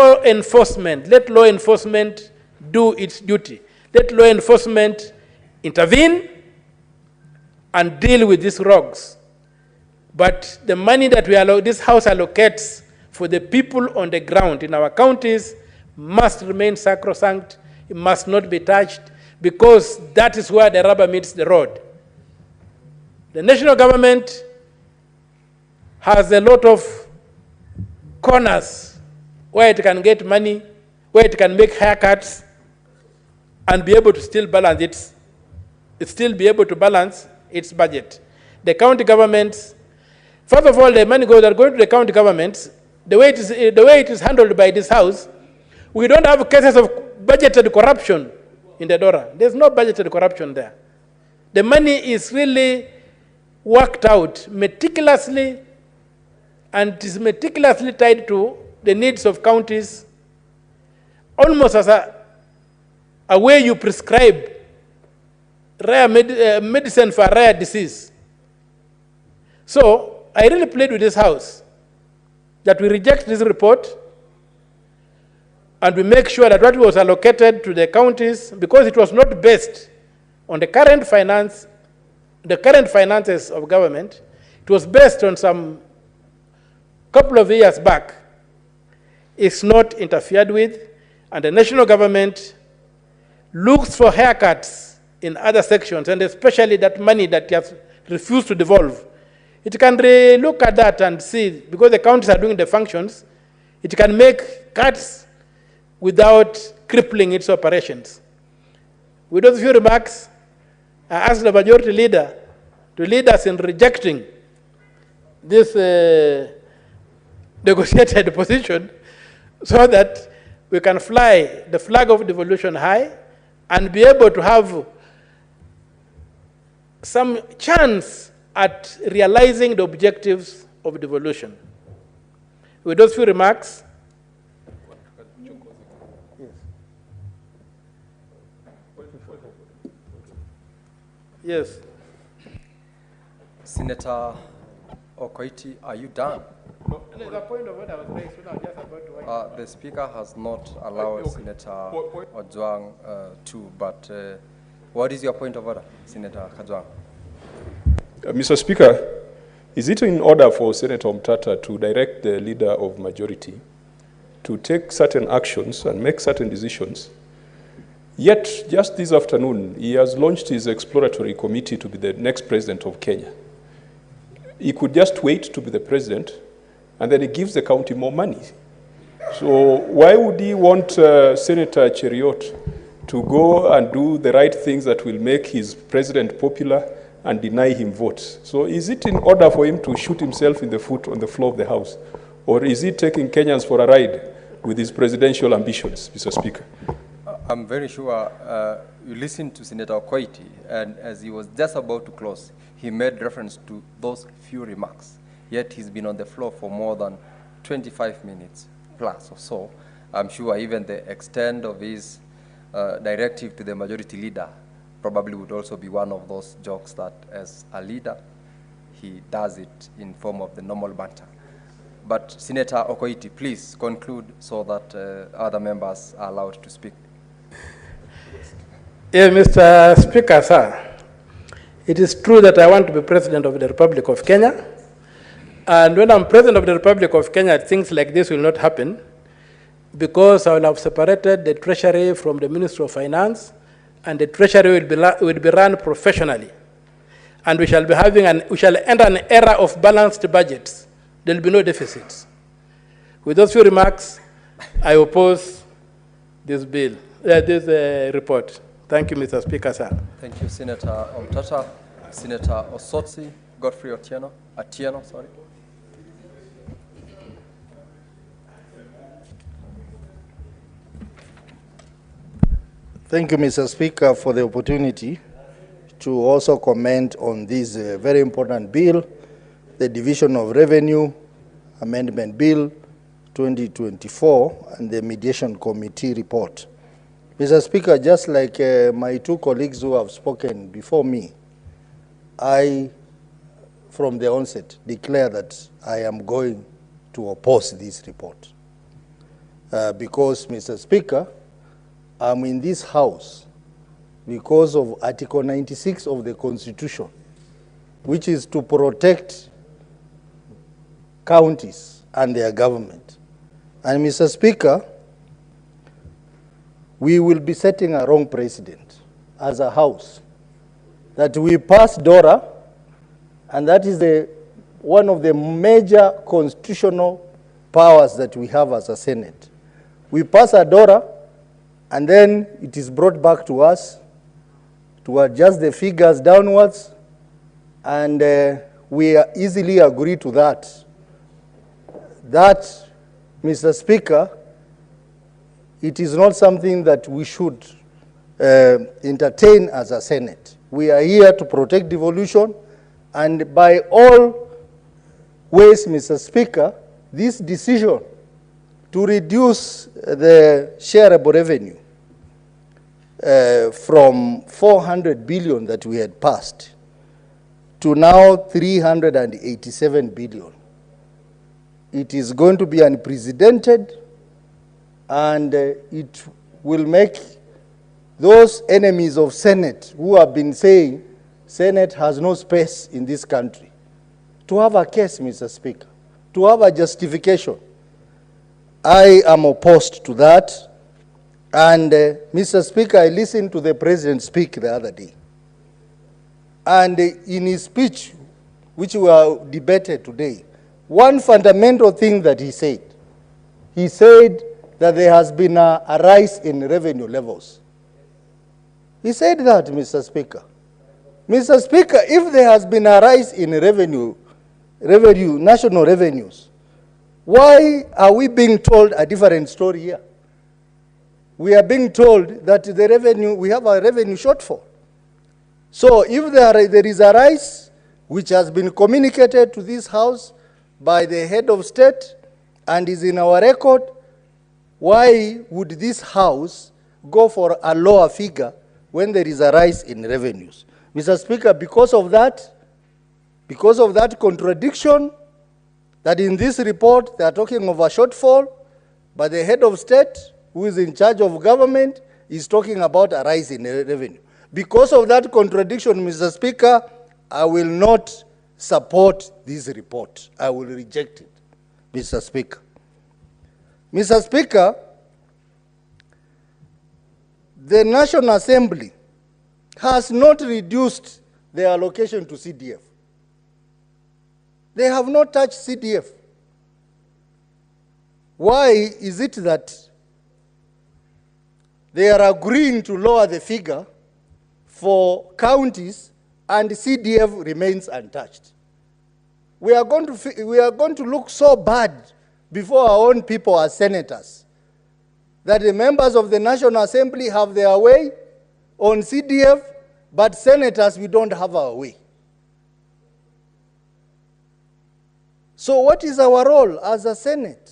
Speaker 18: law enforcement do its duty. Let law enforcement intervene and deal with these rogues. But the money that this House allocates for the people on the ground in our counties must remain sacrosanct. It must not be touched, because that is where the rubber meets the road. The national government has a lot of corners where it can get money, where it can make haircuts, and be able to still balance its budget. The county governments, first of all, the money that are going to the county governments, the way it is handled by this House, we don't have cases of budgeted corruption in the DORA. There's no budgeted corruption there. The money is really worked out meticulously, and it is meticulously tied to the needs of counties, almost as a way you prescribe rare medicine for a rare disease. So I really plead with this House that we reject this report, and we make sure that what was allocated to the counties, because it was not based on the current finances of government, it was based on some couple of years back, is not interfered with, and the national government looks for haircuts in other sections, and especially that money that you have refused to devolve it can look at that and see, because the counties are doing the functions, it can make cuts without crippling its operations. With those few remarks, I ask the majority leader to lead us in rejecting this negotiated position so that we can fly the flag of devolution high and be able to have some chance at realizing the objectives of devolution. With those few remarks, yes.
Speaker 17: Senator Okoiti, are you done?
Speaker 18: No, there's a point of order was raised when I was just about to
Speaker 17: The Speaker has not allowed Senator Ojwang to, but what is your point of order, Senator Kajwang?
Speaker 16: Mr. Speaker, is it in order for Senator Mutata to direct the leader of majority to take certain actions and make certain decisions? Yet, just this afternoon, he has launched his exploratory committee to be the next president of Kenya. He could just wait to be the president, and then he gives the county more money. So why would he want Senator Cheriot to go and do the right things that will make his president popular and deny him votes? So is it in order for him to shoot himself in the foot on the floor of the House? Or is he taking Kenyans for a ride with his presidential ambitions, Mr. Speaker?
Speaker 17: I'm very sure you listened to Senator Okoiti, and as he was just about to close, he made reference to those few remarks. Yet he's been on the floor for more than 25 minutes plus or so. I'm sure even the extent of his directive to the majority leader probably would also be one of those jokes that as a leader, he does it in form of the normal banter. But Senator Okoiti, please conclude so that other members are allowed to speak.
Speaker 18: Yes, Mr. Speaker, sir. It is true that I want to be President of the Republic of Kenya. And when I'm President of the Republic of Kenya, things like this will not happen because I will have separated the Treasury from the Ministry of Finance, and the Treasury will be run professionally. And we shall be we shall enter an era of balanced budgets. There will be no deficits. With those few remarks, I oppose this bill, this report. Thank you, Mr. Speaker, sir.
Speaker 17: Thank you, Senator Omtata. Senator Osotsi, Godfrey Atieno, sorry.
Speaker 1: Thank you, Mr. Speaker, for the opportunity to also comment on this very important bill, the Division of Revenue Amendment Bill 2024 and the Mediation Committee report. Mr. Speaker, just like my two colleagues who have spoken before me, I, from the onset, declare that I am going to oppose this report. Because, Mr. Speaker, I'm in this House because of Article 96 of the Constitution, which is to protect counties and their government. And, Mr. Speaker, we will be setting a wrong precedent as a House, that we pass DORA, and that is one of the major constitutional powers that we have as a Senate. We pass a DORA, and then it is brought back to us to adjust the figures downwards, and we easily agree to that. That, Mr. Speaker, it is not something that we should entertain as a Senate. We are here to protect devolution, and by all ways, Mr. Speaker, this decision to reduce the shareable revenue from 400 billion that we had passed to now 387 billion. It is going to be unprecedented, and it will make those enemies of Senate who have been saying Senate has no space in this country to have a case, Mr. Speaker, to have a justification. I am opposed to that. And Mr. Speaker, I listened to the President speak the other day. And in his speech, which were debated today, one fundamental thing that he said that there has been a rise in revenue levels. He said that, Mr. Speaker. Mr. Speaker, if there has been a rise in national revenues, why are we being told a different story here? We are being told that we have a revenue shortfall. So if there is a rise, which has been communicated to this House by the head of state and is in our record, why would this House go for a lower figure when there is a rise in revenues? Mr. Speaker, because of that contradiction, that in this report they are talking of a shortfall, but the head of state, who is in charge of government, is talking about a rise in revenue. Because of that contradiction, Mr. Speaker, I will not support this report. I will reject it, Mr. Speaker. Mr. Speaker, the National Assembly has not reduced the allocation to CDF. They have not touched CDF. Why is it that they are agreeing to lower the figure for counties and CDF remains untouched? We are going to look so bad before our own people as senators that the members of the National Assembly have their way on CDF, but senators, we don't have our way. So what is our role as a Senate?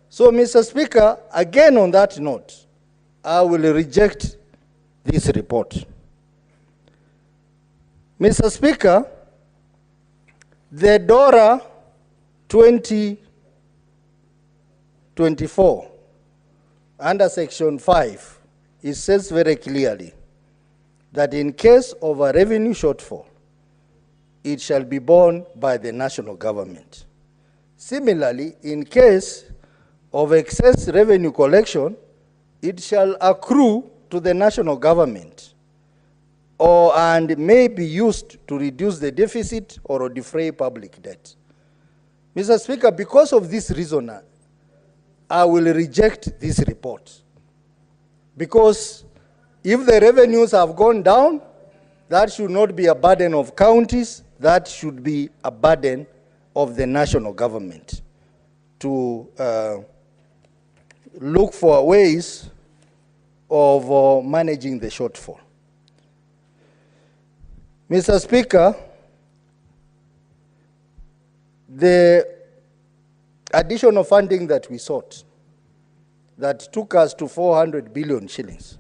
Speaker 1: So, Mr. Speaker, again on that note, I will reject this report. Mr. Speaker, the DORA 2024, under Section 5, it says very clearly that in case of a revenue shortfall, it shall be borne by the national government. Similarly, in case of excess revenue collection, it shall accrue to the national government and may be used to reduce the deficit or defray public debt. Mr. Speaker, because of this reason, I will reject this report. Because if the revenues have gone down, that should not be a burden of counties, that should be a burden of the national government to look for ways of managing the shortfall. Mr. Speaker, the additional funding that we sought, that took us to 400 billion shillings,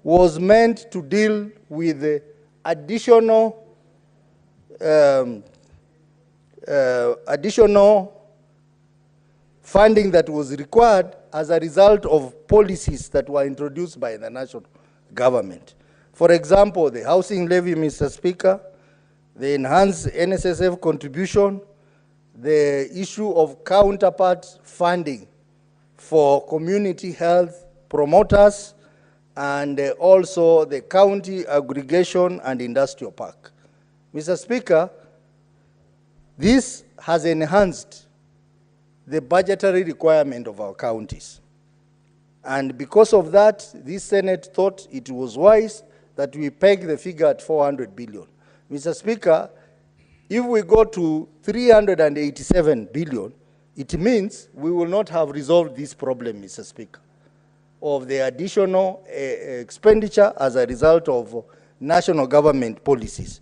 Speaker 1: was meant to deal with the additional funding that was required as a result of policies that were introduced by the national government. For example, the housing levy, Mr. Speaker, the enhanced NSSF contribution, the issue of counterpart funding for community health promoters, and also the county aggregation and industrial park. Mr. Speaker, this has enhanced the budgetary requirement of our counties. And because of that, this Senate thought it was wise that we peg the figure at 400 billion. Mr. Speaker, if we go to 387 billion, it means we will not have resolved this problem, Mr. Speaker, of the additional expenditure as a result of national government policies.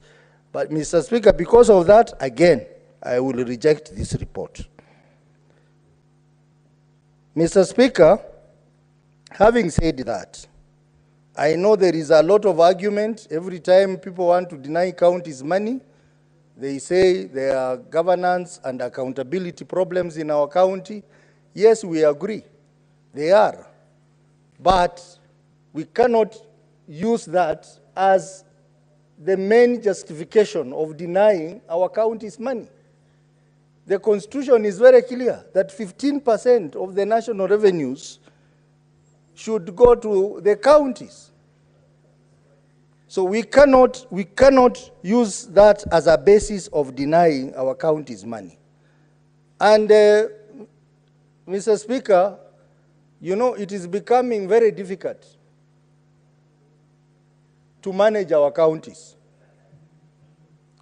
Speaker 1: But, Mr. Speaker, because of that, again, I will reject this report. Mr. Speaker, having said that, I know there is a lot of argument. Every time people want to deny counties money, they say there are governance and accountability problems in our county. Yes, we agree, they are. But we cannot use that as the main justification of denying our counties money. The Constitution is very clear that 15% of the national revenues should go to the counties. So we cannot use that as a basis of denying our counties money. And Mr. Speaker, you know, it is becoming very difficult to manage our counties.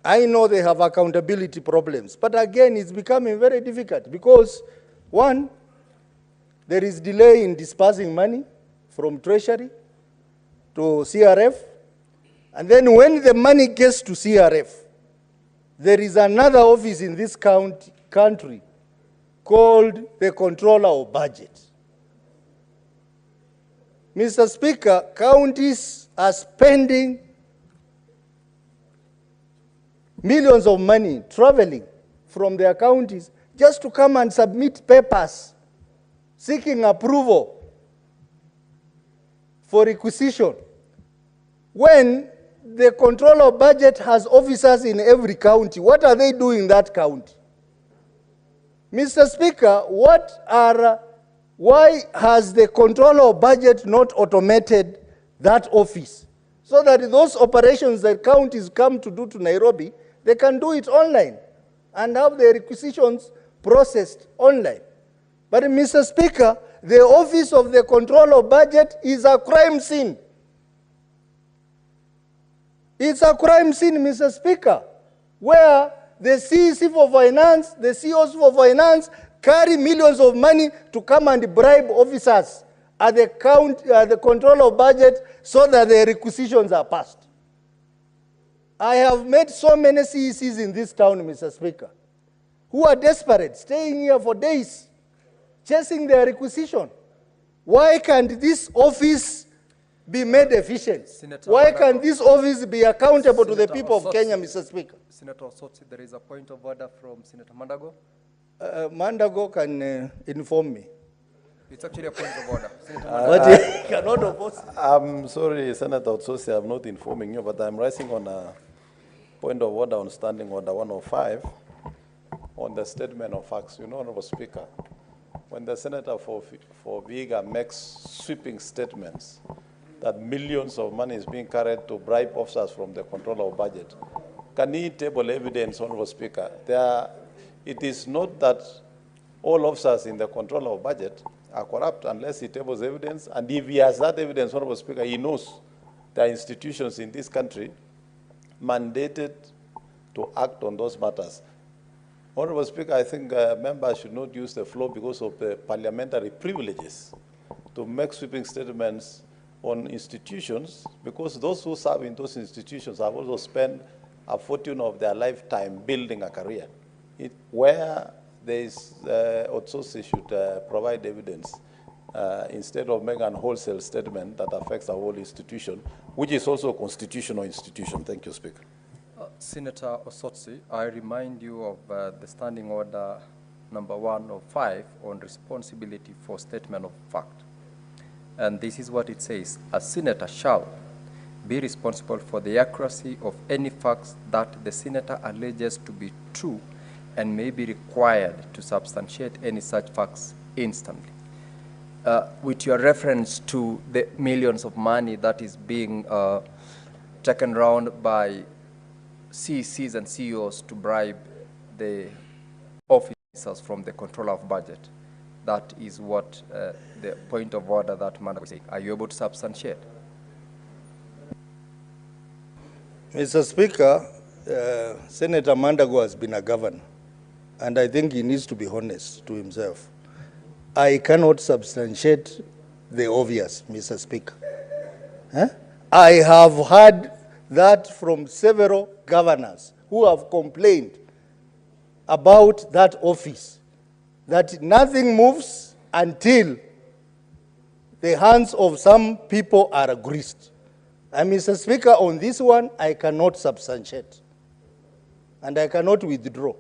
Speaker 1: I know they have accountability problems, but again, it's becoming very difficult because, one, there is delay in dispersing money from Treasury to CRF, and then when the money gets to CRF, there is another office in this country called the Controller of Budget. Mr. Speaker, counties are spending millions of money traveling from their counties just to come and submit papers seeking approval for requisition, when the Controller of Budget has officers in every county. What are they doing in that county? Mr. Speaker, why has the Controller of Budget not automated that office so that those operations that counties come to do to Nairobi, they can do it online and have the requisitions processed online? But Mr. Speaker, the office of the Controller of Budget is a crime scene. It's a crime scene, Mr. Speaker, where the CEC for Finance, the CEOs for Finance carry millions of money to come and bribe officers at the Controller of Budget so that the requisitions are passed. I have met so many CECs in this town, Mr. Speaker, who are desperate, staying here for days, chasing their requisition. Why can't this office be made efficient? Why can't this office be accountable to the people of Kenya, Mr. Speaker?
Speaker 17: Senator Osotsi, there is a point of order from Senator Mandago.
Speaker 1: Mandago can inform me.
Speaker 17: It's actually a point of order.
Speaker 1: But he cannot oppose.
Speaker 19: I'm sorry, Senator Osotsi, I'm not informing you, but I'm rising on a point of order on Standing Order 105 on the statement of facts. You know, Honorable Speaker, when the Senator for Vihiga makes sweeping statements that millions of money is being carried to bribe officers from the Controller of Budget, can he table evidence, Honorable Speaker? It is not that all officers in the Controller of Budget are corrupt unless he tables evidence, and if he has that evidence, Honorable Speaker, he knows there are institutions in this country mandated to act on those matters. Honorable Speaker, I think members should not use the floor because of the parliamentary privileges to make sweeping statements on institutions, because those who serve in those institutions have also spent a fortune of their lifetime building a career. Where there is, Otsosi should provide evidence instead of making a wholesale statement that affects the whole institution, which is also a constitutional institution. Thank you, Speaker.
Speaker 17: Senator Osotsi, I remind you of the Standing Order number 105 on responsibility for statement of fact. And this is what it says: a senator shall be responsible for the accuracy of any facts that the senator alleges to be true and may be required to substantiate any such facts instantly. With your reference to the millions of money that is being taken around by CECs and CEOs to bribe the officers from the Controller of Budget, that is what the point of order that Mandago is saying. Are you able to substantiate?
Speaker 1: Mr. Speaker, Senator Mandago has been a governor, and I think he needs to be honest to himself. I cannot substantiate the obvious, Mr. Speaker. I have heard that from several governors who have complained about that office, that nothing moves until the hands of some people are greased. And Mr. Speaker, on this one, I cannot substantiate. And I cannot withdraw,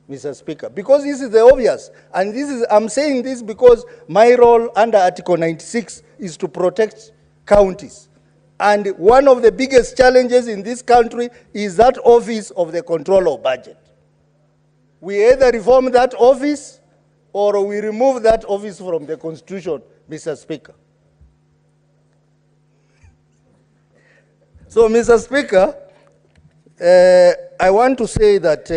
Speaker 1: Mr. Speaker, because this is the obvious. And this is, I'm saying this because my role under Article 96 is to protect counties. And one of the biggest challenges in this country is that office of the Controller of Budget. We either reform that office or we remove that office from the Constitution, Mr. Speaker. So, Mr. Speaker, I want to say that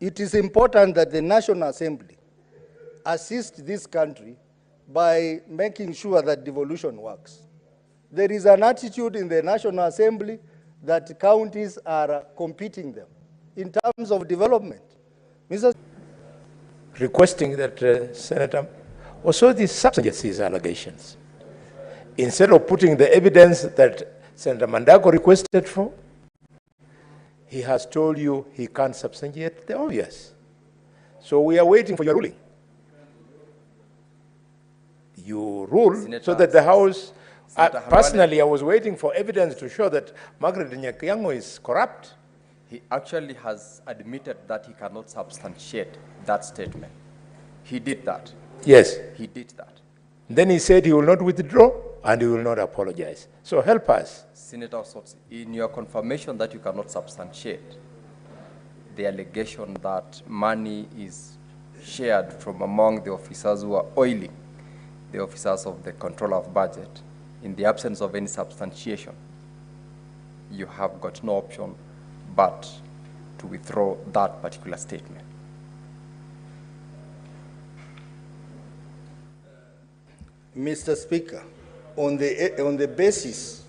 Speaker 1: it is important that the National Assembly assist this country by making sure that devolution works. There is an attitude in the National Assembly that counties are competing them in terms of development. Mr.
Speaker 3: Requesting that Senator also substantiate these allegations. Instead of putting the evidence that Senator Mandago requested for, he has told you he can't substantiate the obvious. So we are waiting for your ruling. You rule
Speaker 17: Senator,
Speaker 3: so that the House, personally,
Speaker 17: Harwale,
Speaker 3: I was waiting for evidence to show that Margaret Nyakiango is corrupt.
Speaker 17: He actually has admitted that he cannot substantiate that statement. He did that.
Speaker 3: Yes.
Speaker 17: He did that.
Speaker 3: Then he said he will not withdraw and he will not apologize. So help us.
Speaker 17: Senator Osotsi, in your confirmation that you cannot substantiate the allegation that money is shared from among the officers who are oiling the officers of the controller of budget, in the absence of any substantiation, you have got no option but to withdraw that particular statement.
Speaker 1: Mr. Speaker, on the basis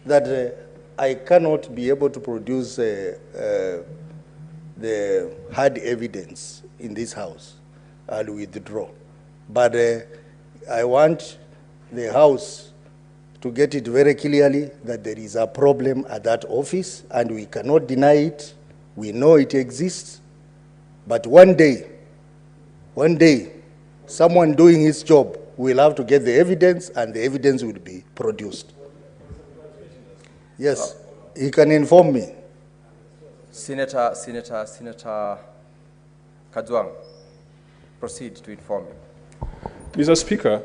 Speaker 1: that I cannot be able to produce the hard evidence in this House, I'll withdraw. But I want the House to get it very clearly that there is a problem at that office and we cannot deny it. We know it exists. But one day, someone doing his job will have to get the evidence and the evidence will be produced. Yes, he can inform me.
Speaker 17: Senator Kajwang, proceed to inform me.
Speaker 16: Mr. Speaker,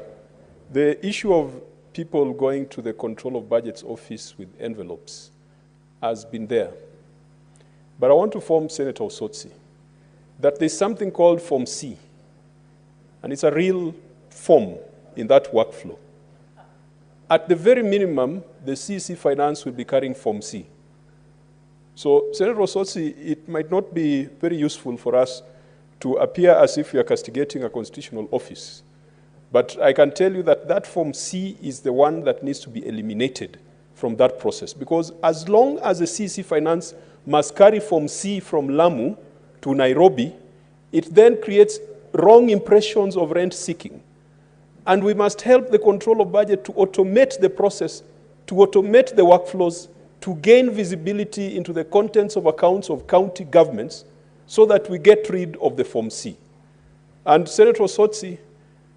Speaker 16: the issue of people going to the Control of Budgets office with envelopes has been there. But I want to inform Senator Osotsi that there's something called Form C, and it's a real form in that workflow. At the very minimum, the CC Finance will be carrying Form C. So, Senator Osotsi, it might not be very useful for us to appear as if we are castigating a constitutional office. But I can tell you that that Form C is the one that needs to be eliminated from that process. Because as long as the CC Finance must carry Form C from Lamu to Nairobi, it then creates wrong impressions of rent seeking. And we must help the Control of Budget to automate the process, to automate the workflows, to gain visibility into the contents of accounts of county governments so that we get rid of the Form C. And Senator Osotsi,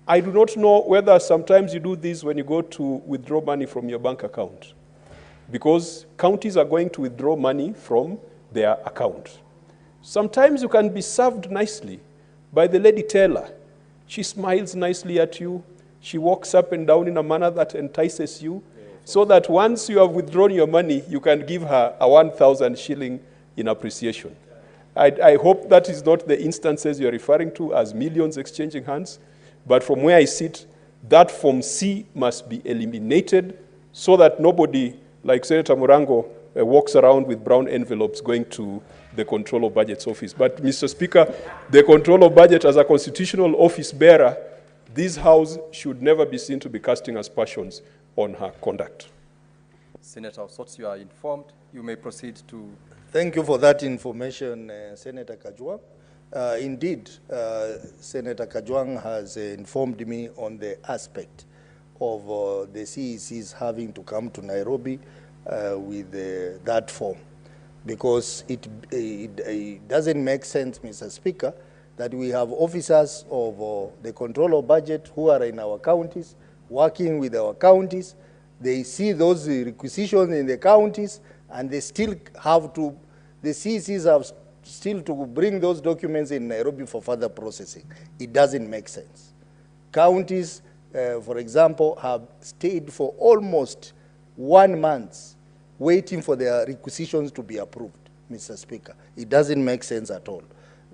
Speaker 16: I do not know whether sometimes you do this when you go to withdraw money from your bank account, because counties are going to withdraw money from their account. Sometimes you can be served nicely by the lady teller. She smiles nicely at you. She walks up and down in a manner that entices you, so that once you have withdrawn your money, you can give her a 1,000 shilling in appreciation. I hope that is not the instances you're referring to as millions exchanging hands. But from where I sit, that Form C must be eliminated so that nobody, like Senator Murango, walks around with brown envelopes going to the Control of Budget's office. But, Mr. Speaker, the Control of Budget as a constitutional office bearer, this House should never be seen to be casting aspersions on her conduct.
Speaker 17: Senator Osotsi, you are informed. You may proceed to...
Speaker 1: Thank you for that information, Senator Kajwang. Indeed, Senator Kajwang has informed me on the aspect of the CECs having to come to Nairobi with that form, because it doesn't make sense, Mr. Speaker, that we have officers of the Control of Budget who are in our counties, working with our counties. They see those requisitions in the counties, and they still have to, the CECs have still to bring those documents in Nairobi for further processing. It doesn't make sense. Counties, for example, have stayed for almost 1 month waiting for their requisitions to be approved, Mr. Speaker. It doesn't make sense at all.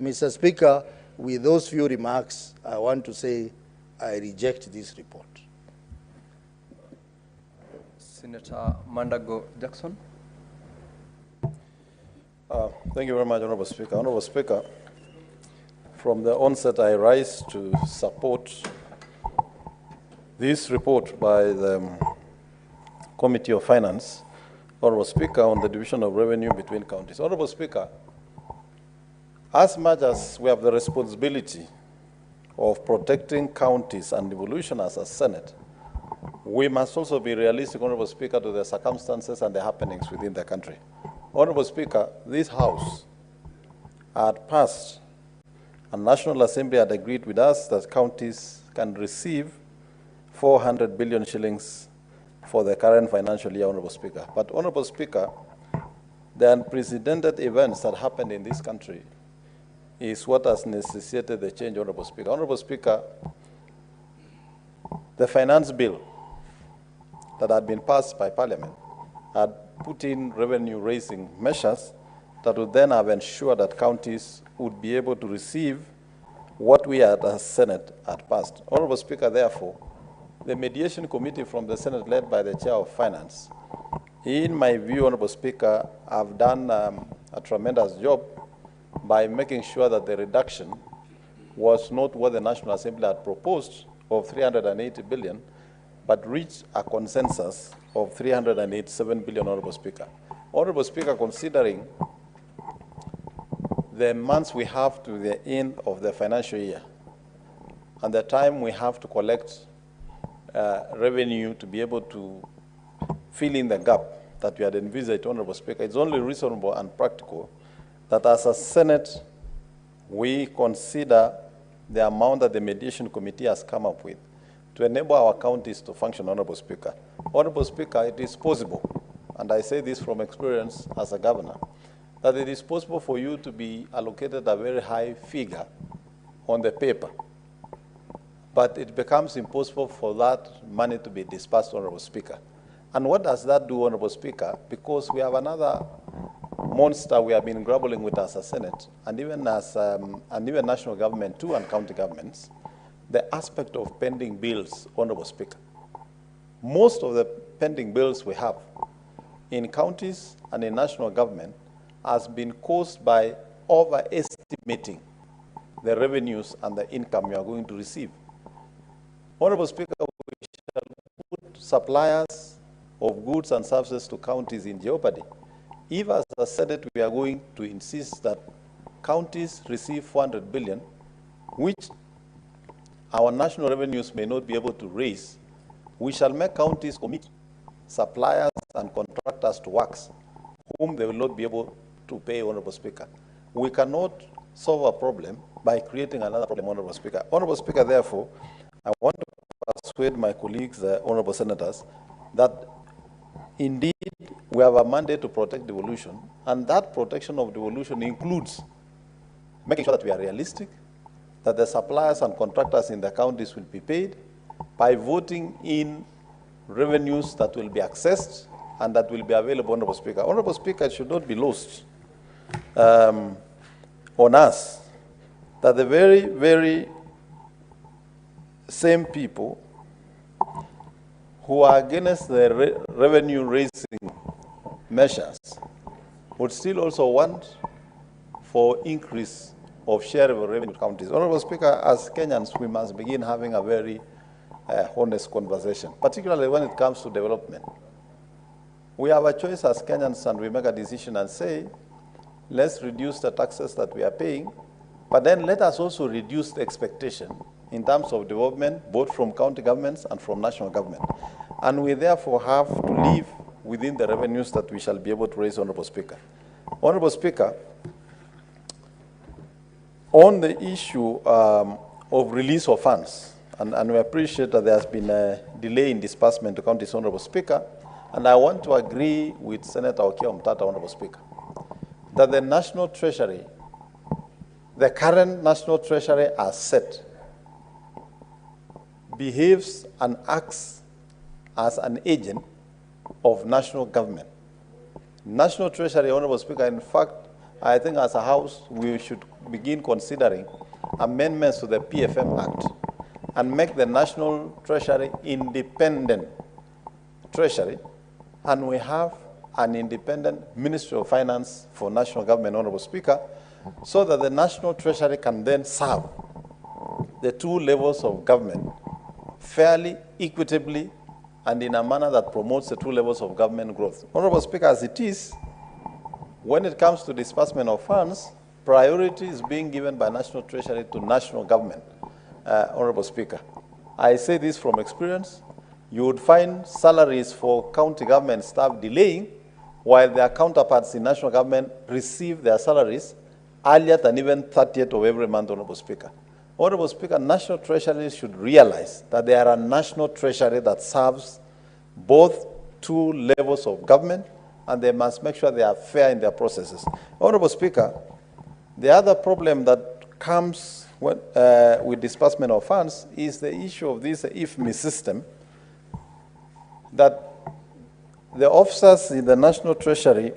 Speaker 1: Mr. Speaker, with those few remarks, I want to say I reject this report.
Speaker 17: Senator Mandago Jackson.
Speaker 19: Thank you very much, Honorable Speaker. Honorable Speaker, from the onset, I rise to support this report by the Committee of Finance, Honorable Speaker, on the division of revenue between counties. Honorable Speaker, as much as we have the responsibility of protecting counties and devolution as a Senate, we must also be realistic, Honorable Speaker, to the circumstances and the happenings within the country. Honorable Speaker, this House had passed, and National Assembly had agreed with us that counties can receive 400 billion shillings for the current financial year, Honorable Speaker. But, Honorable Speaker, the unprecedented events that happened in this country is what has necessitated the change, Honorable Speaker. Honorable Speaker, the finance bill that had been passed by Parliament had put in revenue-raising measures that would then have ensured that counties would be able to receive what we as Senate had passed. Honorable Speaker, therefore, the Mediation Committee from the Senate, led by the Chair of Finance, in my view, Honorable Speaker, have done a tremendous job by making sure that the reduction was not what the National Assembly had proposed of 380 billion, but reached a consensus of 387 billion, Honorable Speaker. Honorable Speaker, considering the months we have to the end of the financial year and the time we have to collect revenue to be able to fill in the gap that we had envisaged, Honorable Speaker, it's only reasonable and practical that as a Senate, we consider the amount that the Mediation Committee has come up with to enable our counties to function, Honorable Speaker. Honorable Speaker, it is possible, and I say this from experience as a governor, that it is possible for you to be allocated a very high figure on the paper, but it becomes impossible for that money to be dispersed, Honorable Speaker. And what does that do, Honorable Speaker? Because we have another monster we have been grappling with as a Senate, and even as national government too, and county governments, the aspect of pending bills, Honorable Speaker. Most of the pending bills we have in counties and in national government has been caused by overestimating the revenues and the income you are going to receive. Honorable Speaker, we shall put suppliers of goods and services to counties in jeopardy if, as a Senate, we are going to insist that counties receive 400 billion, which our national revenues may not be able to raise. We shall make counties commit suppliers and contractors to works whom they will not be able to pay, Honorable Speaker. We cannot solve a problem by creating another problem, Honorable Speaker. Honorable Speaker, therefore, I want to persuade my colleagues, Honorable Senators, that indeed we have a mandate to protect devolution, and that protection of devolution includes making sure that we are realistic, that the suppliers and contractors in the counties will be paid by voting in revenues that will be accessed and that will be available, Honorable Speaker. Honorable Speaker, it should not be lost on us that the very, very same people who are against the revenue-raising measures would still also want for increase of share of revenue counties. Honorable Speaker, as Kenyans, we must begin having a very honest conversation, particularly when it comes to development. We have a choice as Kenyans, and we make a decision and say, let's reduce the taxes that we are paying, but then let us also reduce the expectation in terms of development, both from county governments and from national government. And we therefore have to live within the revenues that we shall be able to raise, Honorable Speaker. Honorable Speaker, on the issue of release of funds, and we appreciate that there has been a delay in disbursement to counties, Honorable Speaker, and I want to agree with Senator Okiya Omtata, Honorable Speaker, that the National Treasury, the current National Treasury as set, behaves and acts as an agent of national government. National Treasury, Honorable Speaker, in fact, I think as a House, we should begin considering amendments to the PFM Act and make the National Treasury independent treasury and we have an independent Ministry of Finance for national government, Honorable Speaker, so that the National Treasury can then serve the two levels of government fairly, equitably, and in a manner that promotes the two levels of government growth. Honorable Speaker, as it is, when it comes to disbursement of funds, priority is being given by National Treasury to national government, Honorable Speaker. I say this from experience. You would find salaries for county government staff delaying while their counterparts in national government receive their salaries earlier than even 30th of every month, Honorable Speaker. Honorable Speaker, National Treasury should realize that there are a National Treasury that serves both two levels of government, and they must make sure they are fair in their processes. Honorable Speaker, the other problem that comes with disbursement of funds is the issue of this IFMI system, that the officers in the National Treasury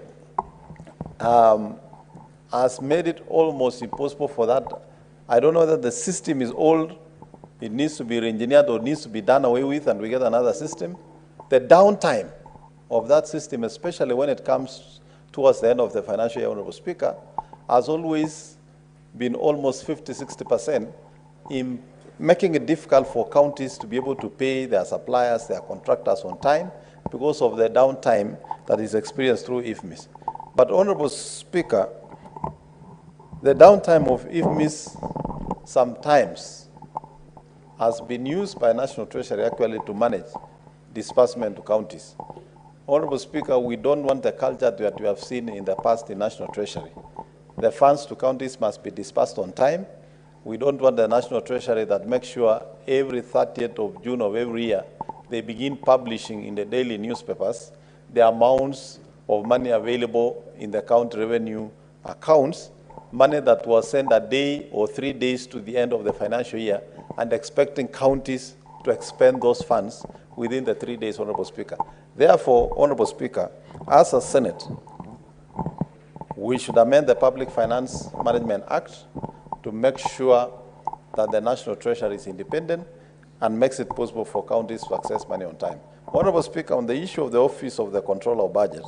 Speaker 19: has made it almost impossible for that. I don't know whether the system is old, it needs to be re-engineered or needs to be done away with and we get another system. The downtime of that system, especially when it comes towards the end of the financial year, Honorable Speaker, has always been almost 50–60% in making it difficult for counties to be able to pay their suppliers, their contractors on time because of the downtime that is experienced through IFMIS. But Honorable Speaker, the downtime of IFMIS sometimes has been used by National Treasury actually to manage disbursement to counties. Honorable Speaker, we don't want the culture that we have seen in the past in National Treasury. The funds to counties must be disbursed on time. We don't want the National Treasury that makes sure every 30th of June of every year, they begin publishing in the daily newspapers the amounts of money available in the county revenue accounts, money that was sent a day or 3 days to the end of the financial year, and expecting counties to expend those funds within the 3 days, Honorable Speaker. Therefore, Honorable Speaker, as a Senate, we should amend the Public Finance Management Act to make sure that the National Treasury is independent and makes it possible for counties to access money on time. Honorable Speaker, on the issue of the Office of the Controller of Budget,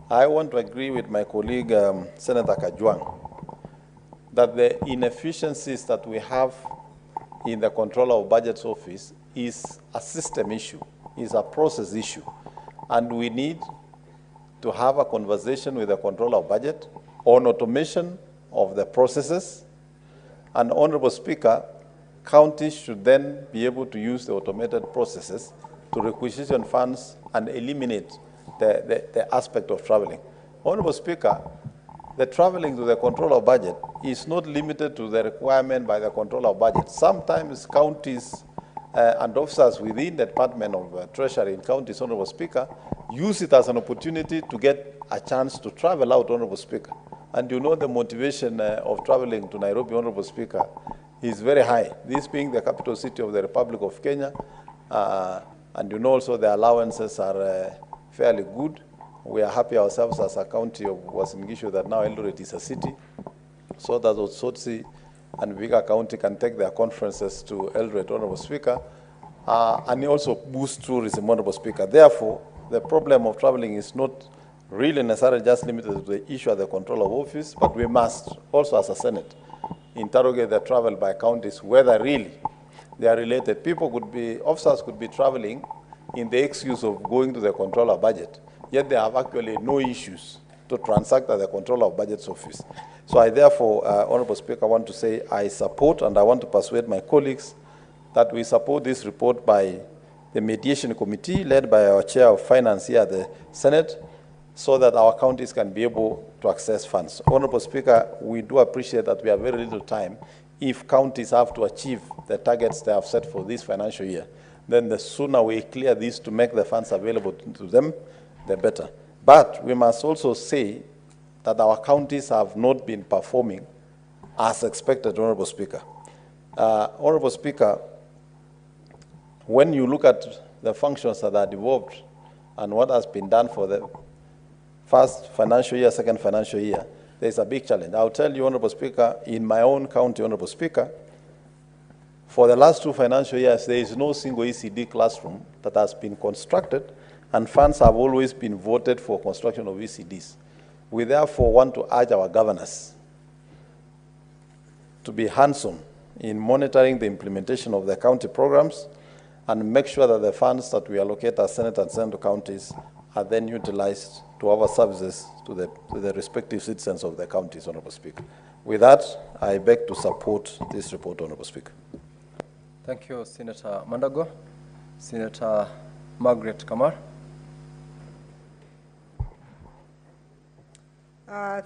Speaker 19: I want to agree with my colleague, Senator Kajwang, that the inefficiencies that we have in the Controller of Budget's office is a system issue, is a process issue, and we need to have a conversation with the Controller of Budget on automation of the processes. And Honorable Speaker, counties should then be able to use the automated processes to requisition funds and eliminate the aspect of traveling. Honorable Speaker, the traveling to the Controller of Budget is not limited to the requirement by the Controller of Budget. Sometimes counties and officers within the Department of Treasury in counties, Honorable Speaker, use it as an opportunity to get a chance to travel out, Honorable Speaker. And you know the motivation of traveling to Nairobi, Honorable Speaker, is very high. This being the capital city of the Republic of Kenya, and you know also the allowances are fairly good. We are happy ourselves as a county of Uasin Gishu that now Eldoret is a city, so that Otsotsi and Viga County can take their conferences to Eldoret, Honorable Speaker, and also boost tourism, Honorable Speaker. Therefore, the problem of traveling is not really necessarily just limited to the issue of the Controller of Office, but we must also as a Senate interrogate the travel by counties, whether really they are related. People could be, officers could be traveling in the excuse of going to the Controller of Budget, yet they have actually no issues to transact at the Controller of Budget's office. So I therefore, Honorable Speaker, want to say I support and I want to persuade my colleagues that we support this report by the Mediation Committee led by our Chair of Finance here at the Senate, so that our counties can be able to access funds. Honorable Speaker, we do appreciate that we have very little time. If counties have to achieve the targets they have set for this financial year, then the sooner we clear this to make the funds available to them, the better. But we must also say that our counties have not been performing as expected, Honorable Speaker. Honorable Speaker, when you look at the functions that are devolved and what has been done for the first financial year, second financial year, there's a big challenge. I'll tell you, Honorable Speaker, in my own county, Honorable Speaker, for the last 2 financial years, there is no single ECD classroom that has been constructed, and funds have always been voted for construction of ECDs. We therefore want to urge our governors to be hands-on in monitoring the implementation of the county programs and make sure that the funds that we allocate as Senate and Senator counties are then utilized to offer services to the respective citizens of the counties, Honorable Speaker. With that, I beg to support this report, Honorable Speaker.
Speaker 17: Thank you, Senator Mandago. Senator Margaret Kamar.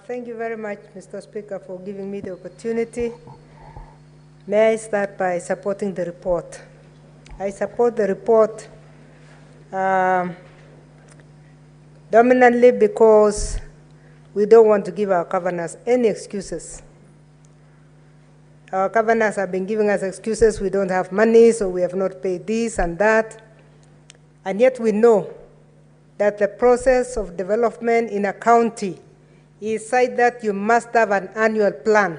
Speaker 20: Thank you very much, Mr. Speaker, for giving me the opportunity. May I start by supporting the report? I support the report dominantly because we don't want to give our governors any excuses. Our governors have been giving us excuses. We don't have money, so we have not paid this and that. And yet we know that the process of development in a county is such that you must have an annual plan.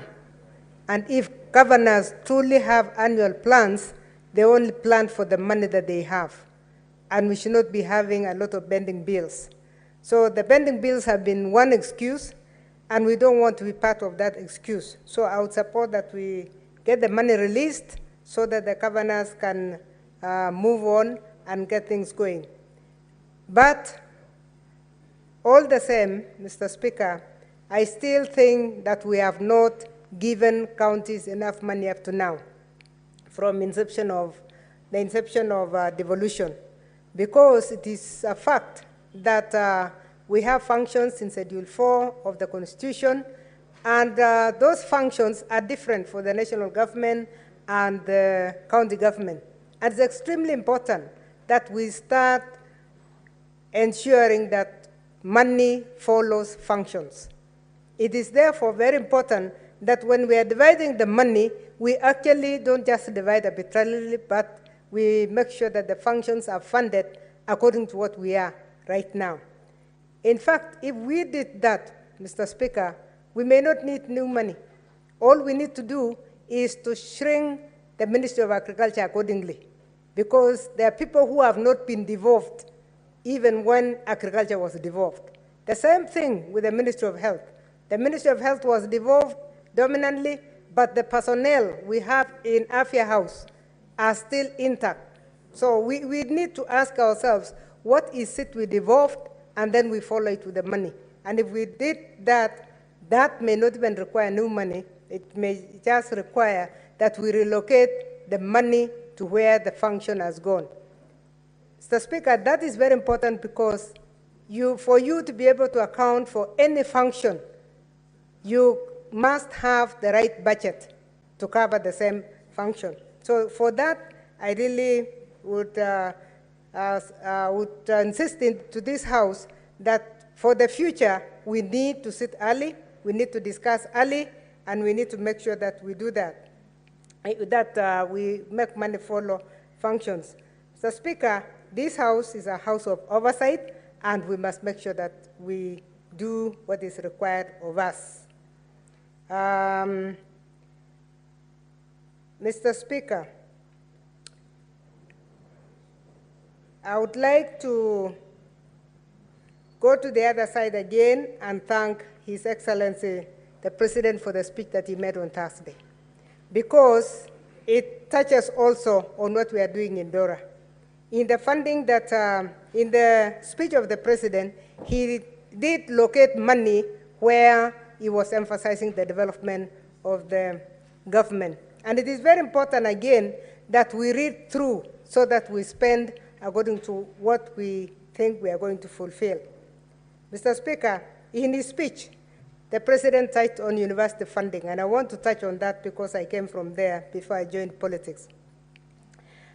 Speaker 20: And if governors truly have annual plans, they only plan for the money that they have. And we should not be having a lot of pending bills. So the pending bills have been one excuse, and we don't want to be part of that excuse. So I would support that we get the money released so that the governors can move on and get things going. But all the same, Mr. Speaker, I still think that we have not given counties enough money up to now from the inception of devolution, because it is a fact that we have functions in Schedule 4 of the Constitution, and those functions are different for the national government and the county government. And it's extremely important that we start ensuring that money follows functions. It is therefore very important that when we are dividing the money, we actually don't just divide arbitrarily, but we make sure that the functions are funded according to what we are right now. In fact, if we did that, Mr. Speaker, we may not need new money. All we need to do is to shrink the Ministry of Agriculture accordingly, because there are people who have not been devolved even when agriculture was devolved. The same thing with the Ministry of Health. The Ministry of Health was devolved dominantly, but the personnel we have in Afia House are still intact. So we need to ask ourselves, what is it we devolved, and then we follow it with the money. And if we did that, that may not even require new money. It may just require that we relocate the money to where the function has gone. Mr. Speaker, that is very important because for you to be able to account for any function, you must have the right budget to cover the same function. So for that, I really would insist to this House that for the future, we need to sit early, we need to discuss early, and we need to make sure that we do that, we make money follow functions. Mr. Speaker, this House is a house of oversight, and we must make sure that we do what is required of us. Mr. Speaker, I would like to go to the other side again and thank His Excellency, the President, for the speech that he made on Thursday, because it touches also on what we are doing in Dora. In the funding that, in the speech of the President, he did locate money where he was emphasizing the development of the government. And it is very important, again, that we read through so that we spend according to what we think we are going to fulfill. Mr. Speaker, in his speech, the President touched on university funding, and I want to touch on that because I came from there before I joined politics.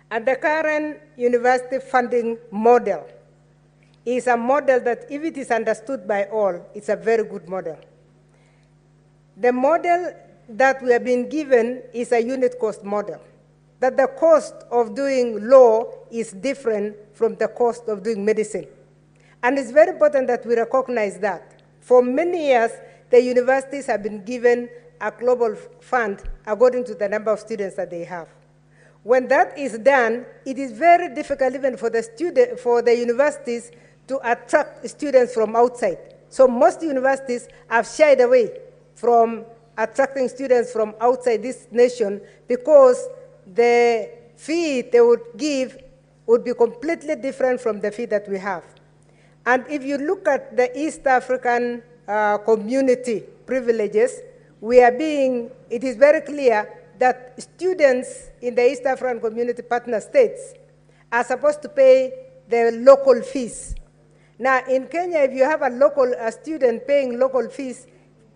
Speaker 20: And the current university funding model is a model that, if it is understood by all, it's a very good model. The model that we have been given is a unit cost model, that the cost of doing law is different from the cost of doing medicine. And it's very important that we recognize that. For many years, the universities have been given a global fund according to the number of students that they have. When that is done, it is very difficult even for the universities to attract students from outside. So most universities have shied away from attracting students from outside this nation because the fee they would give would be completely different from the fee that we have. And if you look at the East African community privileges, it is very clear that students in the East African community partner states are supposed to pay the local fees. Now, in Kenya, if you have a student paying local fees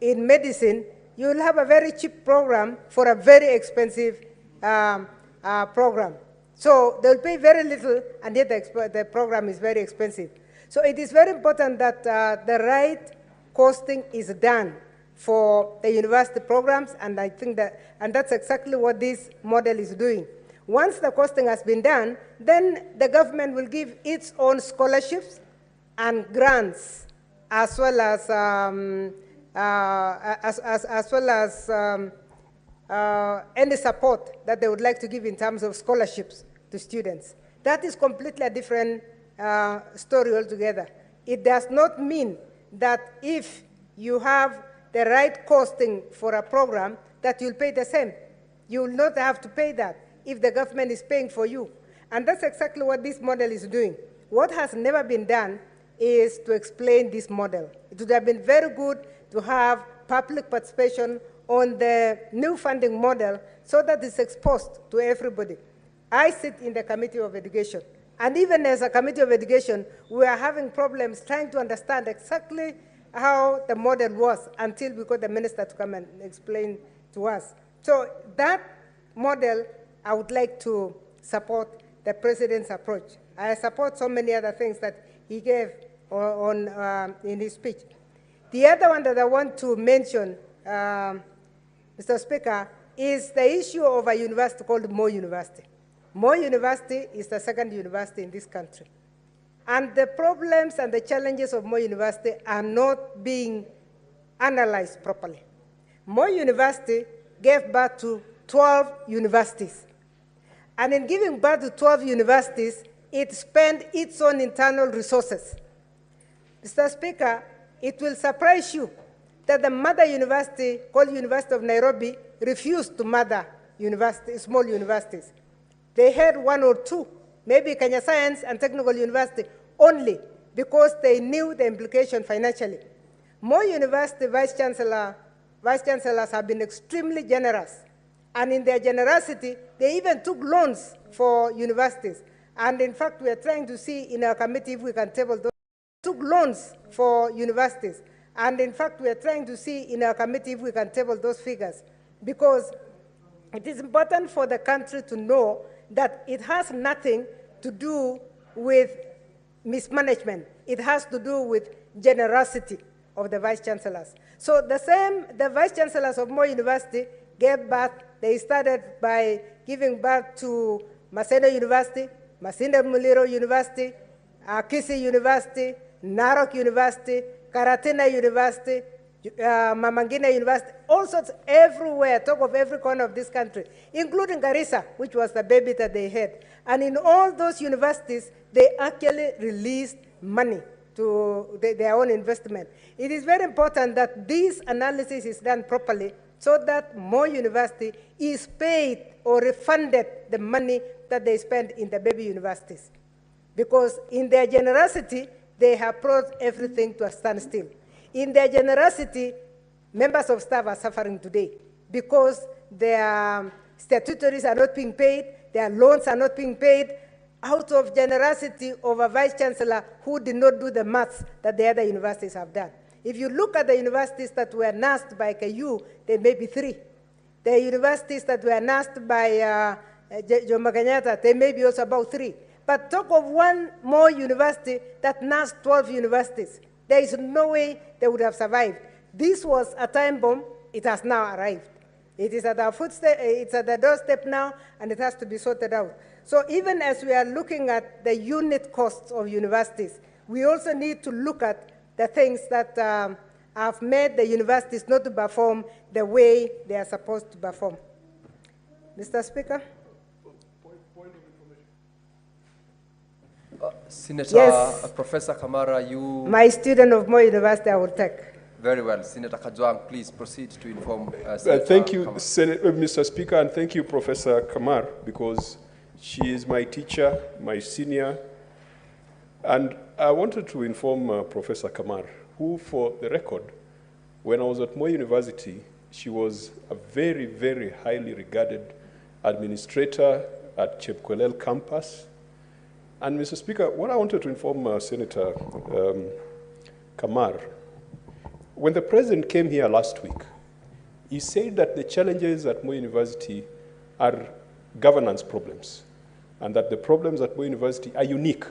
Speaker 20: in medicine, you will have a very cheap program for a very expensive program. So they'll pay very little, and yet the program is very expensive. So it is very important that the right costing is done for the university programs, and I think that's exactly what this model is doing. Once the costing has been done, then the government will give its own scholarships and grants, as well as any support that they would like to give in terms of scholarships to students. That is completely a different story altogether. It does not mean that if you have the right costing for a program, that you'll pay the same. You will not have to pay that if the government is paying for you. And that's exactly what this model is doing. What has never been done is to explain this model. It would have been very good to have public participation on the new funding model so that it's exposed to everybody. I sit in the Committee of Education, and even as a Committee of Education, we are having problems trying to understand exactly how the model was until we got the minister to come and explain to us. So that model, I would like to support the president's approach. I support so many other things that he gave in his speech. The other one that I want to mention, Mr. Speaker, is the issue of a university called Moi University. Moi University is the second university in this country. And the problems and the challenges of Moi University are not being analyzed properly. Moi University gave birth to 12 universities. And in giving birth to 12 universities, it spent its own internal resources. Mr. Speaker, it will surprise you that the mother university, called University of Nairobi, refused to mother small universities. They had one or two, maybe Kenya Science and Technical University, only because they knew the implication financially. Moi University vice chancellors have been extremely generous. And in their generosity, they even took loans for universities. And in fact, we are trying to see in our committee if we can table those. Took loans for universities. And in fact, we are trying to see in our committee if we can table those figures. Because it is important for the country to know that it has nothing to do with mismanagement. It has to do with generosity of the vice chancellors. So the vice chancellors of Moi University gave birth. They started by giving birth to Maseno University, Masinde Muliro University, Kisii University, Narok University, Karatina University, Mamangina University, all sorts everywhere, top of every corner of this country, including Garissa, which was the baby that they had. And in all those universities, they actually released money to their own investment. It is very important that this analysis is done properly so that Moi University is paid or refunded the money that they spend in the baby universities. Because in their generosity, they have brought everything to a standstill. In their generosity, members of staff are suffering today because their statutories are not being paid, their loans are not being paid, out of generosity of a vice chancellor who did not do the maths that the other universities have done. If you look at the universities that were nursed by KU, there may be 3. The universities that were nursed by Jomo Kenyatta, there may be also about 3. But talk of one more university that nursed 12 universities. There is no way they would have survived. This was a time bomb. It has now arrived. It is at our footstep, it's at the doorstep now, and it has to be sorted out. So even as we are looking at the unit costs of universities, we also need to look at the things that have made the universities not to perform the way they are supposed to perform. Mr. Speaker?
Speaker 17: Senator
Speaker 20: Yes.
Speaker 17: Professor Kamara, you...
Speaker 20: My student of Moi University, I will take.
Speaker 17: Very well. Senator Kajwang, please proceed to inform
Speaker 16: Thank you,
Speaker 17: Kamara.
Speaker 16: Mr. Speaker, and thank you, Professor Kamar, because she is my teacher, my senior. And I wanted to inform Professor Kamar, who, for the record, when I was at Moi University, she was a very, very highly regarded administrator at Chepkwelel campus. And Mr. Speaker, what I wanted to inform Senator Kamar, when the president came here last week, he said that the challenges at Moi University are governance problems, and that the problems at Moi University are unique.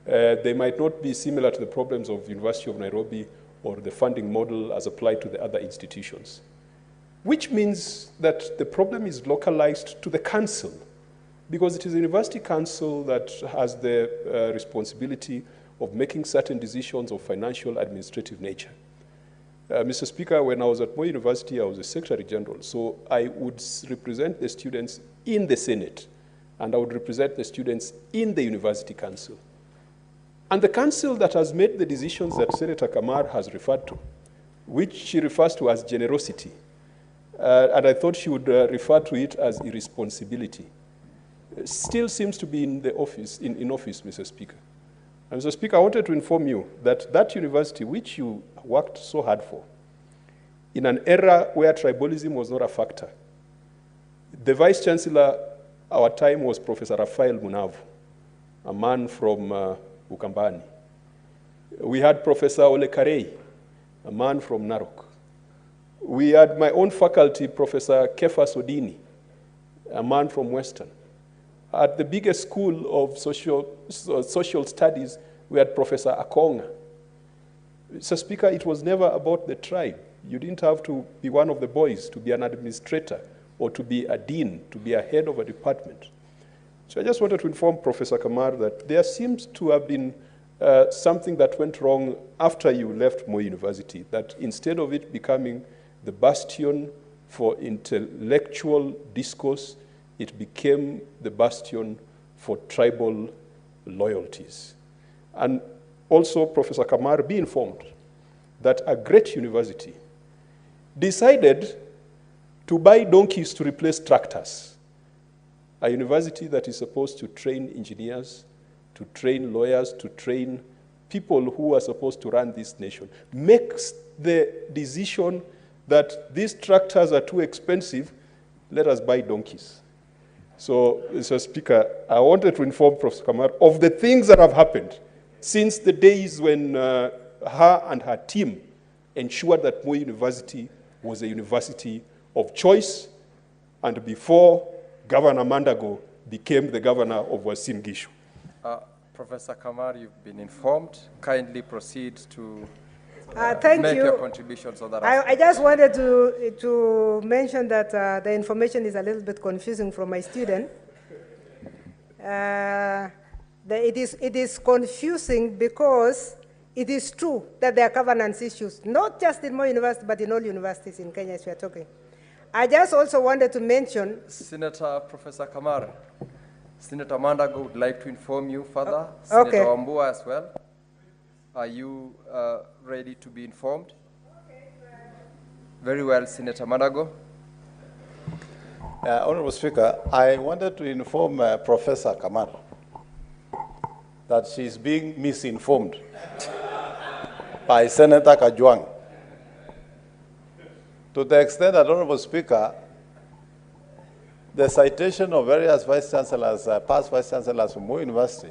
Speaker 16: They might not be similar to the problems of University of Nairobi or the funding model as applied to the other institutions, which means that the problem is localized to the council, because it is the university council that has the responsibility of making certain decisions of financial administrative nature. Mr. Speaker, when I was at Moi University, I was a Secretary General, so I would represent the students in the Senate, and I would represent the students in the University Council. And the council that has made the decisions that Senator Kamar has referred to, which she refers to as generosity, and I thought she would refer to it as irresponsibility, still seems to be in office, Mr. Speaker. And Mr. Speaker, I wanted to inform you that that university, which you worked so hard for, in an era where tribalism was not a factor, the Vice-Chancellor our time was Professor Rafael Munavu, a man from Ukambani. We had Professor Ole Karei, a man from Narok. We had my own faculty, Professor Kefa Sodini, a man from Western. At the biggest school of social studies, we had Professor Akonga. Mr. Speaker, it was never about the tribe. You didn't have to be one of the boys to be an administrator or to be a dean, to be a head of a department. So I just wanted to inform Professor Kamar that there seems to have been something that went wrong after you left Moi University, that instead of it becoming the bastion for intellectual discourse, it became the bastion for tribal loyalties. And also, Professor Kamar, be informed that a great university decided to buy donkeys to replace tractors. A university that is supposed to train engineers, to train lawyers, to train people who are supposed to run this nation, makes the decision that these tractors are too expensive, let us buy donkeys. So, Mr. Speaker, I wanted to inform Professor Kamar of the things that have happened since the days when her and her team ensured that Moi University was a university of choice, and before Governor Mandago became the governor of Uasin Gishu.
Speaker 17: Professor Kamar, you've been informed. Kindly proceed to
Speaker 20: Thank
Speaker 17: make
Speaker 20: you.
Speaker 17: your contributions on that.
Speaker 20: I just wanted to mention that the information is a little bit confusing from my student. It is confusing because it is true that there are governance issues, not just in Moi University, but in all universities in Kenya as we are talking. I just also wanted to mention...
Speaker 17: Senator Professor Kamar, Senator Mandago would like to inform you further.
Speaker 20: Okay.
Speaker 17: Senator Wambua as well. Are you ready to be informed? Very well, Senator Mandago.
Speaker 19: Honorable Speaker, I wanted to inform Professor Kamar that she's being misinformed by Senator Kajwang. To the extent that, Honorable Speaker, the citation of various vice-chancellors, past vice-chancellors from Moi University,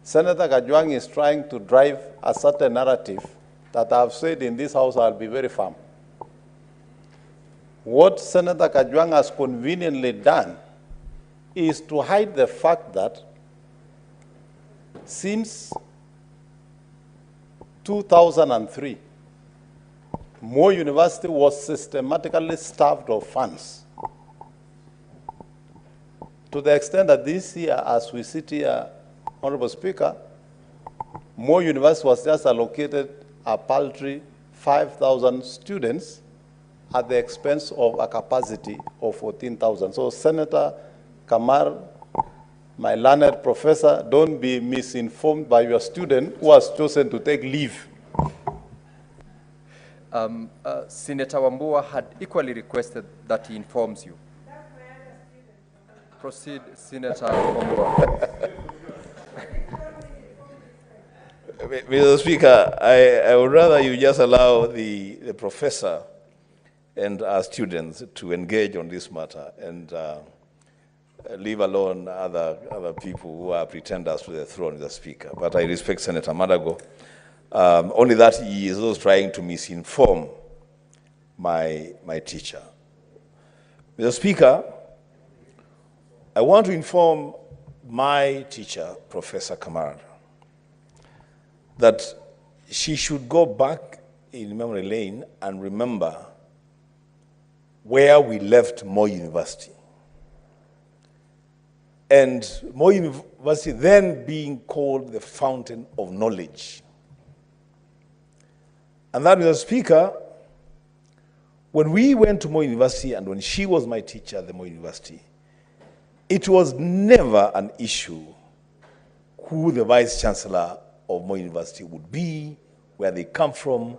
Speaker 19: Senator Kajwang is trying to drive a certain narrative that I've said in this House I'll be very firm. What Senator Kajwang has conveniently done is to hide the fact that since 2003, Moi University was systematically starved of funds. To the extent that this year, as we sit here, Honorable Speaker, Moi University was just allocated a paltry 5,000 students at the expense of a capacity of 14,000. So Senator Kamar My learned professor, don't be misinformed by your student who has chosen to take leave.
Speaker 17: Senator Wambua had equally requested that he informs you. Proceed, Senator Wambua.
Speaker 15: Mr. Speaker, I would rather you just allow the professor and our students to engage on this matter and leave alone other people who are pretenders to the throne, Mr. Speaker. But I respect Senator Madago. Only that he is also trying to misinform my teacher. Mr. Speaker, I want to inform my teacher, Professor Kamara, that she should go back in memory lane and remember where we left Moi University. And Moi University then being called the fountain of knowledge. And that, Mr. Speaker, when we went to Moi University and when she was my teacher at the Moi University, it was never an issue who the Vice Chancellor of Moi University would be, where they come from,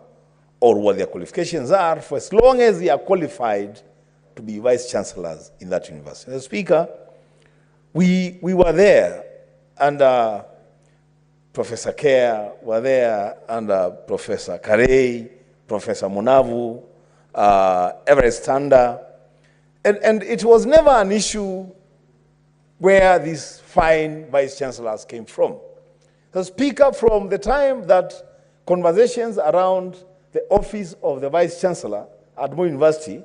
Speaker 15: or what their qualifications are, for as long as they are qualified to be Vice Chancellors in that university. Mr. Speaker, we were there under Professor Kerr, were there under Professor Karei, Professor Munavu, Everest Tanda, and it was never an issue where these fine Vice Chancellors came from. The Speaker, from the time that conversations around the office of the Vice Chancellor at Moi University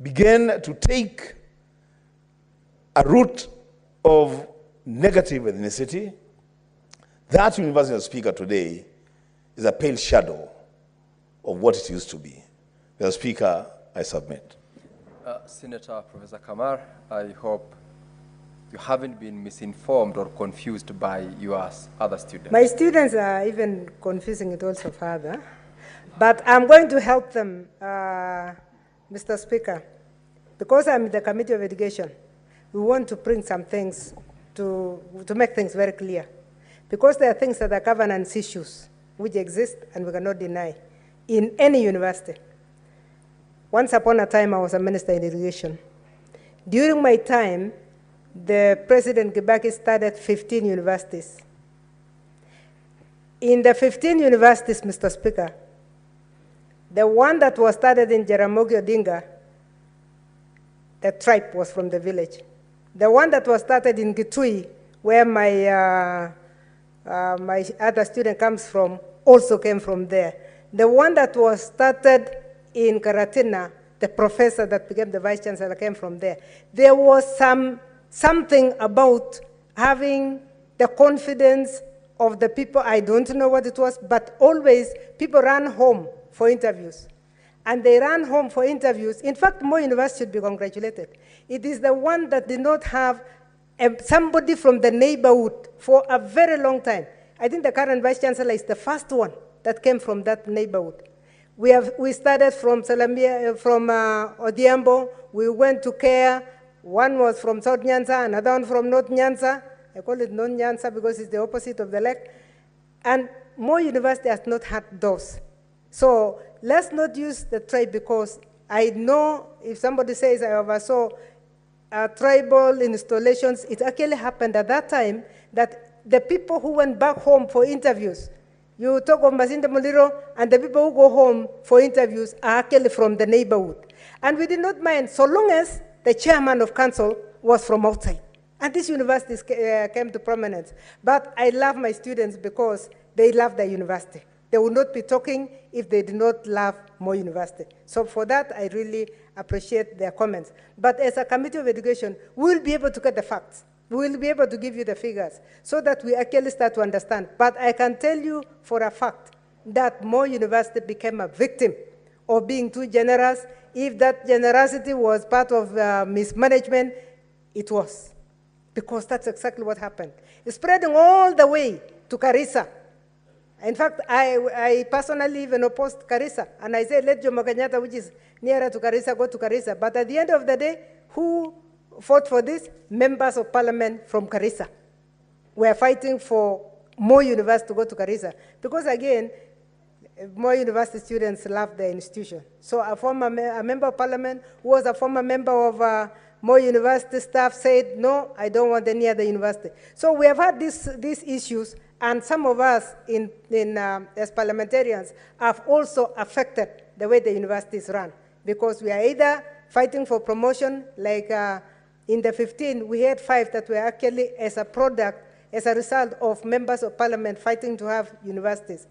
Speaker 15: began to take a route of negative ethnicity, that university, Mr. Speaker, today is a pale shadow of what it used to be. Mr. Speaker, I submit.
Speaker 17: Senator Professor Kamar, I hope you haven't been misinformed or confused by your other students.
Speaker 20: My students are even confusing it also further. But I'm going to help them, Mr. Speaker. Because I'm in the Committee of Education, we want to bring some things to make things very clear. Because there are things that are governance issues which exist and we cannot deny in any university. Once upon a time, I was a minister in education. During my time, the President Kibaki started 15 universities. In the 15 universities, Mr. Speaker, the one that was started in Jaramogi Odinga, the tribe was from the village. The one that was started in Kitui, where my other student comes from, also came from there. The one that was started in Karatina, the professor that became the Vice Chancellor came from there. There was something about having the confidence of the people. I don't know what it was, but always people ran home for interviews. And they ran home for interviews. In fact, Moi University should be congratulated. It is the one that did not have somebody from the neighborhood for a very long time. I think the current Vice Chancellor is the first one that came from that neighborhood. We started from Salamia, from Odhiambo. We went to Kea. One was from South Nyanza, another one from North Nyanza. I call it North Nyanza because it's the opposite of the lake. And Moi University has not had those. So let's not use the tribe, because I know if somebody says I oversaw tribal installations, it actually happened at that time that the people who went back home for interviews, you talk of Masinde Muliro, and the people who go home for interviews are actually from the neighborhood. And we did not mind, so long as the chairman of council was from outside. And these universities came to prominence. But I love my students because they love the university. They would not be talking if they did not love Moi University. So for that, I really appreciate their comments. But as a Committee of Education, we'll be able to get the facts. We'll be able to give you the figures so that we actually start to understand. But I can tell you for a fact that Moi University became a victim of being too generous. If that generosity was part of mismanagement, it was. Because that's exactly what happened. It's spreading all the way to Garissa. In fact, I personally even opposed Garissa. And I said, let Jomo Kenyatta, which is nearer to Garissa, go to Garissa. But at the end of the day, who fought for this? Members of parliament from Garissa were fighting for more universities to go to Garissa. Because again, more university students love the institution. So a member of parliament who was a former member of more university staff said, no, I don't want any other university. So we have had these issues, and some of us as parliamentarians have also affected the way the university is run, because we are either fighting for promotion, like in the 15, we had 5 that were actually as a product, as a result of members of parliament fighting to have universities.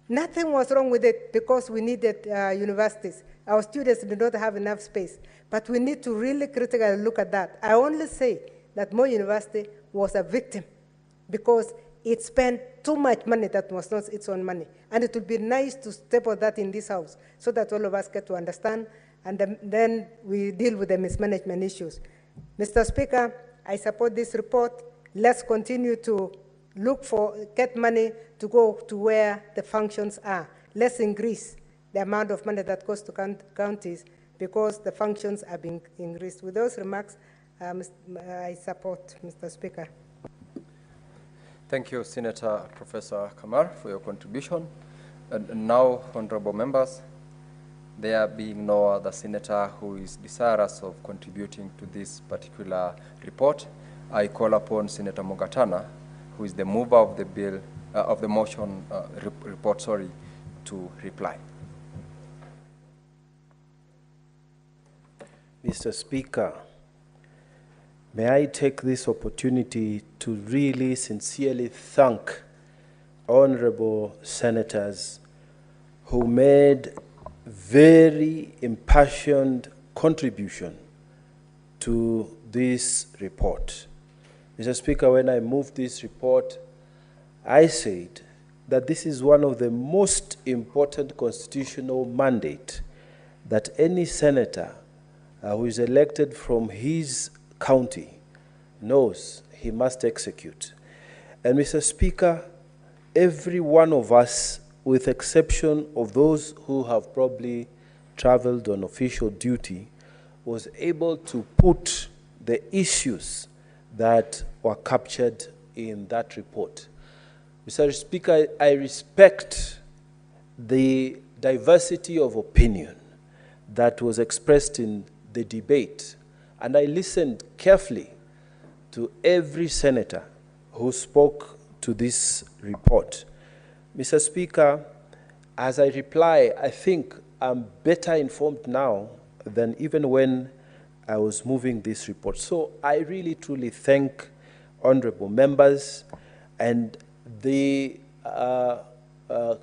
Speaker 20: Nothing was wrong with it because we needed universities. Our students did not have enough space. But we need to really critically look at that. I only say that Moi University was a victim because it spent too much money that was not its own money. And it would be nice to step on that in this house so that all of us get to understand, and then we deal with the mismanagement issues. Mr. Speaker, I support this report. Let's continue to get money to go to where the functions are. Let's increase the amount of money that goes to counties because the functions are being increased. With those remarks, I support, Mr. Speaker.
Speaker 17: Thank you, Senator Professor Kamar, for your contribution. And now, honorable members, there being no other senator who is desirous of contributing to this particular report, I call upon Senator Mugatana, who is the mover of the bill, of the motion report, to reply.
Speaker 1: Mr. Speaker, may I take this opportunity to really sincerely thank honorable senators who made very impassioned contribution to this report. Mr. Speaker, when I moved this report, I said that this is one of the most important constitutional mandate that any senator who is elected from his county knows he must execute. And Mr. Speaker, every one of us, with exception of those who have probably traveled on official duty, was able to put the issues that were captured in that report. Mr. Speaker, I respect the diversity of opinion that was expressed in the debate, and I listened carefully to every senator who spoke to this report. Mr. Speaker, as I reply, I think I'm better informed now than even when I was moving this report. So I really truly thank honorable members and the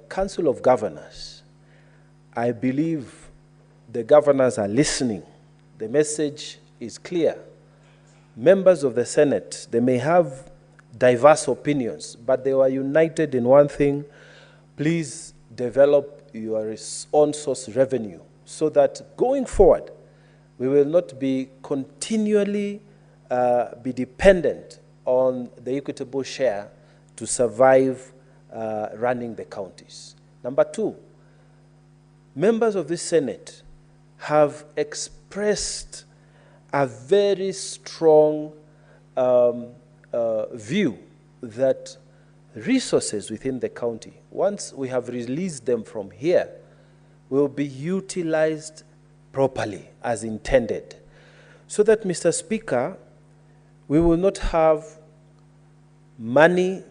Speaker 1: Council of Governors. I believe the governors are listening. The message is clear. Members of the Senate, they may have diverse opinions, but they were united in one thing: please develop your own source revenue so that going forward, we will not be continually be dependent on the equitable share to survive running the counties. Number 2, members of the Senate have expressed a very strong view that resources within the county, once we have released them from here, will be utilized properly as intended. So that, Mr. Speaker, we will not have money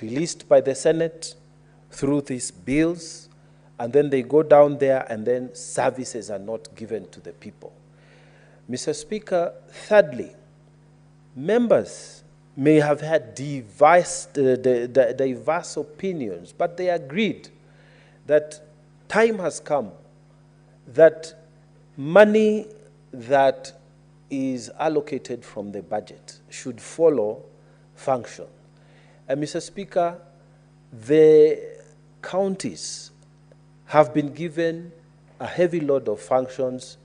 Speaker 1: released by the Senate through these bills, and then they go down there and then services are not given to the people. Mr. Speaker, thirdly, members may have had diverse opinions, but they agreed that time has come that money that is allocated from the budget should follow function. And Mr. Speaker, the counties have been given a heavy load of functions,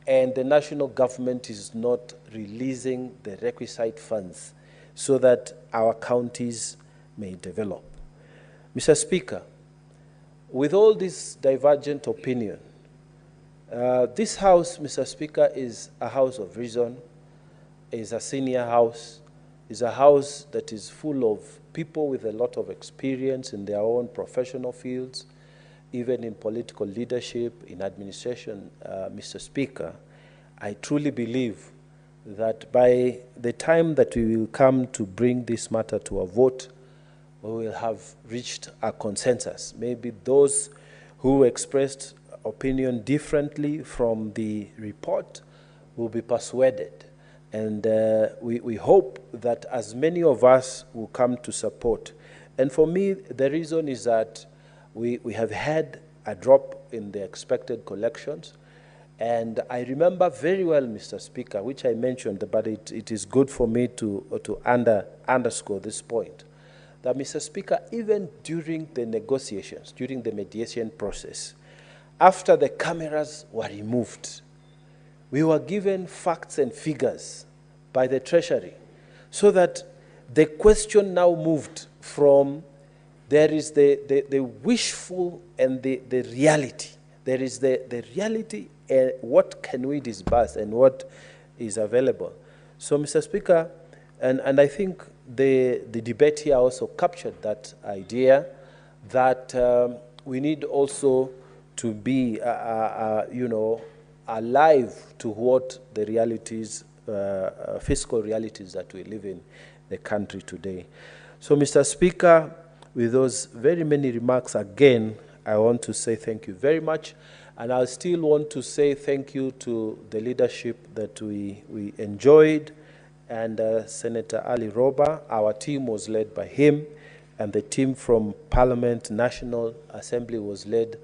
Speaker 1: and the national government is not releasing the requisite funds so that our counties may develop. Mr. Speaker, with all this divergent opinion, this House, Mr. Speaker, is a house of reason,
Speaker 21: is a senior house, is a house that is full of people with a lot of experience in their own professional fields, even in political leadership, in administration, Mr. Speaker. I truly believe that by the time that we will come to bring this matter to a vote, we will have reached a consensus. Maybe those who expressed opinion differently from the report will be persuaded. And we hope that as many of us will come to support. And for me, the reason is that we have had a drop in the expected collections. And I remember very well, Mr. Speaker, which I mentioned, but it is good for me to underscore this point, that, Mr. Speaker, even during the negotiations, during the mediation process, after the cameras were removed, we were given facts and figures by the Treasury, so that the question now moved from there is the wishful and the reality. There is the reality, what can we disburse and what is available. So, Mr. Speaker, and I think the debate here also captured that idea that we need also to be, alive to what the realities, fiscal realities that we live in the country today. So, Mr. Speaker, with those very many remarks, again, I want to say thank you very much. And I still want to say thank you to the leadership that we enjoyed. And Senator Ali Roba, our team was led by him. And the team from Parliament National Assembly was led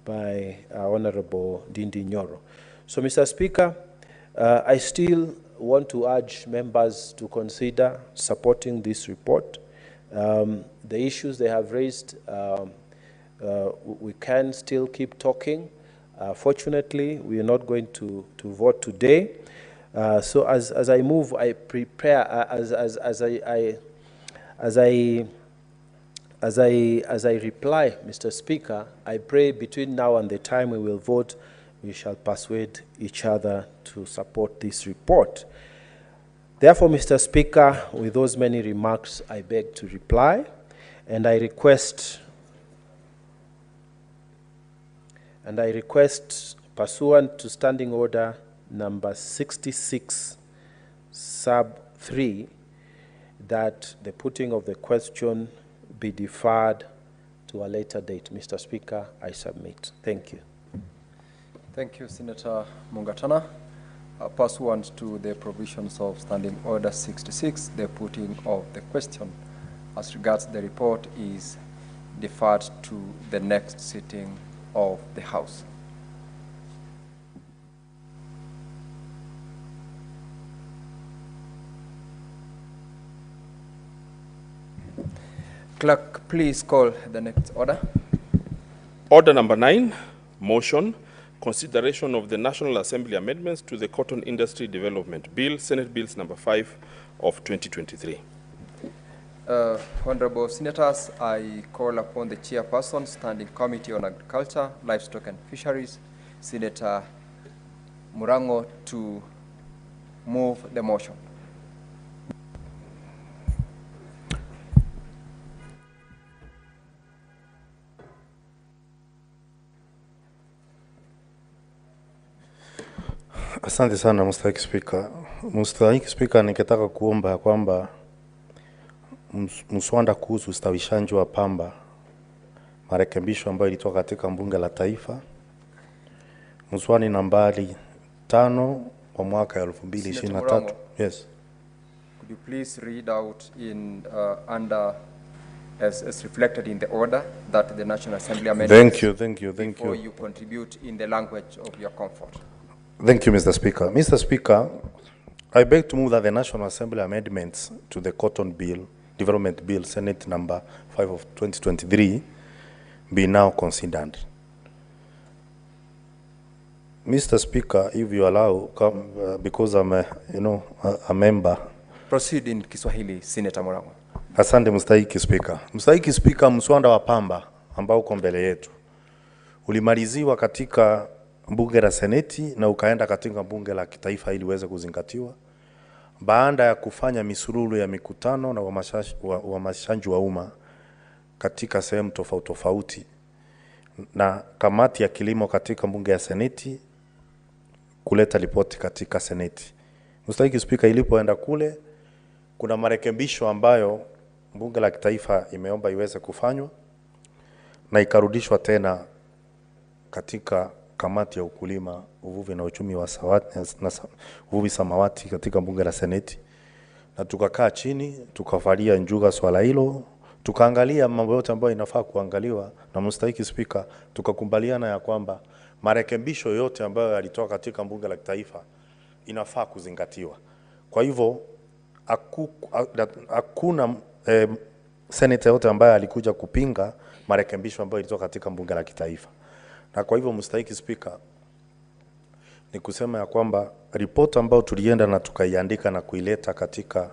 Speaker 21: by Honorable Dindi Nyoro. So, Mr. Speaker, I still want to urge members to consider supporting this report. The issues they have raised, we can still keep talking. Fortunately, we are not going to vote today. So as I move, I prepare, as I reply, Mr. Speaker, I pray between now and the time we will vote, we shall persuade each other to support this report. Therefore, Mr. Speaker, with those many remarks, I beg to reply, and I request, pursuant to Standing Order number 66, sub 3, that the putting of the question be deferred to a later date. Mr. Speaker, I submit. Thank you.
Speaker 17: Thank you, Senator Mungatana. Pursuant to the provisions of Standing Order 66, the putting of the question as regards the report is deferred to the next sitting of the House. Clerk, please call the next order.
Speaker 16: Order number 9, motion, consideration of the National Assembly amendments to the Cotton Industry Development Bill, Senate Bills number 5 of 2023.
Speaker 17: Honorable Senators, I call upon the Chairperson, Standing Committee on Agriculture, Livestock and Fisheries, Senator Murango, to move the motion.
Speaker 22: Asante sana Mstahiki Spika. Mstahiki Spika, ningetaka kuomba kwamba mswada kuhusu ustawishaji wa pamba, marekebisho ambayo ilitoka katika bunge la taifa, mswada nambari 5 kwa mwaka 2023. Yes.
Speaker 17: Could you please read out in under as reflected in the order that the National Assembly amendments?
Speaker 22: Thank you.
Speaker 17: Before you contribute in the language of your comfort.
Speaker 22: Thank you, Mr. Speaker. Mr. Speaker, I beg to move that the National Assembly amendments to the Cotton Bill, Development Bill, Senate number 5 of 2023, be now considered. Mr. Speaker, if you allow, because I'm a member.
Speaker 17: Proceed in Kiswahili, Senator Murango.
Speaker 22: Asante Mstahiki Spika. Mstahiki Spika, mswada wa pamba ambao uko mbele yetu ulimaliziwa katika bunge la Seneti na ukaenda katika bunge la kitaifa ili uweze kuzingatiwa. baada ya kufanya misururu ya mikutano na uhamasishaji wa umma katika sehemu tofauti tofauti na kamati ya kilimo katika bunge ya seneti kuleta ripoti katika seneti. Mstahiki Spika, ilipoenda kule kuna marekebisho ambayo bunge la kitaifa imeomba iweze kufanywa na ikarudishwa tena katika kamati ya ukulima, uvuvi na uchumi wa uvuvi samawati katika bunge la seneti, na tukakaa chini tukafalia njuga swala hilo, tukaangalia mambo yote ambayo inafaa kuangaliwa, na Mstahiki Spika, tukakubaliana ya kwamba marekebisho yote ambayo yalitoka katika bunge la kitaifa inafaa kuzingatiwa. Kwa hivyo hakuna senator yote ambaye alikuja kupinga marekebisho ambayo ilitoka katika bunge la kitaifa. Na kwa hivyo Mstahiki Spika, ni kusema ya kwamba ripoti ambayo tulienda na tukaiandika na kuileta katika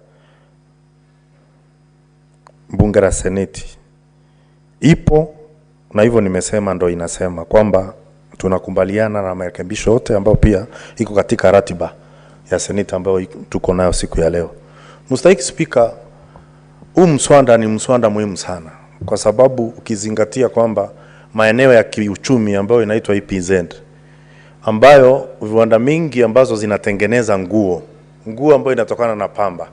Speaker 22: bunge la seneti ipo, na hivyo nimesema ndo inasema kwamba tunakubaliana na marekebisho yote ambayo pia iko katika ratiba ya seneti ambayo tuko nayo siku ya leo. Mstahiki Spika, huu mswada ni mswada muhimu sana, kwa sababu ukizingatia kwamba maeneo ya kiuchumi ambayo inaitwa EPZ, ambayo viwanda mingi ambazo zinatengeneza nguo ambayo inatokana na pamba,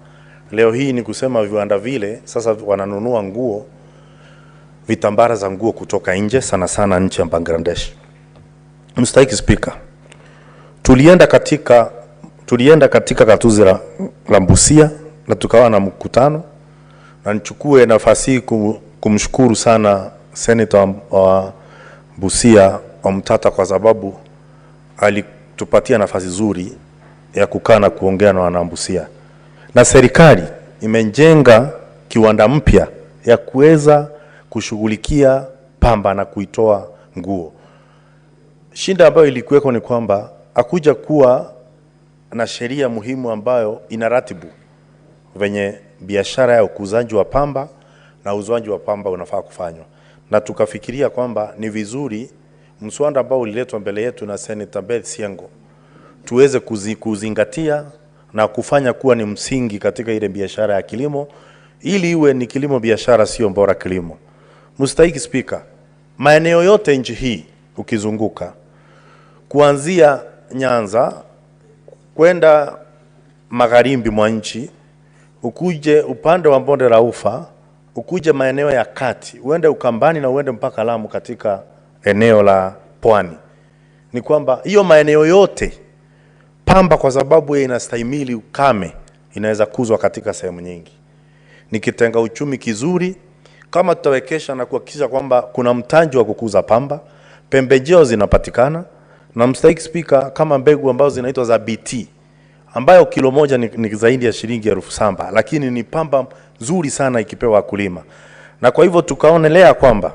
Speaker 22: leo hii ni kusema viwanda vile sasa wananunua nguo, vitambara za nguo kutoka nje, sana sana nchi ya Bangladesh. Mstahiki Spika, tulienda katika gatuzi la Busia na tukawa na mkutano, na nichukue nafasi hii kumshukuru sana senator wa Busia Mtata, kwa sababu alitupatia nafasi nzuri ya kukaa na kuongea na wanabusia, na serikali imejenga kiwanda mpya ya kuweza kushughulikia pamba na kuitoa nguo. Shinda ambayo ilikuweko ni kwamba hakuja kuwa na sheria muhimu ambayo inaratibu venye biashara ya ukuzaji wa pamba na uzaji wa pamba unafaa kufanywa, na tukafikiria kwamba ni vizuri mswada ambao uliletwa mbele yetu na Senator Beth Siengo tuweze kuzingatia na kufanya kuwa ni msingi katika ile biashara ya kilimo, ili iwe ni kilimo biashara, sio bora kilimo. Mstahiki Spika, maeneo yote nchi hii ukizunguka kuanzia Nyanza kwenda magharibi mwa nchi, ukuje upande wa bonde la Ufa, ukuje maeneo ya kati, uende Ukambani na uende mpaka Lamu katika eneo la Pwani, ni kwamba hiyo maeneo yote pamba, kwa sababu inastahimili ukame, inaweza kuzwa katika sehemu nyingi. Ni kitenga uchumi kizuri kama tutawekesha na kuhakikisha kwamba kuna mtaji wa kukuza pamba, pembejeo zinapatikana, na Mstahiki Spika, kama mbegu ambazo zinaitwa za BT ambayo kilo moja ni zaidi ya shilingi 7,000, lakini ni pamba nzuri sana ikipewa wakulima. Na kwa hivyo tukaonelea kwamba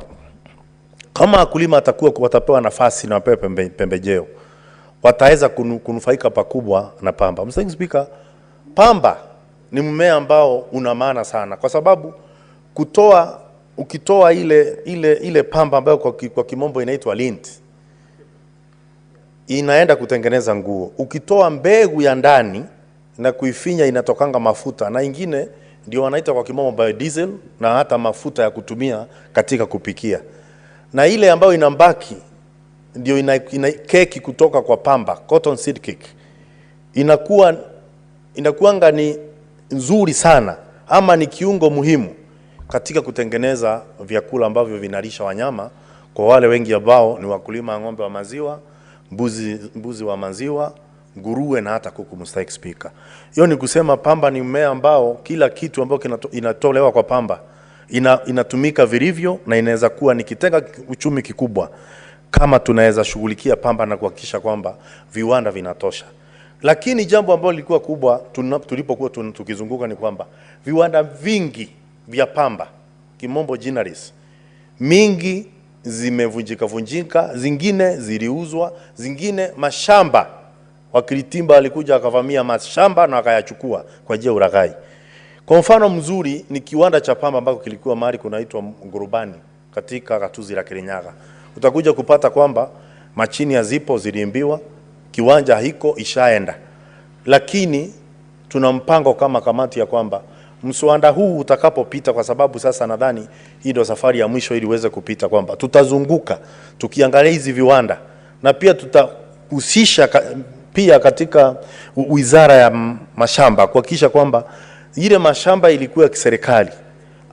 Speaker 22: kama wakulima watapewa nafasi na wapewe pembejeo, wataweza kunufaika pakubwa na pamba. Mstahiki Spika, pamba ni mmea ambao una maana sana, kwa sababu ukitoa ile pamba ambayo kwa kimombo inaitwa lint, inaenda kutengeneza nguo. Ukitoa mbegu ya ndani na kuifinya, inatokanga mafuta, na ingine ndio wanaita kwa kimombo biodiesel, na hata mafuta ya kutumia katika kupikia. Na ile ambayo inambaki ndio ina keki kutoka kwa pamba, cotton seed cake. Inakuanga ni nzuri sana, ama ni kiungo muhimu katika kutengeneza vyakula ambavyo vinalisha wanyama, kwa wale wengi ambao ni wakulima ng'ombe wa maziwa, mbuzi wa maziwa, nguruwe na hata kuku. Mstahiki Spika, hiyo ni kusema pamba ni mmea ambao kila kitu ambao inatolewa kwa pamba inatumika vilivyo, na inaweza kuwa ni kitenga uchumi kikubwa kama tunaweza shughulikia pamba na kuhakikisha kwamba viwanda vinatosha. Lakini jambo ambalo lilikuwa kubwa tulipokuwa tukizunguka ni kwamba viwanda vingi vya pamba, kimombo ginaries, mingi zimevunjika, zingine ziliuzwa, zingine mashamba wakilitimba alikuja akavamia mashamba na akayachukua kwa njia uraghai. Kwa mfano mzuri ni kiwanda cha pamba ambako kilikuwa mahali kunaitwa Ngurubani katika gatuzi la Kirinyaga. Utakuja kupata kwamba machini ya zipo ziliimbiwa, kiwanja hiko ishaenda. Lakini tuna mpango kama kamati ya kwamba mswada huu utakapopita, kwa sababu sasa nadhani hii ndio safari ya mwisho ili uweze kupita, kwamba tutazunguka tukiangalia hizi viwanda, na pia tutahusisha pia katika wizara ya mashamba kuhakikisha kwamba ile mashamba ilikuwa ya kiserikali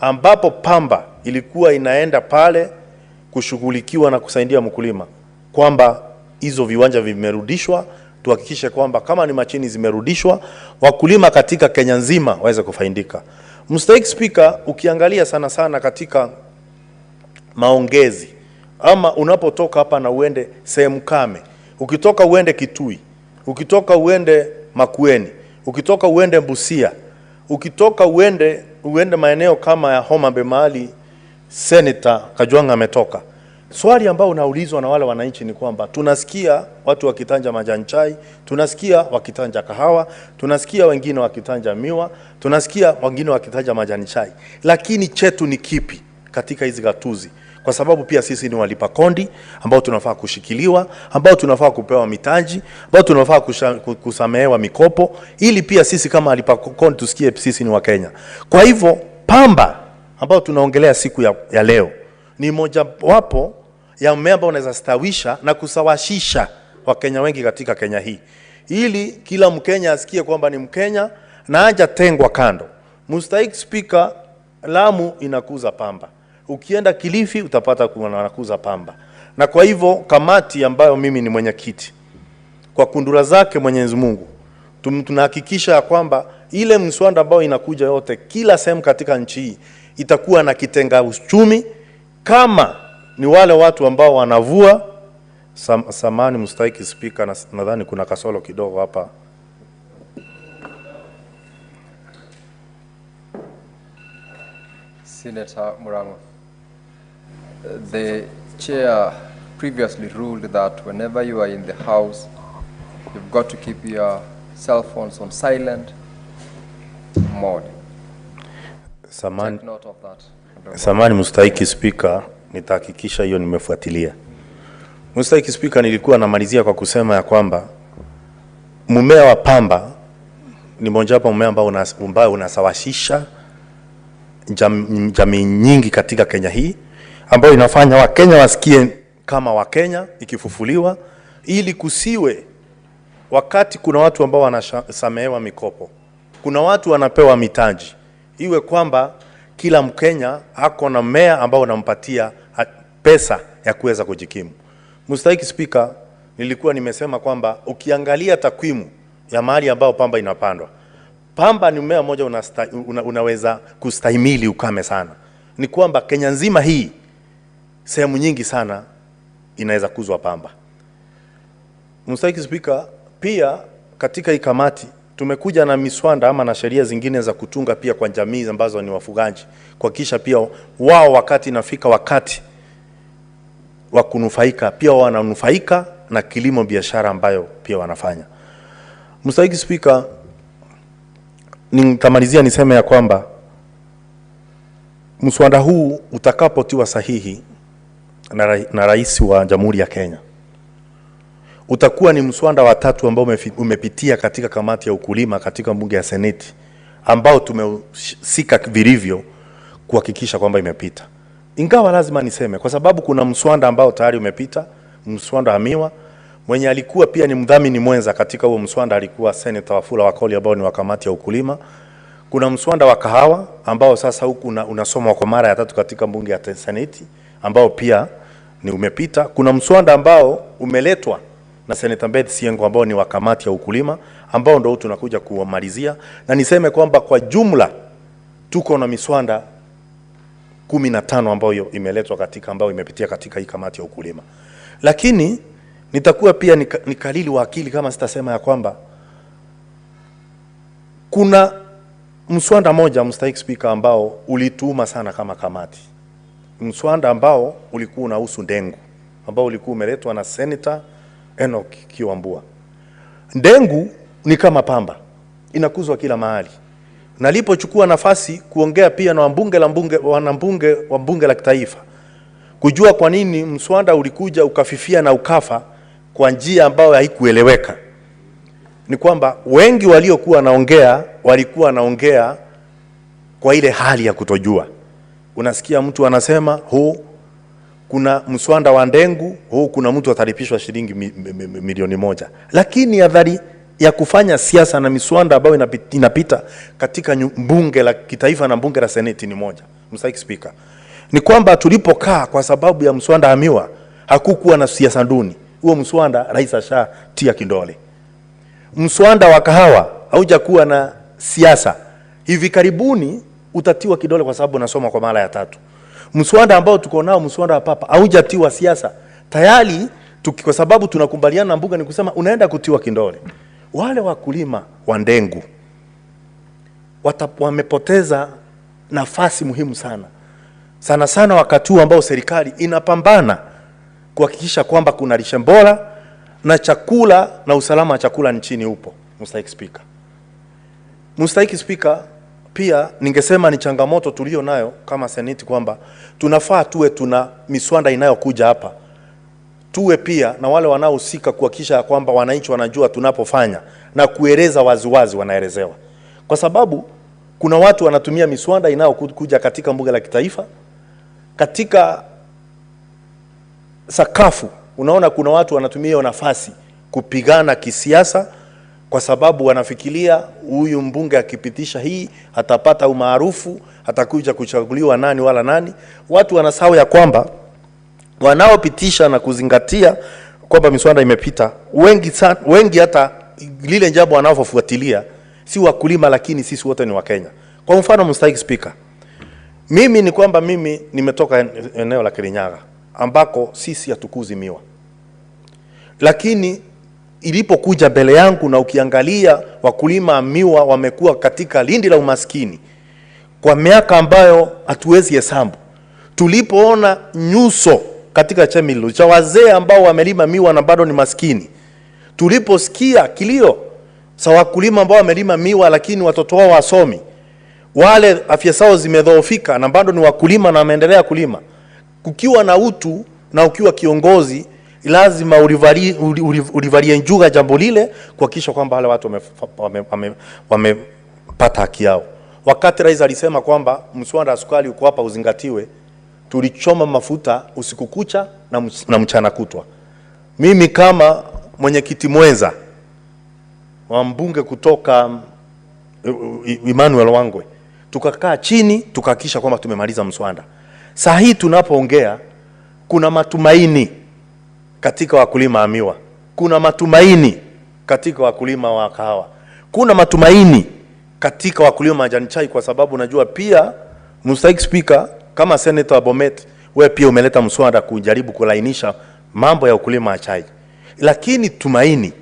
Speaker 22: ambapo pamba ilikuwa inaenda pale kushughulikiwa na kusaidia mkulima, kwamba hizo viwanja vimerudishwa. Tuhakikishe kwamba kama ni machini zimerudishwa, wakulima katika Kenya nzima waweze kufaidika. Mstahiki Speaker, ukiangalia sana sana katika maongezi, ama unapotoka hapa na uende sehemu kame, ukitoka uende Kitui, ukitoka uende Makwiny, ukitoka uende Busia, ukitoka uende maeneo kama ya Homabay mahali Senator Kajwang' ametoka, swali ambao unaulizwa na wale wananchi ni kwamba tunasikia watu wakitanja majani chai, tunasikia wakitanja kahawa, tunasikia wengine wakitanja miwa, tunasikia wengine wakitanja majani chai, lakini chetu ni kipi katika hizi gatuzi? Kwa sababu pia sisi ni walipa kondi ambao tunafaa kushikiliwa, ambao tunafaa kupewa mitaji, ambao tunafaa kusamehewa mikopo, ili pia sisi kama walipa kondi tusikie sisi ni wa Kenya. Kwa hivyo pamba ambao tunaongelea siku ya leo ni moja wapo ya mmea ambao unaweza stawisha na kusawasisha Wakenya wengi katika Kenya hii, ili kila Mkenya asikie kwamba ni Mkenya na haja tengwa kando. Mstahiki Speaker, Lamu inakuza pamba, ukienda Kilifi utapata kunakuza pamba, na kwa hivyo kamati ambayo mimi ni mwenyekiti, kwa kundura zake Mwenyezi Mungu, tunahakikisha kwamba ile mswada ambao inakuja yote kila sehemu katika nchi hii itakuwa na kitenga uchumi, kama ni wale watu ambao wanavua. Samani Mstahiki Speaker, nadhani kuna kasoro kidogo hapa.
Speaker 17: Senator Murang'a, the chair previously ruled that whenever you are in the house, you've got to keep your cell phones on silent mode. Take note of that.
Speaker 22: Samani Mstahiki Speaker, nitahakikisha hiyo nimefuatilia. Mstahiki Speaker, nilikuwa namalizia kwa kusema ya kwamba mmea wa pamba ni mojawapo mmea ambao unasawasisha jamii nyingi katika Kenya hii, ambao inafanya Wakenya wasikie kama Wakenya ikifufuliwa, ili kusiwe wakati kuna watu ambao wanasamehewa mikopo, kuna watu wanapewa mitaji, iwe kwamba kila Mkenya hako na mmea ambao unampatia pesa ya kuweza kujikimu. Mstahiki Speaker, nilikuwa nimesema kwamba ukiangalia takwimu ya mahali ambao pamba inapandwa, pamba ni mmea mmoja unaweza kustahimili ukame sana. Ni kwamba Kenya nzima hii sehemu nyingi sana inaweza kuzwa pamba. Mstahiki Speaker, pia katika hii kamati tumekuja na miswanda ama na sheria zingine za kutunga pia kwa jamii ambazo ni wafugaji, kuhakikisha pia wao wakati inafika wakati wa kunufaika pia wananufaika na kilimo biashara ambayo pia wanafanya. Mstahiki Speaker, nitamalizia niseme ya kwamba mswada huu utakapotiwa sahihi na Rais wa Jamhuri ya Kenya, utakuwa ni mswada wa tatu ambao umepitia katika kamati ya ukulima katika bunge ya Seneti, ambao tumesika vilivyo kuhakikisha kwamba imepita. Ingawa lazima niseme, kwa sababu kuna mswada ambao tayari umepita, mswada wa miwa, mwenye alikuwa pia ni mdhamini mwenza katika huo mswada alikuwa Senator Wafula Wakoli ambao ni wa kamati ya ukulima. Kuna mswada wa kahawa ambao sasa huku unasoma kwa mara ya tatu katika bunge ya Seneti ambao pia ni umepita. Kuna mswada ambao umeletwa na Senator Beth Siengo ambao ni wa kamati ya ukulima ambao ndio tunakuja kuamalizia, na niseme kwamba kwa jumla tuko na miswada 15 ambayo imeletwa katika ambao imepitia katika hii kamati ya ukulima. Lakini nitakuwa pia nikalili wa akili kama sitasema ya kwamba kuna mswada moja, Mstahiki Speaker, ambao ulituuma sana kama kamati. Mswada ambao ulikuwa unahusu ndengu, ambao ulikuwa umeletwa na Senator Enoch Kiwambua. Ndengu ni kama pamba, inakuzwa kila mahali. Nalipochukua nafasi kuongea pia na wanabunge wa bunge la kitaifa, kujua kwa nini mswada ulikuja ukafifia na ukafa kwa njia ambayo haikueleweka, ni kwamba wengi waliokuwa wanaongea walikuwa wanaongea kwa ile hali ya kutojua. Unasikia mtu anasema kuna mswanda wa ndengu, kuna mtu atalipishwa shilingi milioni 1. Lakini adhari ya kufanya siasa na miswanda ambayo inapita katika bunge la kitaifa na bunge la seneti ni moja. Mstahiki Speaker, ni kwamba tulipokaa kwa sababu ya mswanda hamiwa hakukuwa na siasa nduni. Huo mswanda rais ashatia kidole. Mswanda wa kahawa haujakuwa na siasa. Hivi karibuni utatiwa kidole kwa sababu nasoma kwa mara ya 3. Mswanda ambao tuko nao, mswanda wa papa, haujatiwa siasa. Tayari kwa sababu tunakubaliana na mbuga ni kusema unaenda kutiwa kidole. Wale wakulima wa ndengu wamepoteza nafasi muhimu sana. Sana sana wakati huu ambao serikali inapambana kuhakikisha kwamba kuna lishe bora na chakula na usalama wa chakula nchini upo. Mstahiki Speaker. Mstahiki Speaker, pia ningesema ni changamoto tulio nayo kama seneti kwamba tunafaa tuwe tuna miswanda inayokuja hapa. Tuwe pia na wale wanaohusika kuhakikisha kwamba wananchi wanajua tunapofanya na kueleza waziwazi wanaelezewa. Kwa sababu kuna watu wanatumia miswanda inayokuja katika mbuga la kitaifa, katika sakafu. Unaona kuna watu wanatumia hiyo nafasi kupigana kisiasa kwa sababu wanafikiria huyu mbunge akipitisha hii atapata umaarufu, atakuja kuchaguliwa nani wala nani. Watu wanasahau ya kwamba wanaopitisha na kuzingatia kwamba miswanda imepita, wengi hata lile jambo wanaofuatilia si wakulima, lakini sisi wote ni Wakenya. Kwa mfano, Mstahiki Speaker, mimi ni kwamba mimi nimetoka eneo la Kirinyaga ambako sisi hatukuzi miwa. Lakini ilipokuja mbele yangu na ukiangalia wakulima miwa wamekuwa katika lindi la umaskini kwa miaka ambayo hatuwezi hesabu. Tulipoona nyuso katika chemilu cha wazee ambao wamelima miwa na bado ni maskini, tuliposikia kilio sa wakulima ambao wamelima miwa lakini watoto wao wasomi, wale afya zao zimedhoofika na bado ni wakulima na wameendelea kulima, kukiwa na utu na ukiwa kiongozi lazima ulivalie njuga jambo lile kuhakikisha kwamba wale watu wamepata haki yao. Wakati rais alisema kwamba mswanda wa sukari uko hapa uzingatiwe, tulichoma mafuta usiku kucha na mchana kutwa. Mimi kama mwenyekiti mwenza wa mbunge kutoka Emmanuel Wangwe, tukakaa chini tukahakikisha kwamba tumemaliza mswanda. Saa hii tunapoongea kuna matumaini katika wakulima wa miwa, kuna matumaini katika wakulima wa kahawa, kuna matumaini katika wakulima majani chai, kwa sababu najua pia Mstahiki Speaker, kama Senator wa Bomet, wewe pia umeleta mswada kujaribu kulainisha mambo ya ukulima wa chai. Lakini tumaini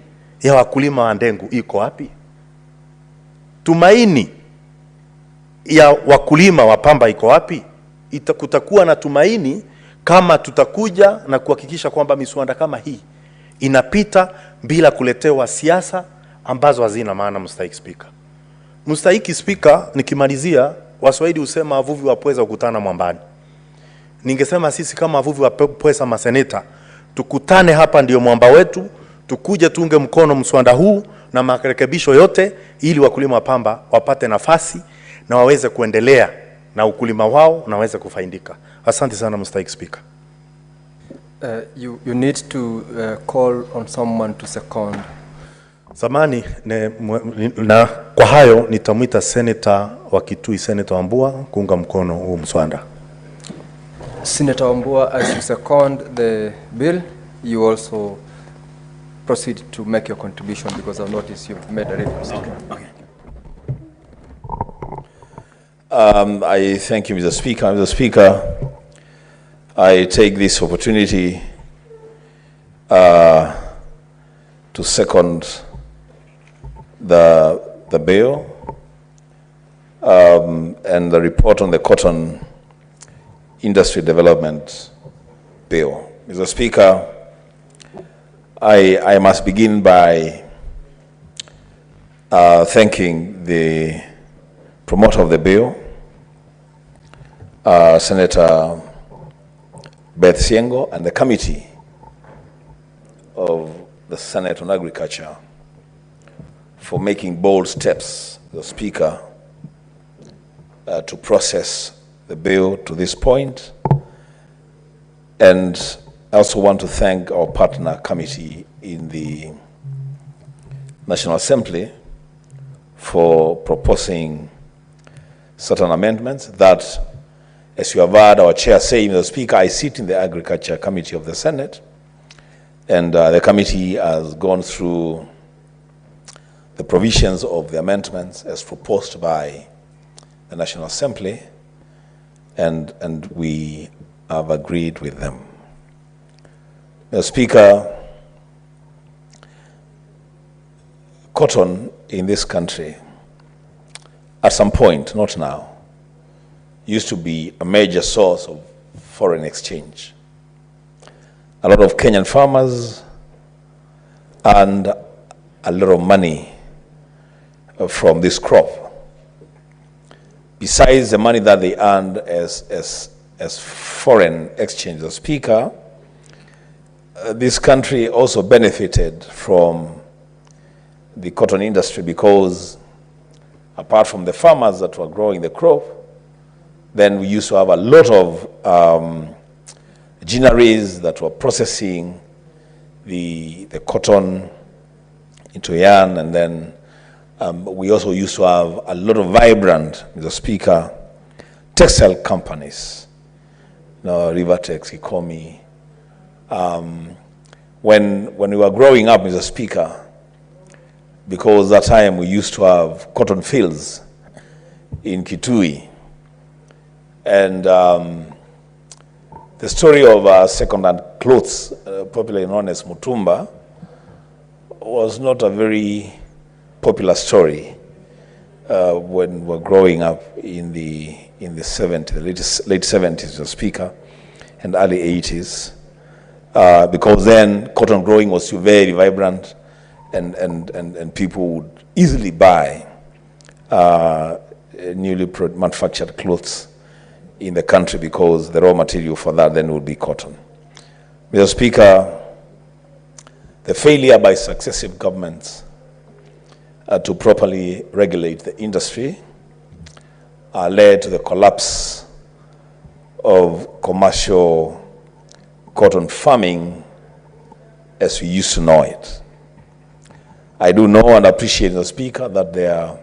Speaker 22: ya wakulima wa ndengu iko wapi? Tumaini ya wakulima wa pamba iko wapi? Kutakuwa na tumaini kama tutakuja na kuhakikisha kwamba miswanda kama hii inapita bila kuletewa siasa ambazo hazina maana. Mstahiki Speaker. Mstahiki Speaker, nikimalizia, Waswahili husema wavuvi wa pweza hukutana mwambani. Ningesema sisi kama wavuvi wa pweza maseneta tukutane hapa, ndio mwamba wetu, tukuje tuunge mkono mswanda huu na marekebisho yote ili wakulima wa pamba wapate nafasi na waweze kuendelea na ukulima wao na waweze kufaidika. Asante sana Mstahiki Speaker.
Speaker 17: You need to call on someone to second.
Speaker 22: Samani na kwa hayo nitamuita Senator wa Kitui, Senator Wambua, kuunga mkono huu mswanda.
Speaker 17: Senator Wambua, as you second the bill, you also proceed to make your contribution because I've noticed you've made a request.
Speaker 22: Okay.
Speaker 15: I thank you, Mr. Speaker. Mr. Speaker, I take this opportunity to second the bill and the report on the cotton industry development bill. Mr. Speaker, I must begin by thanking the promoter of the bill, Senator Beth Siengo, and the committee of the Senate on Agriculture for making bold steps, the Speaker, to process the bill to this point. And I also want to thank our partner committee in the National Assembly for proposing certain amendments that, as you have heard our chair say, Mr. Speaker, I sit in the Agriculture Committee of the Senate, and the committee has gone through the provisions of the amendments as proposed by the National Assembly, and we have agreed with them. Mr. Speaker, cotton in this country, at some point, not now, used to be a major source of foreign exchange. A lot of Kenyan farmers earned a lot of money from this crop. Besides the money that they earned as foreign exchange, the Speaker, this country also benefited from the cotton industry because apart from the farmers that were growing the crop, then we used to have a lot of ginneries that were processing the cotton into yarn, and then we also used to have a lot of vibrant, Mr. Speaker, textile companies, Rivertex, Ikomi. When we were growing up, Mr. Speaker, because that time we used to have cotton fields in Kitui, and the story of second-hand clothes, popularly known as mutumba, was not a very popular story when we were growing up in the 70s, late 70s, Mr. Speaker, and early 80s, because then cotton growing was still very vibrant, and people would easily buy newly manufactured clothes in the country because the raw material for that then would be cotton. Mr. Speaker, the failure by successive governments to properly regulate the industry led to the collapse of commercial cotton farming as we used to know it. I do know and appreciate, Mr. Speaker, that there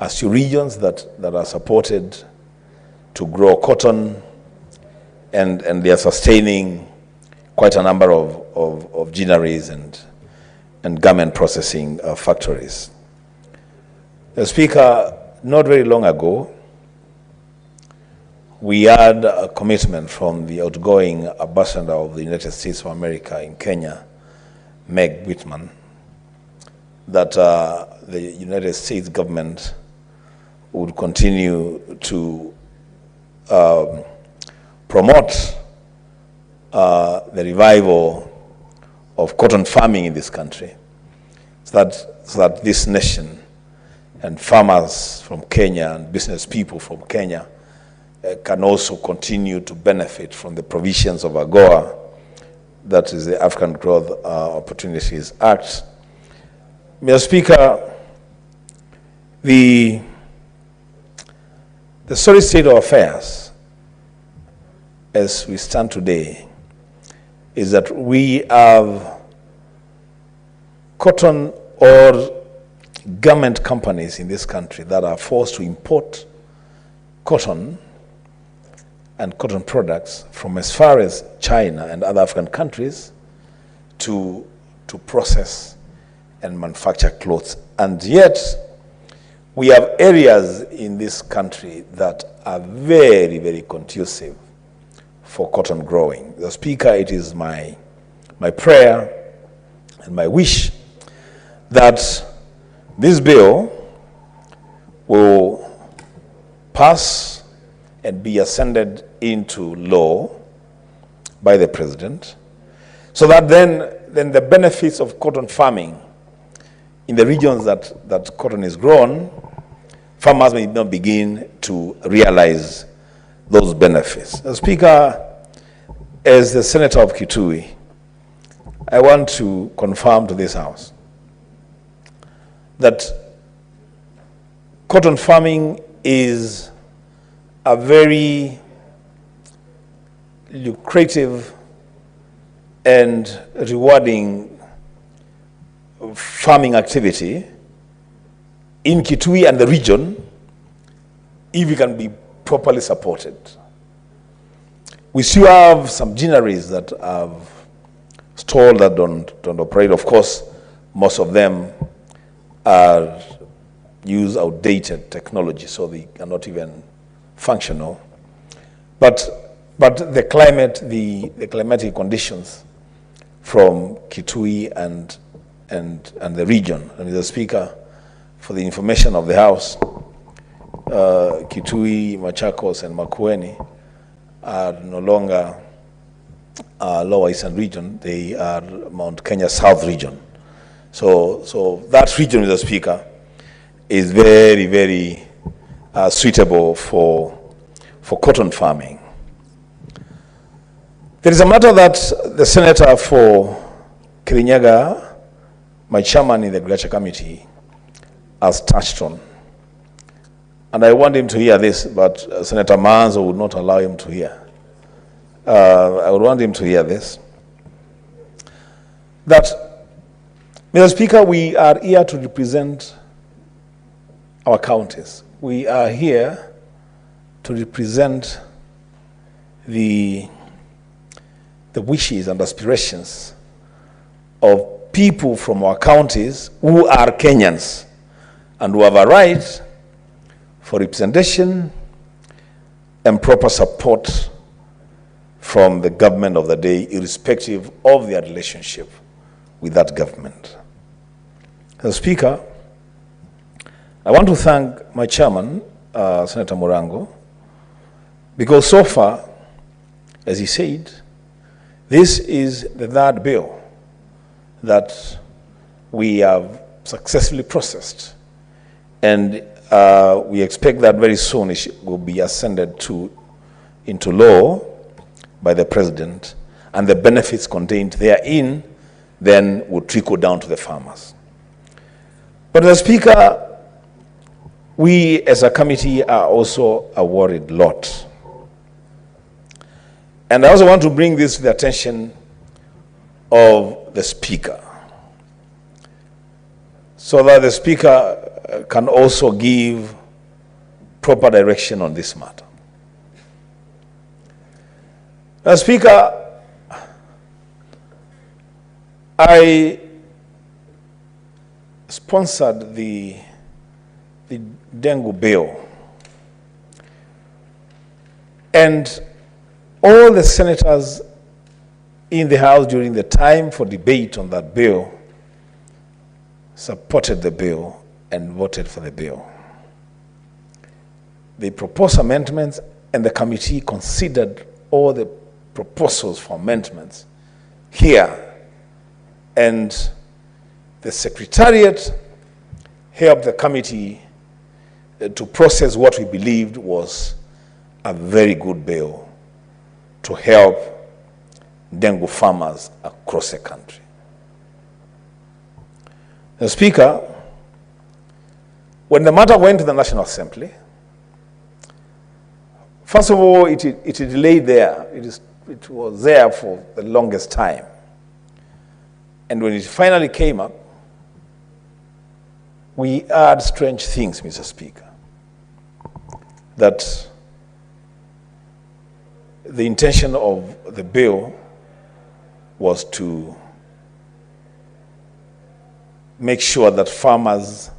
Speaker 15: are still regions that are supported to grow cotton, and they are sustaining quite a number of ginneries and garment processing factories. Mr. Speaker, not very long ago, we had a commitment from the outgoing ambassador of the United States of America in Kenya, Meg Whitman, that the United States government would continue to promote the revival of cotton farming in this country, so that this nation and farmers from Kenya and business people from Kenya can also continue to benefit from the provisions of AGOA, that is the African Growth Opportunities Act. Mr. Speaker, the sorry state of affairs as we stand today is that we have cotton or garment companies in this country that are forced to import cotton and cotton products from as far as China and other African countries to process and manufacture clothes. And yet, we have areas in this country that are very, very conducive for cotton growing. Mr. Speaker, it is my prayer and my wish that this bill will pass and be ascended into law by the President, so that then the benefits of cotton farming in the regions that cotton is grown, farmers may not begin to realize those benefits. Speaker, as the Senator of Kitui, I want to confirm to this House
Speaker 3: that cotton farming is a very lucrative and rewarding farming activity in Kitui and the region if it can be properly supported. We still have some ginaries that have stalled that don't operate. Of course, most of them use outdated technology, so they are not even functional. But the climate, the climatic conditions from Kitui and the region, and the Speaker, for the information of the House, Kitui, Machakos, and Makwiny are no longer Lower Eastern region, they are Mount Kenya South region. So that region, Mr. Speaker, is very, very suitable for cotton farming. There is a matter that the Senator for Kirinyaga, my chairman in the Agriculture Committee, has touched on. And I want him to hear this, but Senator Manzo would not allow him to hear. I would want him to hear this. That, Mr. Speaker, we are here to represent our counties. We are here to represent the wishes and aspirations of people from our counties who are Kenyans and who have a right for representation and proper support from the government of the day, irrespective of their relationship with that government. Mr. Speaker, I want to thank my chairman, Senator Morango, because so far, as he said, this is the third bill that we have successfully processed. And we expect that very soon it will be ascended into law by the President, and the benefits contained therein then would trickle down to the farmers. But Mr. Speaker, we as a committee are also a worried lot. And I also want to bring this to the attention of the Speaker, so that the Speaker can also give proper direction on this matter. Now, Speaker, I sponsored the dengue bill, and all the senators in the House during the time for debate on that bill supported the bill and voted for the bill. They proposed amendments, and the committee considered all the proposals for amendments here, and the Secretariat helped the committee to process what we believed was a very good bill to help dengue farmers across the country. The Speaker, when the matter went to the National Assembly, first of all, it delayed there. It was there for the longest time. And when it finally came up, we heard strange things, Mr. Speaker, that the intention of the bill was to make sure that farmers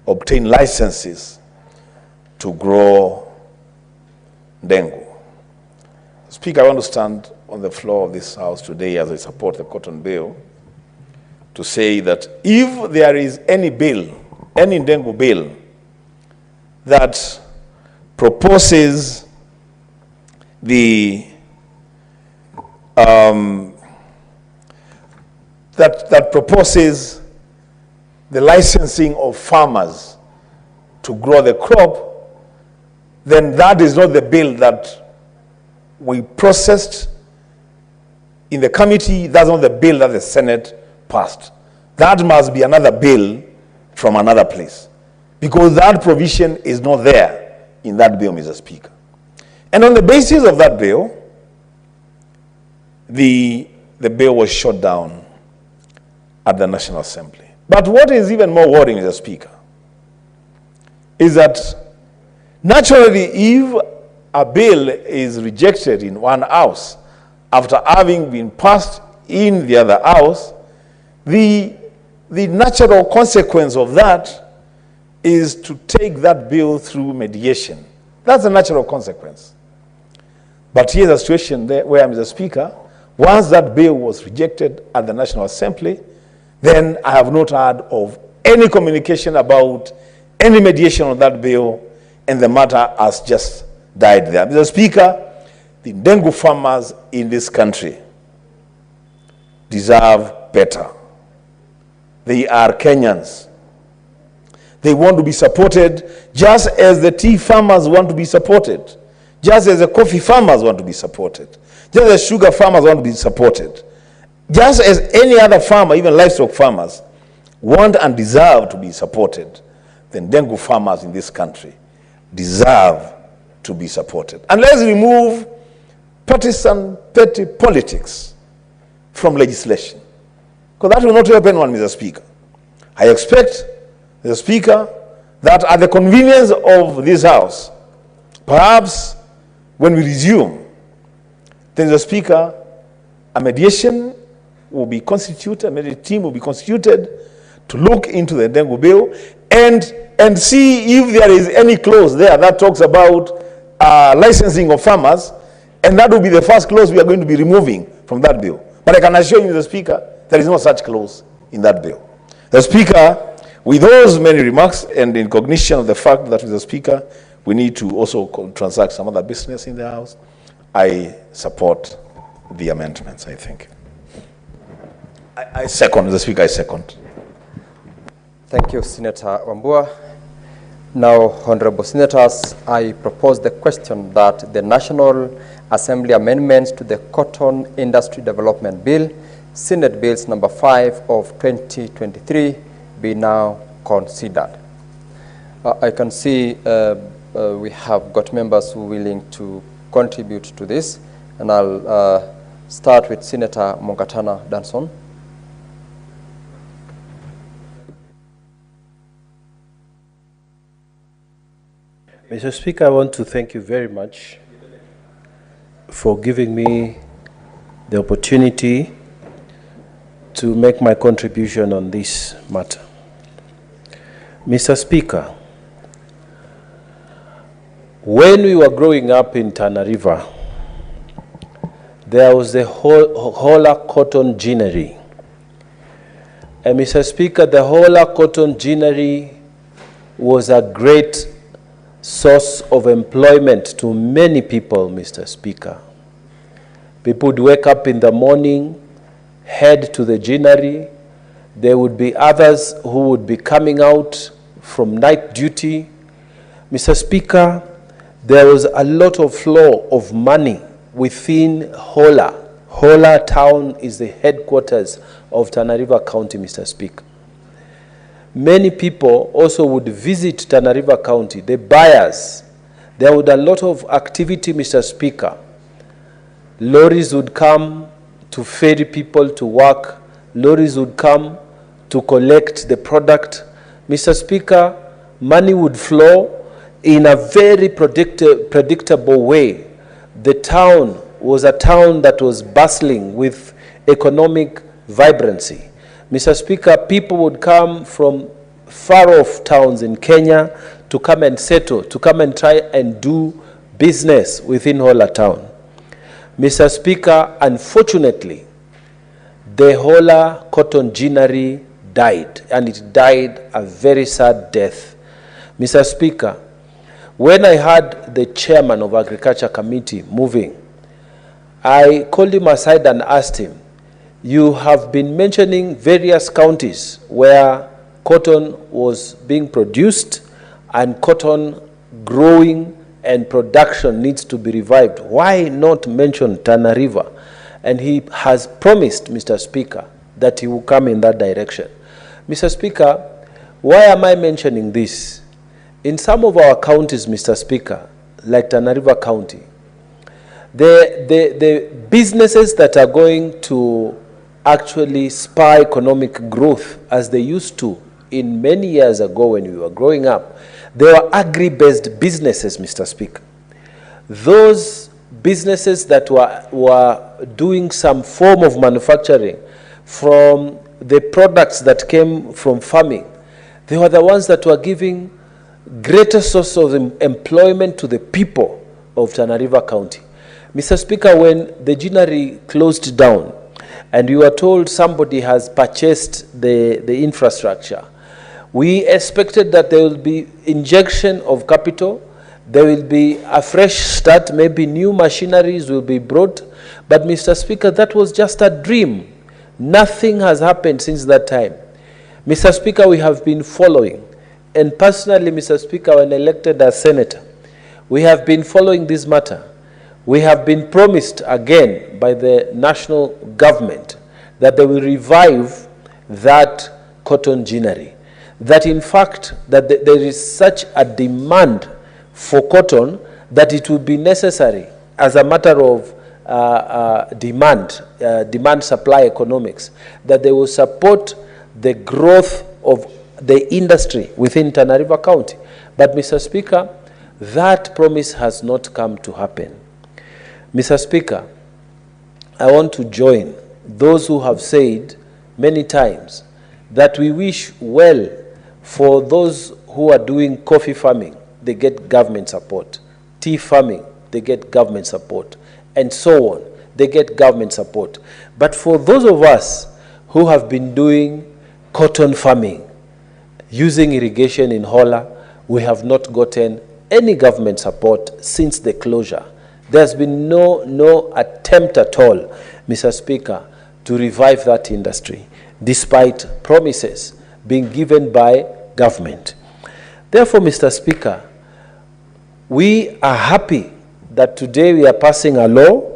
Speaker 3: obtain licenses to grow dengue. Speaker, I want to stand on the floor of this House today as I support the cotton bill to say that if there is any bill, any dengue bill that proposes that proposes the licensing of farmers to grow the crop, then that is not the bill that we processed in the committee. That's not the bill that the Senate passed.
Speaker 15: that must be another bill from another place, because that provision is not there in that bill, Mr. Speaker. And on the basis of that bill, the bill was shot down at the National Assembly. But what is even more worrying, Mr. Speaker, is that naturally, if a bill is rejected in one house after having been passed in the other house, the natural consequence of that is to take that bill through mediation. That's a natural consequence. But here's a situation there where, Mr. Speaker, once that bill was rejected at the National Assembly, then I have not heard of any communication about any mediation on that bill, and the matter has just died there. Mr. Speaker, the Ndengu farmers in this country deserve better. They are Kenyans. They want to be supported just as the tea farmers want to be supported, just as the coffee farmers want to be supported, just as sugar farmers want to be supported, just as any other farmer, even livestock farmers, want and deserve to be supported. The Ndengu farmers in this country deserve to be supported. And let's remove partisan petty politics from legislation, because that will not help anyone, Mr. Speaker. I expect, Mr. Speaker, that at the convenience of this House, perhaps when we resume, then, Mr. Speaker, a mediation will be constituted, a mediation team will be constituted to look into the Ndengu bill and see if there is any clause there that talks about licensing of farmers, and that will be the first clause we are going to be removing from that bill. But I can assure you, Mr. Speaker, there is no such clause in that bill. The Speaker, with those many remarks and in cognition of the fact that, Mr. Speaker, we need to also transact some other business in the House, I support the amendments, I think. I second, Mr. Speaker, I second.
Speaker 17: Thank you, Senator Wambua. Now, Honorable Senators, I propose the question that the National Assembly amendments to the Cotton Industry Development Bill, Senate Bills number 5 of 2023, be now considered. I can see we have got members who are willing to contribute to this, and I'll start with Senator Mongatana Danson.
Speaker 21: Mr. Speaker, I want to thank you very much for giving me the opportunity to make my contribution on this matter. Mr. Speaker, when we were growing up in Tana River, there was the Hola Cotton Ginnery. And Mr. Speaker, the Hola Cotton Ginnery was a great source of employment to many people, Mr. Speaker. People would wake up in the morning, head to the ginnery. There would be others who would be coming out from night duty. Mr. Speaker, there was a lot of flow of money within Hola. Hola town is the headquarters of Tana River County, Mr. Speaker. Many people also would visit Tana River County, the buyers. There would be a lot of activity, Mr. Speaker. Lorries would come to ferry people to work. Lorries would come to collect the product. Mr. Speaker, money would flow in a very predictable way. The town was a town that was bustling with economic vibrancy. Mr. Speaker, people would come from far-off towns in Kenya to come and settle, to come and try and do business within Hola town. Mr. Speaker, unfortunately, the Hola Cotton Ginnery died, and it died a very sad death. Mr. Speaker, when I heard the chairman of Agriculture Committee moving, I called him aside and asked him, you have been mentioning various counties where cotton was being produced and cotton growing and production needs to be revived. Why not mention Tana River? And he has promised, Mr. Speaker, that he will come in that direction. Mr. Speaker, why am I mentioning this? In some of our counties, Mr. Speaker, like Tana River County, the businesses that are going to actually spur economic growth as they used to in many years ago when we were growing up, they were agri-based businesses, Mr. Speaker. Those businesses that were doing some form of manufacturing from the products that came from farming, they were the ones that were giving greater source of employment to the people of Tana River County. Mr. Speaker, when the ginnery closed down and you were told somebody has purchased the infrastructure, we expected that there will be injection of capital, there will be a fresh start, maybe new machineries will be brought. But Mr. Speaker, that was just a dream. Nothing has happened since that time. Mr. Speaker, we have been following. And personally, Mr. Speaker, when elected as senator, we have been following this matter. We have been promised again by the national government that they will revive that cotton ginnery. That in fact, that there is such a demand for cotton that it will be necessary as a matter of demand-supply economics, that they will support the growth of the industry within Tana River County. But Mr. Speaker, that promise has not come to happen. Mr. Speaker, I want to join those who have said many times that we wish well for those who are doing coffee farming, they get government support. Tea farming, they get government support. And so on, they get government support. But for those of us who have been doing cotton farming, using irrigation in Hola, we have not gotten any government support since the closure. There's been no attempt at all, Mr. Speaker, to revive that industry, despite promises being given by government. Therefore, Mr. Speaker, we are happy that today we are passing a law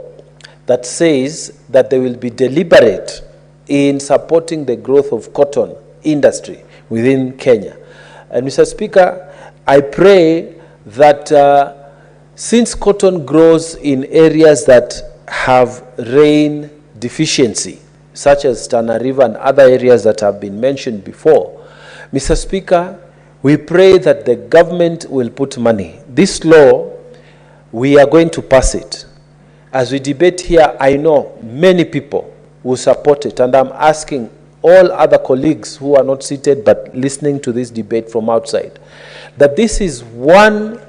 Speaker 21: that says that they will be deliberate in supporting the growth of cotton industry within Kenya. And Mr. Speaker, I pray that since cotton grows in areas that have rain deficiency, such as Tana River and other areas that have been mentioned before, Mr. Speaker, we pray that the government will put money. This law, we are going to pass it. As we debate here, I know many people will support it, and I'm asking all other colleagues who are not seated but listening to this debate from outside, that this is one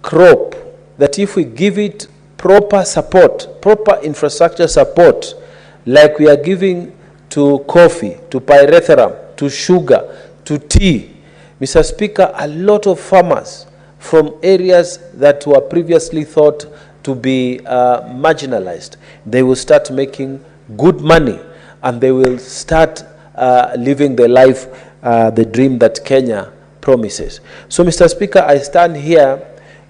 Speaker 21: crop that if we give it proper support, proper infrastructure support, like we are giving to coffee, to pyrethrum, to sugar, to tea, Mr. Speaker, a lot of farmers from areas that were previously thought to be marginalized, they will start making good money and they will start living the life, the dream that Kenya promises. So, Mr. Speaker, I stand here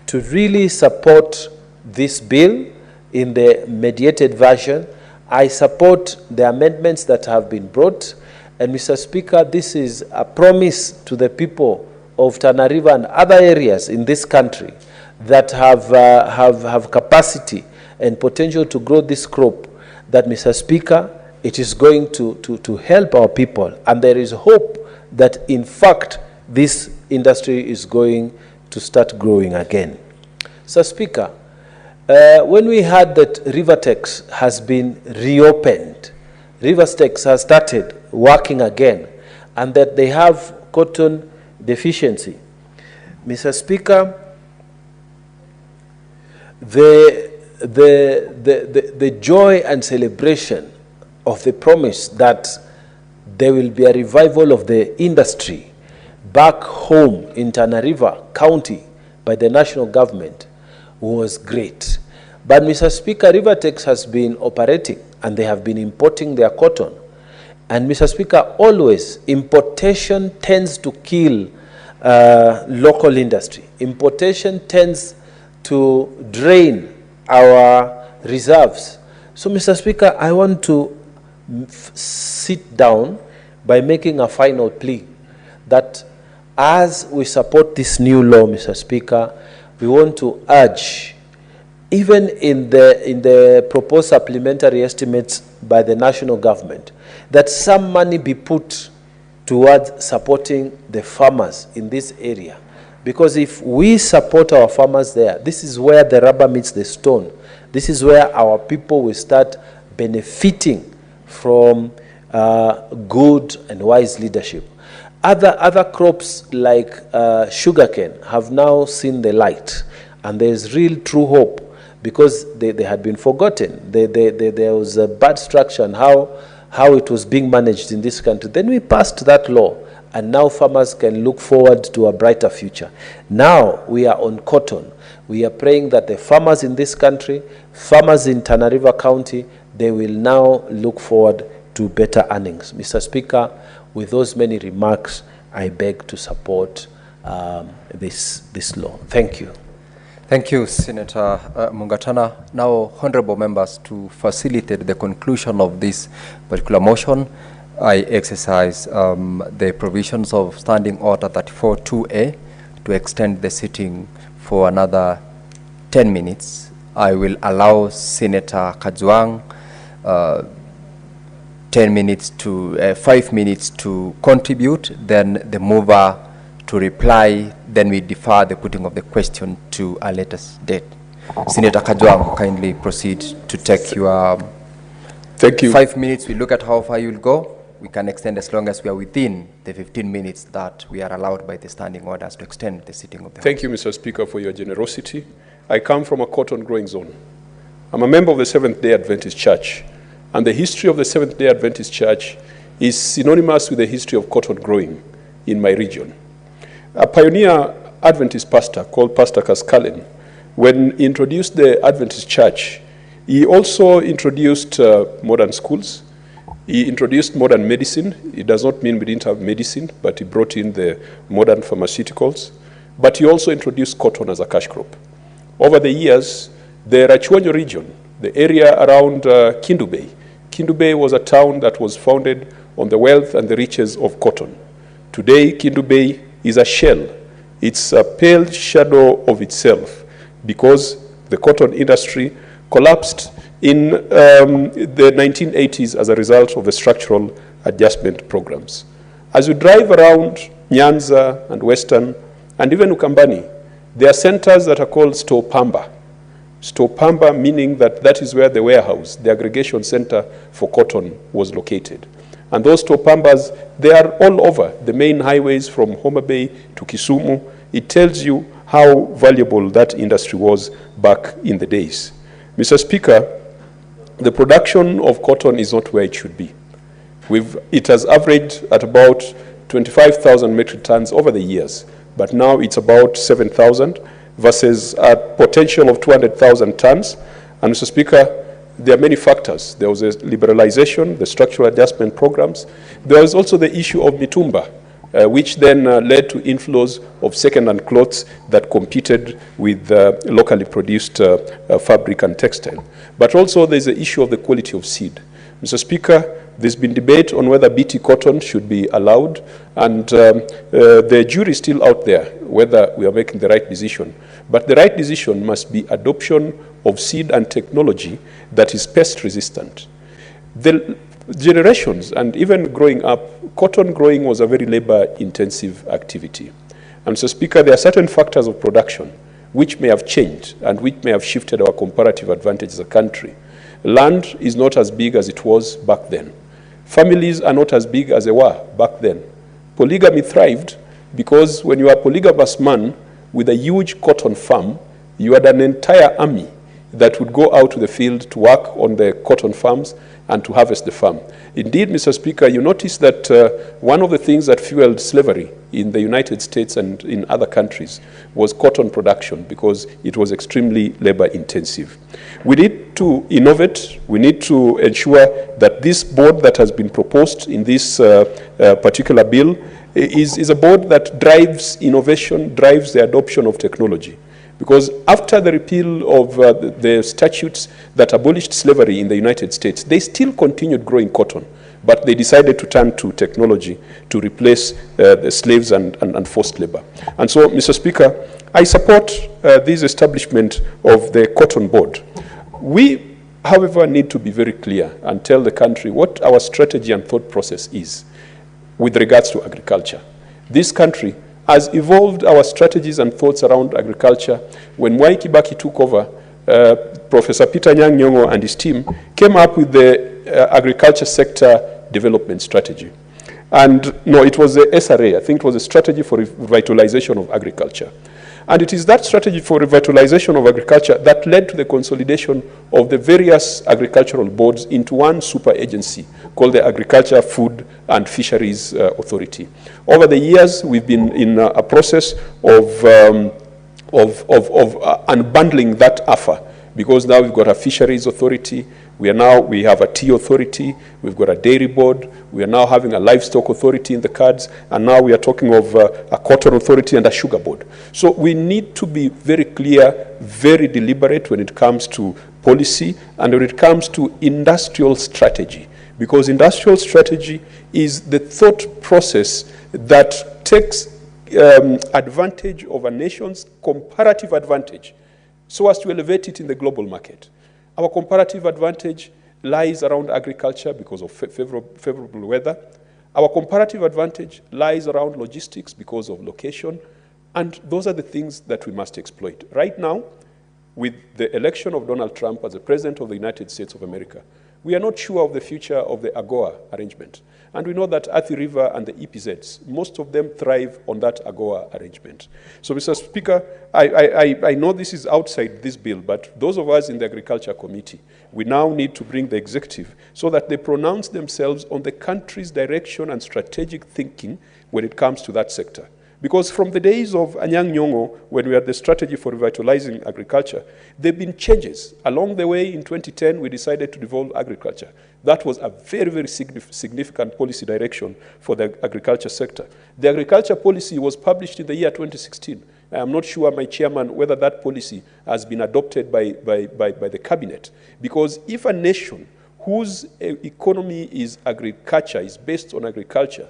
Speaker 21: to really support this bill in the mediated version. I support the amendments that have been brought. And Mr. Speaker, this is a promise to the people of Tana River and other areas in this country that have capacity and potential to grow this crop, that, Mr. Speaker, it is going to help our people. And there is hope that, in fact, this industry is going to start growing again. So, Speaker, when we heard that Rivertex has been reopened, Rivertex has started working again, and that they have cotton deficiency, Mr. Speaker, the joy and celebration of the promise that there will be a revival of the industry back home in Tana River County by the national government was great. But, Mr. Speaker, Rivertex has been operating and they have been importing their cotton. And, Mr. Speaker, always importation tends to kill local industry. Importation tends to drain our reserves. So, Mr. Speaker, I want to sit down by making a final plea that as we support this new law, Mr. Speaker, we want to urge, even in the proposed supplementary estimates by the national government, that some money be put towards supporting the farmers in this area. Because if we support our farmers there, this is where the rubber meets the stone. This is where our people will start benefiting from good and wise leadership. Other crops like sugarcane have now seen the light, and there's real true hope because they had been forgotten. There was a bad structure and how it was being managed in this country. Then we passed that law, and now farmers can look forward to a brighter future. Now we are on cotton. We are praying that the farmers in this country, farmers in Tana River County, they will now look forward to better earnings. Mr. Speaker, with those many remarks, I beg to support this law. Thank you.
Speaker 17: Thank you, Senator Mungatana. Now, honorable members, to facilitate the conclusion of this particular motion, I exercise the provisions of Standing Order 34-2A to extend the sitting for another 10 minutes. I will allow Senator Kajwang 5 minutes to contribute, then the mover to reply, then we defer the putting of the question to a later date. Senator Kajwang, kindly proceed to take your
Speaker 16: Thank you.
Speaker 17: 5 minutes. We look at how far you will go. We can extend as long as we are within the 15 minutes that we are allowed by the standing orders to extend the sitting of the
Speaker 16: Thank you, Mr. Speaker, for your generosity. I come from a cotton growing zone. I'm a member of the Seventh-day Adventist Church, and the history of the Seventh-day Adventist Church is synonymous with the history of cotton growing in my region. A pioneer Adventist pastor called Pastor Kaskalen, when he introduced the Adventist Church, he also introduced modern schools. He introduced modern medicine. It does not mean we didn't have medicine, but he brought in the modern pharmaceuticals. But he also introduced cotton as a cash crop. Over the years, the Rachuonyo region, the area around Kindubei. Kindubei was a town that was founded on the wealth and the riches of cotton. Today, Kindubei is a shell. It's a pale shadow of itself because the cotton industry collapsed in the 1980s as a result of the structural adjustment programs. As you drive around Nyanza and Western and even Ukambani, there are centers that are called store pamba. Store pamba meaning that is where the warehouse, the aggregation center for cotton was located. And those store pambas, they are all over the main highways from Homa Bay to Kisumu. It tells you how valuable that industry was back in the days. Mr. Speaker, the production of cotton is not where it should be. It has averaged at about 25,000 metric tons over the years, but now it's about 7,000 versus a potential of 200,000 tons. And Mr. Speaker, there are many factors. There was a liberalization, the structural adjustment programs. There was also the issue of mitumba, which then led to inflows of second-hand clothes that competed with locally produced fabric and textile. But also there's the issue of the quality of seed. Mr. Speaker, there's been debate on whether BT cotton should be allowed, and the jury is still out there whether we are making the right decision. But the right decision must be adoption of seed and technology that is pest resistant. The generations, and even growing up, cotton growing was a very labor-intensive activity. And so, Speaker, there are certain factors of production which may have changed and which may have shifted our comparative advantage as a country. Land is not as big as it was back then. Families are not as big as they were back then. Polygamy thrived because when you are a polygamous man with a huge cotton farm, you had an entire army that would go out to the field to work on the cotton farms and to harvest the farm. Indeed, Mr. Speaker, you notice that one of the things that fueled slavery in the United States and in other countries was cotton production because it was extremely labor intensive. We need to innovate. We need to ensure that this board that has been proposed in this particular bill is a board that drives innovation, drives the adoption of technology. Because after the repeal of the statutes that abolished slavery in the United States, they still continued growing cotton. but they decided to turn to technology to replace the slaves and forced labor. And so, Mr. Speaker, I support this establishment of the Cotton Board. We, however, need to be very clear and tell the country what our strategy and thought process is with regards to agriculture. This country has evolved our strategies and thoughts around agriculture. When Mwai Kibaki took over, Professor Peter Anyang' Nyong'o and his team came up with the agriculture sector development strategy. And no, it was the SRA, I think it was a strategy for revitalization of agriculture. And it is that strategy for revitalization of agriculture that led to the consolidation of the various agricultural boards into one super agency called the Agriculture, Food and Fisheries Authority. Over the years, we've been in a process of unbundling that AFA, because now we've got a fisheries authority, we have a tea authority, we've got a dairy board, we are now having a livestock authority in the cards, and now we are talking of a cotton authority and a sugar board. So we need to be very clear, very deliberate when it comes to policy and when it comes to industrial strategy, because industrial strategy is the thought process that takes advantage of a nation's comparative advantage so as to elevate it in the global market. Our comparative advantage lies around agriculture because of favorable weather. Our comparative advantage lies around logistics because of location. And those are the things that we must exploit. Right now, with the election of Donald Trump as the President of the United States of America, we are not sure of the future of the AGOA arrangement. And we know that Athi River and the EPZs, most of them thrive on that AGOA arrangement. So, Mr. Speaker, I know this is outside this bill, but those of us in the Agriculture Committee, we now need to bring the executive so that they pronounce themselves on the country's direction and strategic thinking when it comes to that sector. Because from the days of Anyang' Nyong'o, when we had the strategy for revitalizing agriculture, there have been changes. Along the way, in 2010, we decided to devolve agriculture. That was a very, very significant policy direction for the agriculture sector. The agriculture policy was published in the year 2016. I am not sure, my chairman, whether that policy has been adopted by the cabinet. Because if a nation whose economy is agriculture, is based on agriculture,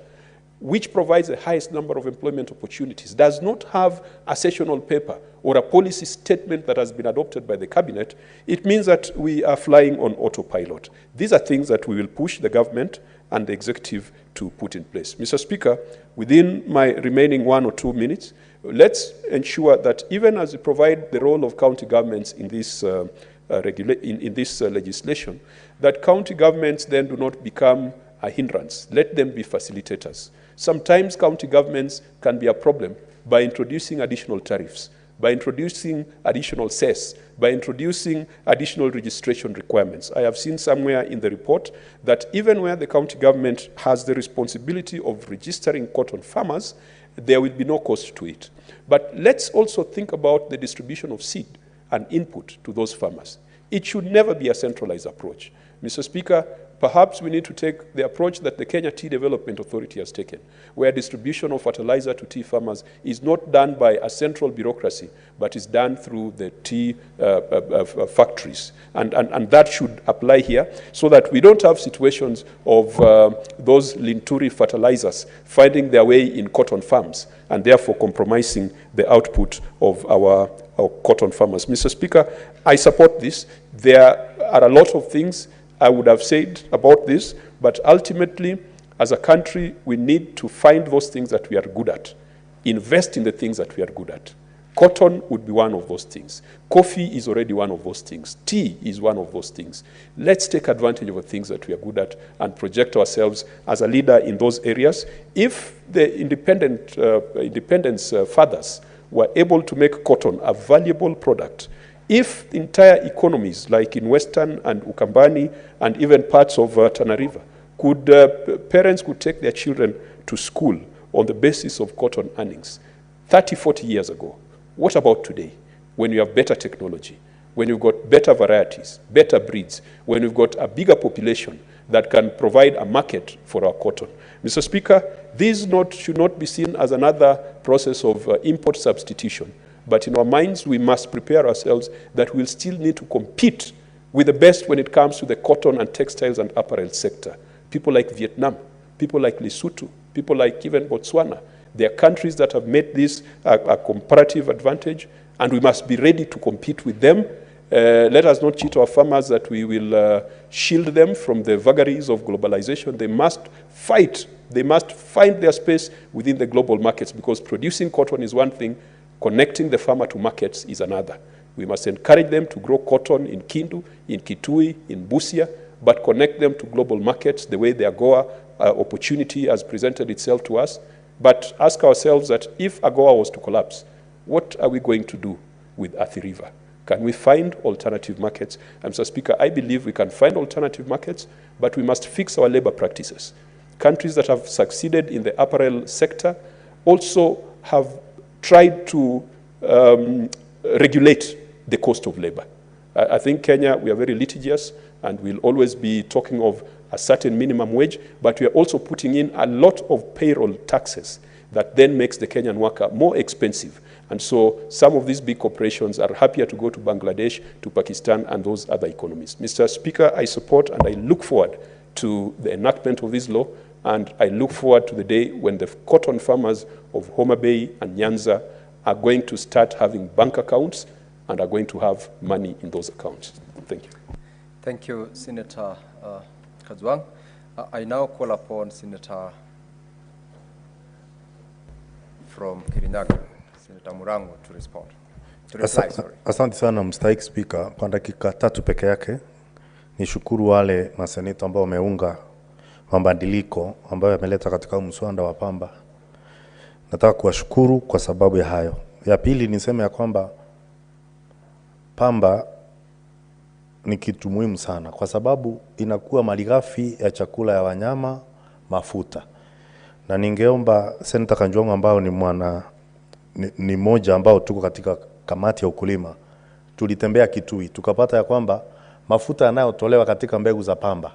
Speaker 16: which provides the highest number of employment opportunities, does not have a sessional paper or a policy statement that has been adopted by the cabinet, it means that we are flying on autopilot. These are things that we will push the government and the executive to put in place. Mr. Speaker, within my remaining 1 or 2 minutes, let's ensure that even as we provide the role of county governments in this legislation, that county governments then do not become a hindrance. Let them be facilitators. Sometimes county governments can be a problem by introducing additional tariffs, by introducing additional cess, by introducing additional registration requirements. I have seen somewhere in the report that even where the county government has the responsibility of registering cotton farmers, there will be no cost to it. But let's also think about the distribution of seed and input to those farmers. It should never be a centralized approach. Mr. Speaker, perhaps we need to take the approach that the Kenya Tea Development Authority has taken, where distribution of fertilizer to tea farmers is not done by a central bureaucracy, but is done through the tea factories. And that should apply here, so that we don't have situations of those Linturi fertilizers finding their way in cotton farms, and therefore compromising the output of our cotton farmers. Mr. Speaker, I support this. There are a lot of things I would have said about this, but ultimately, as a country, we need to find those things that we are good at, invest in the things that we are good at. Cotton would be one of those things. Coffee is already one of those things. Tea is one of those things. Let's take advantage of the things that we are good at and project ourselves as a leader in those areas. If the independence fathers were able to make cotton a valuable product, if entire economies, like in Western and Ukambani and even parts of Tana River, parents could take their children to school on the basis of cotton earnings 30, 40 years ago. What about today, when you have better technology, when you've got better varieties, better breeds, when you've got a bigger population that can provide a market for our cotton? Mr. Speaker, this should not be seen as another process of import substitution. But in our minds, we must prepare ourselves that we'll still need to compete with the best when it comes to the cotton and textiles and apparel sector. people like Vietnam, people like Lesotho, people like even Botswana. There are countries that have made this a comparative advantage, and we must be ready to compete with them. Let us not cheat our farmers that we will shield them from the vagaries of globalization. They must fight. They must find their space within the global markets, because producing cotton is one thing, connecting the farmer to markets is another. We must encourage them to grow cotton in Kindu, in Kitui, in Busia, but connect them to global markets the way the AGOA opportunity has presented itself to us. But ask ourselves that if AGOA was to collapse, what are we going to do with Athi River? Can we find alternative markets? And Mr. Speaker, I believe we can find alternative markets, but we must fix our labor practices. Countries that have succeeded in the apparel sector also have tried to regulate the cost of labor. I think Kenya, we are very litigious, and we'll always be talking of a certain minimum wage, but we are also putting in a lot of payroll taxes that then makes the Kenyan worker more expensive. And so some of these big corporations are happier to go to Bangladesh, to Pakistan, and those other economies. Mr. Speaker, I support and I look forward to the enactment of this law, and I look forward to the day when the cotton farmers of Homa Bay and Nyanza are going to start having bank accounts and are going to have money in those accounts. Thank you.
Speaker 17: Thank you, Senator Kajwang. I now call upon Senator from Kirinyaga, Senator Murango, to respond. To reply, sorry.
Speaker 22: Asante sana mstahiki Speaker, kwa dakika 3 peke yake nishukuru wale maseneta ambao wameunga mabadiliko ambayo yameleta katika mswada wa pamba. Nataka kuwashukuru kwa sababu ya hayo. Ya pili niseme ya kwamba pamba ni kitu muhimu sana kwa sababu inakuwa malighafi ya chakula ya wanyama, mafuta. Na ningeomba Senator Kanjwang ambao ni mmoja ambao tuko katika kamati ya ukulima, tulitembea Kitui tukapata ya kwamba mafuta yanayotolewa katika mbegu za pamba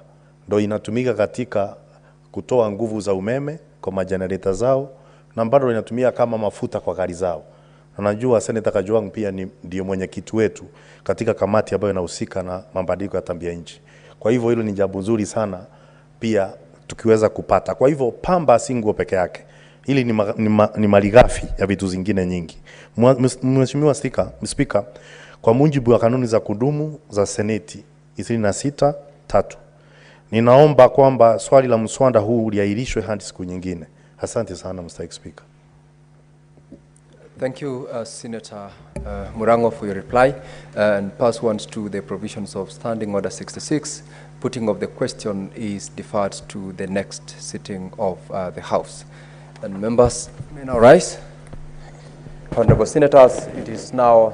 Speaker 22: ndio inatumika katika kutoa nguvu za umeme kwa majenereta zao, na bado inatumia kama mafuta kwa gari zao. Na najua Senator Kajwang pia ndio mwenyekiti wetu katika kamati ambayo inahusika na mabadiliko ya tabia nchi. Kwa hivyo hilo ni jambo nzuri sana pia tukiweza kupata. Kwa hivyo pamba si nguo peke yake. Hili ni malighafi ya vitu zingine nyingi. Mheshimiwa Speaker, kwa mujibu wa kanuni za kudumu za Seneti 26(3), ninaomba kwamba swali la mswada huu liahirishwe hadi siku nyingine. Asante sana Mr. Speaker.
Speaker 17: Thank you, Senator Murango, for your reply. And pursuant to the provisions of Standing Order 66, putting of the question is deferred to the next sitting of the House. And members may now rise. Honorable Senators, it is now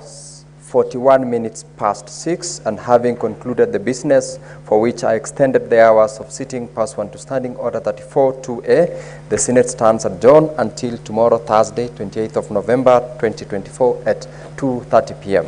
Speaker 17: 41 minutes past 6, and having concluded the business for which I extended the hours of sitting pursuant to Standing Order 34(2)(a), the Senate stands adjourned until tomorrow, Thursday, 28th of November, 2024 at 2:30 p.m.